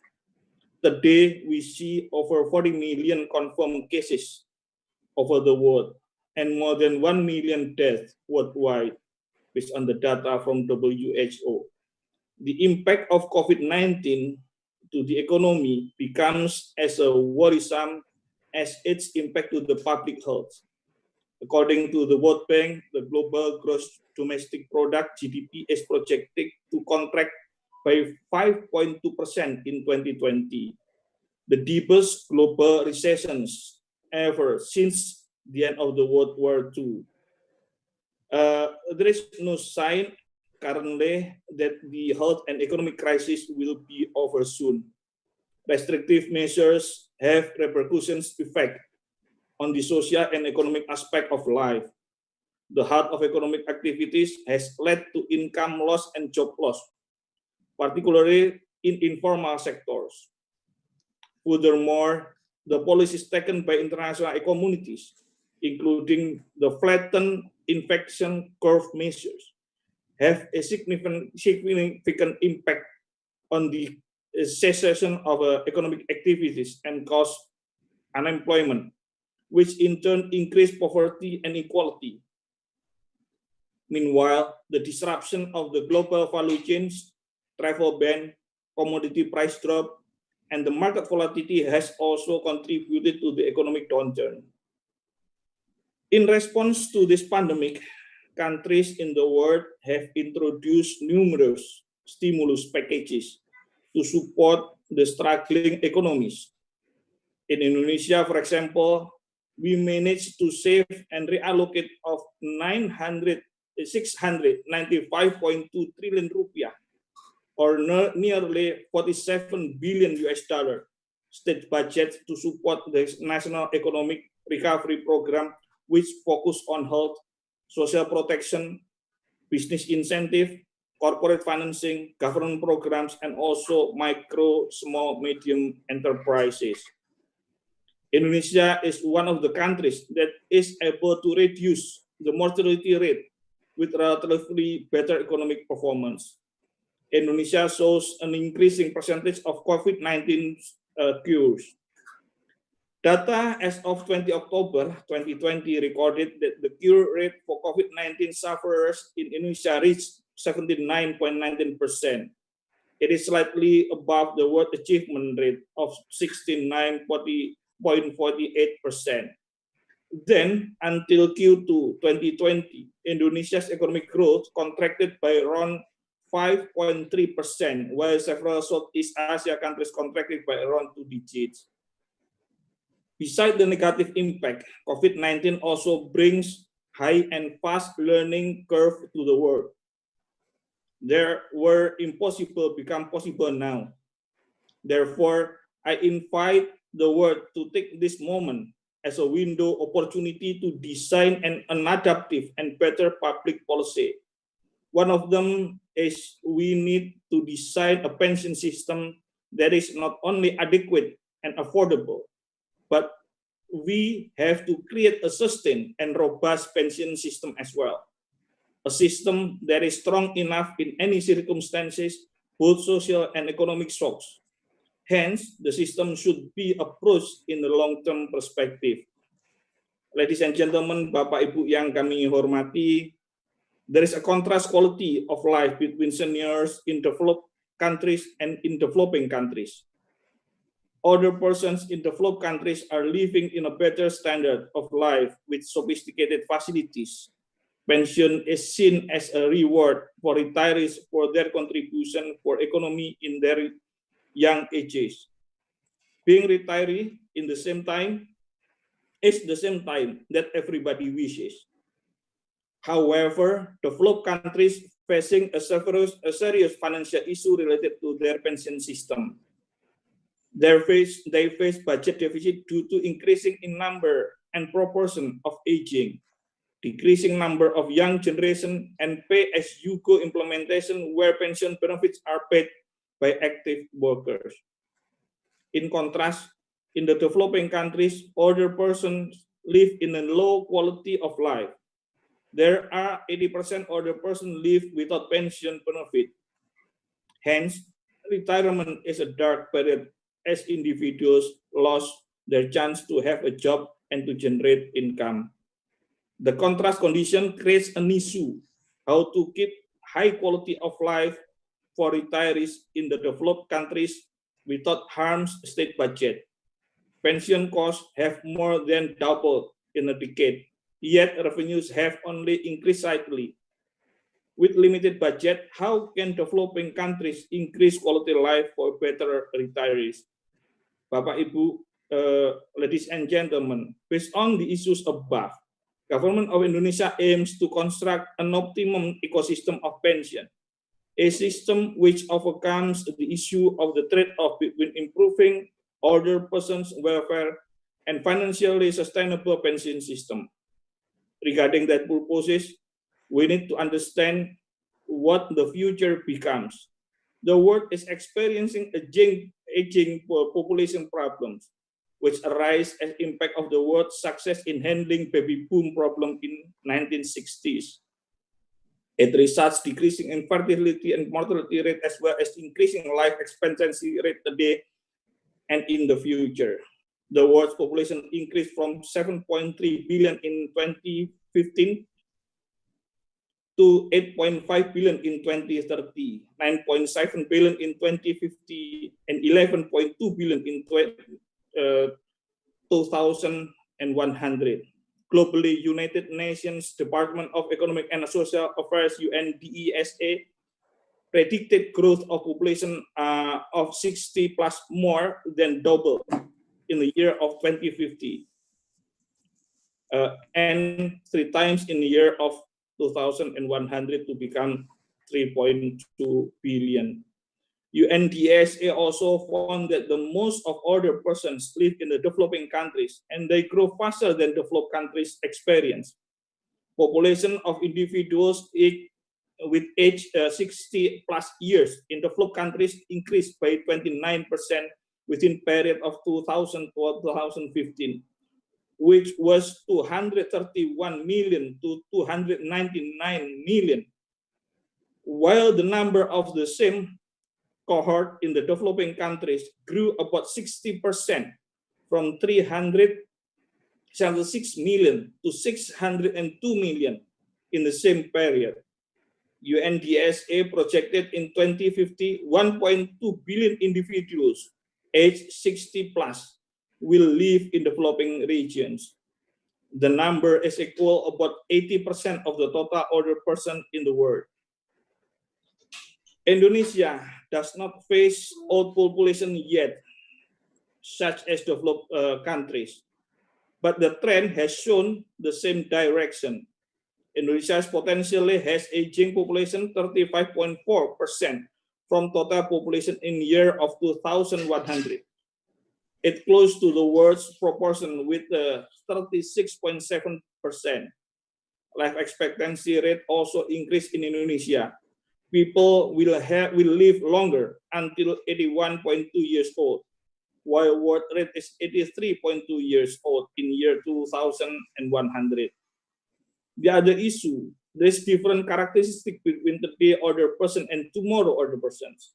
Today, we see over 40 million confirmed cases over the world and more than 1 million deaths worldwide, based on the data from WHO. The impact of COVID-19 to the economy becomes as worrisome as its impact to the public health. According to the World Bank, the global gross domestic product (GDP) is projected to contract by 5.2% in 2020, the deepest global recessions ever since the end of the World War II. There is no sign currently that the health and economic crisis will be over soon. Restrictive measures have repercussions effect on the social and economic aspect of life. The halt of economic activities has led to income loss and job loss, particularly in informal sectors. Furthermore, the policies taken by international communities, including the flattened infection curve measures, have a significant impact on the cessation of economic activities and cause unemployment, which in turn increase poverty and inequality. Meanwhile, the disruption of the global value chains, travel ban, commodity price drop, and the market volatility has also contributed to the economic downturn. In response to this pandemic, countries in the world have introduced numerous stimulus packages to support the struggling economies. In Indonesia, for example, we managed to save and reallocate of 695.2 trillion rupiah, or nearly 47 billion US dollar state budget to support the National Economic Recovery Program, which focus on health, social protection, business incentive, corporate financing, government programs, and also micro, small, medium enterprises. Indonesia is one of the countries that is able to reduce the mortality rate with relatively better economic performance. Indonesia shows an increasing percentage of COVID-19 cures. Data as of 20 October 2020 recorded that the cure rate for COVID-19 sufferers in Indonesia reached 79.19%. It is slightly above the world achievement rate of 69.48%. Then, until Q2 2020, Indonesia's economic growth contracted by around 5.3%, while several Southeast Asia countries contracted by around 2 digits. Besides the negative impact, COVID-19 also brings high and fast learning curve to the world. There were impossible become possible now. Therefore, I invite the world to take this moment as a window opportunity to design an adaptive and better public policy. One of them is we need to design a pension system that is not only adequate and affordable, but we have to create a sustained and robust pension system as well. A system that is strong enough in any circumstances, both social and economic shocks. Hence, the system should be approached in the long-term perspective. Ladies and gentlemen, Bapak Ibu yang kami hormati, there is a contrast quality of life between seniors in developed countries and in developing countries. Older persons in developed countries are living in a better standard of life with sophisticated facilities. Pension is seen as a reward for retirees for their contribution for economy in their young ages. Being retiree in the same time is the same time that everybody wishes. However, developed countries facing a serious financial issue related to their pension system. They face budget deficit due to increasing in number and proportion of aging, decreasing number of young generation, and pay-as-you-go implementation where pension benefits are paid by active workers. In contrast, in the developing countries, older persons live in a low quality of life. There are 80% older persons live without pension benefit. Hence, retirement is a dark period as individuals lost their chance to have a job and to generate income. The contrast condition creates an issue how to keep high quality of life for retirees in the developed countries without harms state budget. Pension costs have more than doubled in a decade, yet revenues have only increased slightly. With limited budget, how can developing countries increase quality life for better retirees? Bapak, Ibu, ladies and gentlemen, based on the issues above, Government of Indonesia aims to construct an optimum ecosystem of pension, a system which overcomes the issue of the trade-off between improving older persons' welfare and financially sustainable pension system. Regarding that purposes, we need to understand what the future becomes. The world is experiencing aging population problems, which arise as impact of the world's success in handling baby boom problem in 1960s. It results decreasing in fertility and mortality rate as well as increasing life expectancy rate today and in the future. The world's population increased from 7.3 billion in 2015 to 8.5 billion in 2030, 9.7 billion in 2050, and 11.2 billion in 2100. Globally, United Nations Department of Economic and Social Affairs (UNDESA) predicted growth of population of 60 plus more than double in the year of 2050, and 3 times in the year of 2100 to become 3.2 billion. UNDESA also found that the most of older persons live in the developing countries and they grow faster than developed countries experience. Population of individuals with age 60 plus years in developed countries increased by 29% within period of 2012 to 2015, which was 231 million to 299 million, while the number of the same cohort in the developing countries grew about 60% from 376 million to 602 million in the same period. UNDESA projected in 2050, 1.2 billion individuals aged 60 plus will live in developing regions. The number is equal about 80% of the total older person in the world. Indonesia does not face old population yet, such as developed countries, but the trend has shown the same direction. Indonesia potentially has aging population 35.4% from total population in year of 2100. It close to the world's proportion with 36.7%. Life expectancy rate also increased in Indonesia. People will live longer until 81.2 years old, while world rate is 83.2 years old in year 2100. The other issue, there is different characteristic between today older person and tomorrow older persons.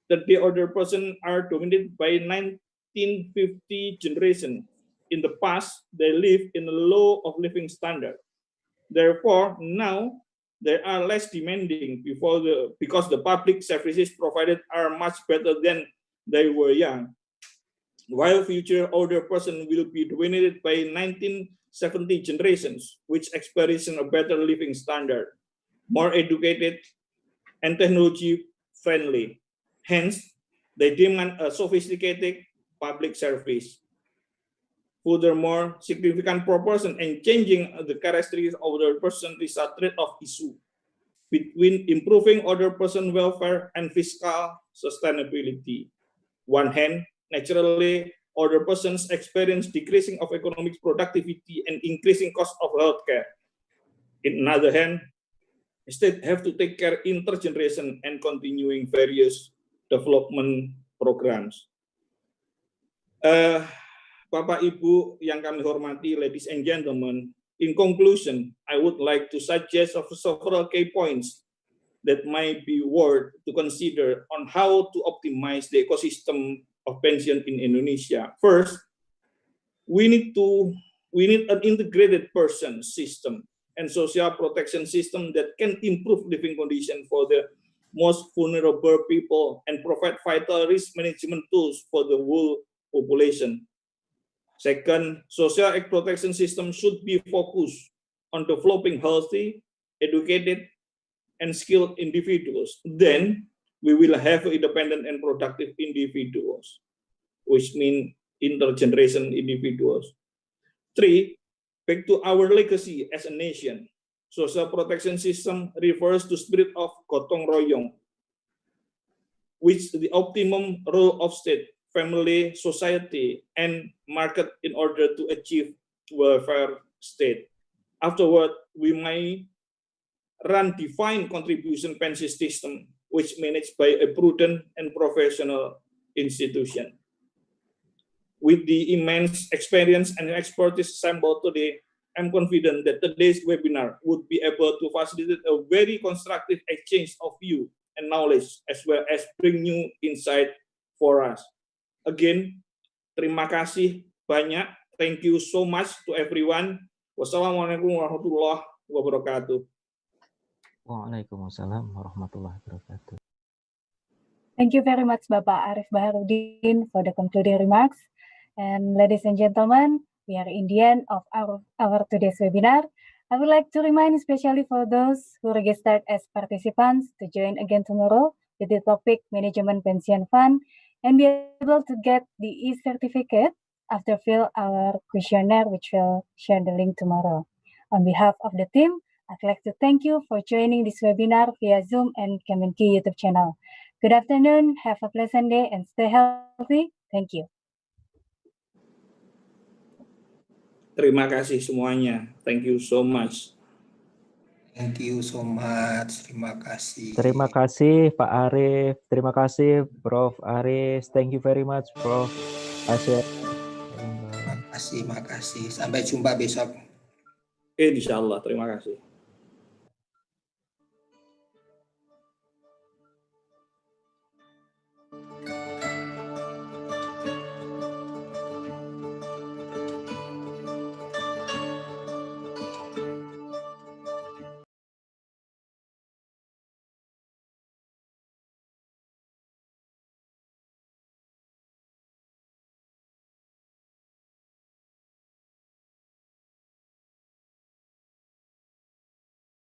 Today older person are dominated by 1950 generation. In the past, they live in a low of living standard. Therefore, now they are less demanding because the public services provided are much better than they were young. While future older person will be dominated by 1970 generations, which experience a better living standard, more educated, and technology friendly. Hence, they demand a sophisticated public service. Furthermore, significant proportion and changing the characteristics of the person is a trade-off issue. between improving other person welfare and fiscal sustainability. One hand, naturally, other persons experience decreasing of economic productivity and increasing cost of healthcare. In another hand, states have to take care intergeneration and continuing various development programs. Bapak Ibu yang kami hormati, ladies and gentlemen, in conclusion, I would like to suggest several key points that might be worth to consider on how to optimize the ecosystem of pension in Indonesia. First, we need an integrated person system and social protection system that can improve living conditions for the most vulnerable people and provide vital risk management tools for the whole population. Second, social protection system should be focused on developing healthy, educated, and skilled individuals. Then we will have independent and productive individuals, which mean intergeneration individuals. Three, back to our legacy as a nation. Social protection system refers to spirit of gotong royong, which the optimum role of state, family, society, and market in order to achieve welfare state. Afterward, we may run defined contribution pension system, which managed by a prudent and professional institution. With the immense experience and expertise assembled today, I'm confident that today's webinar would be able to facilitate a very constructive exchange of view and knowledge, as well as bring new insight for us. Again, terima kasih banyak. Thank you so much to everyone. Wassalamualaikum warahmatullahi wabarakatuh. Waalaikumsalam warahmatullahi wabarakatuh. Thank you very much, Bapak Arif Baharudin, for the concluding remarks. And ladies and gentlemen, we are in the end of our today's webinar. I would like to remind, especially for those who registered as participants, to join again tomorrow with the topic Management Pension Fund and be able to get the e-certificate after fill our questionnaire, which will share the link tomorrow. On behalf of the team, I'd like to thank you for joining this webinar via Zoom and Kemenki YouTube channel. Good afternoon, have a pleasant day, and stay healthy. Thank you. Terima kasih semuanya. Thank you so much. Thank you so much. Terima kasih. Terima kasih Pak Arif, terima kasih Prof. Aris, thank you very much Prof. Asya. Terima kasih. Sampai jumpa besok. Insya Allah, terima kasih.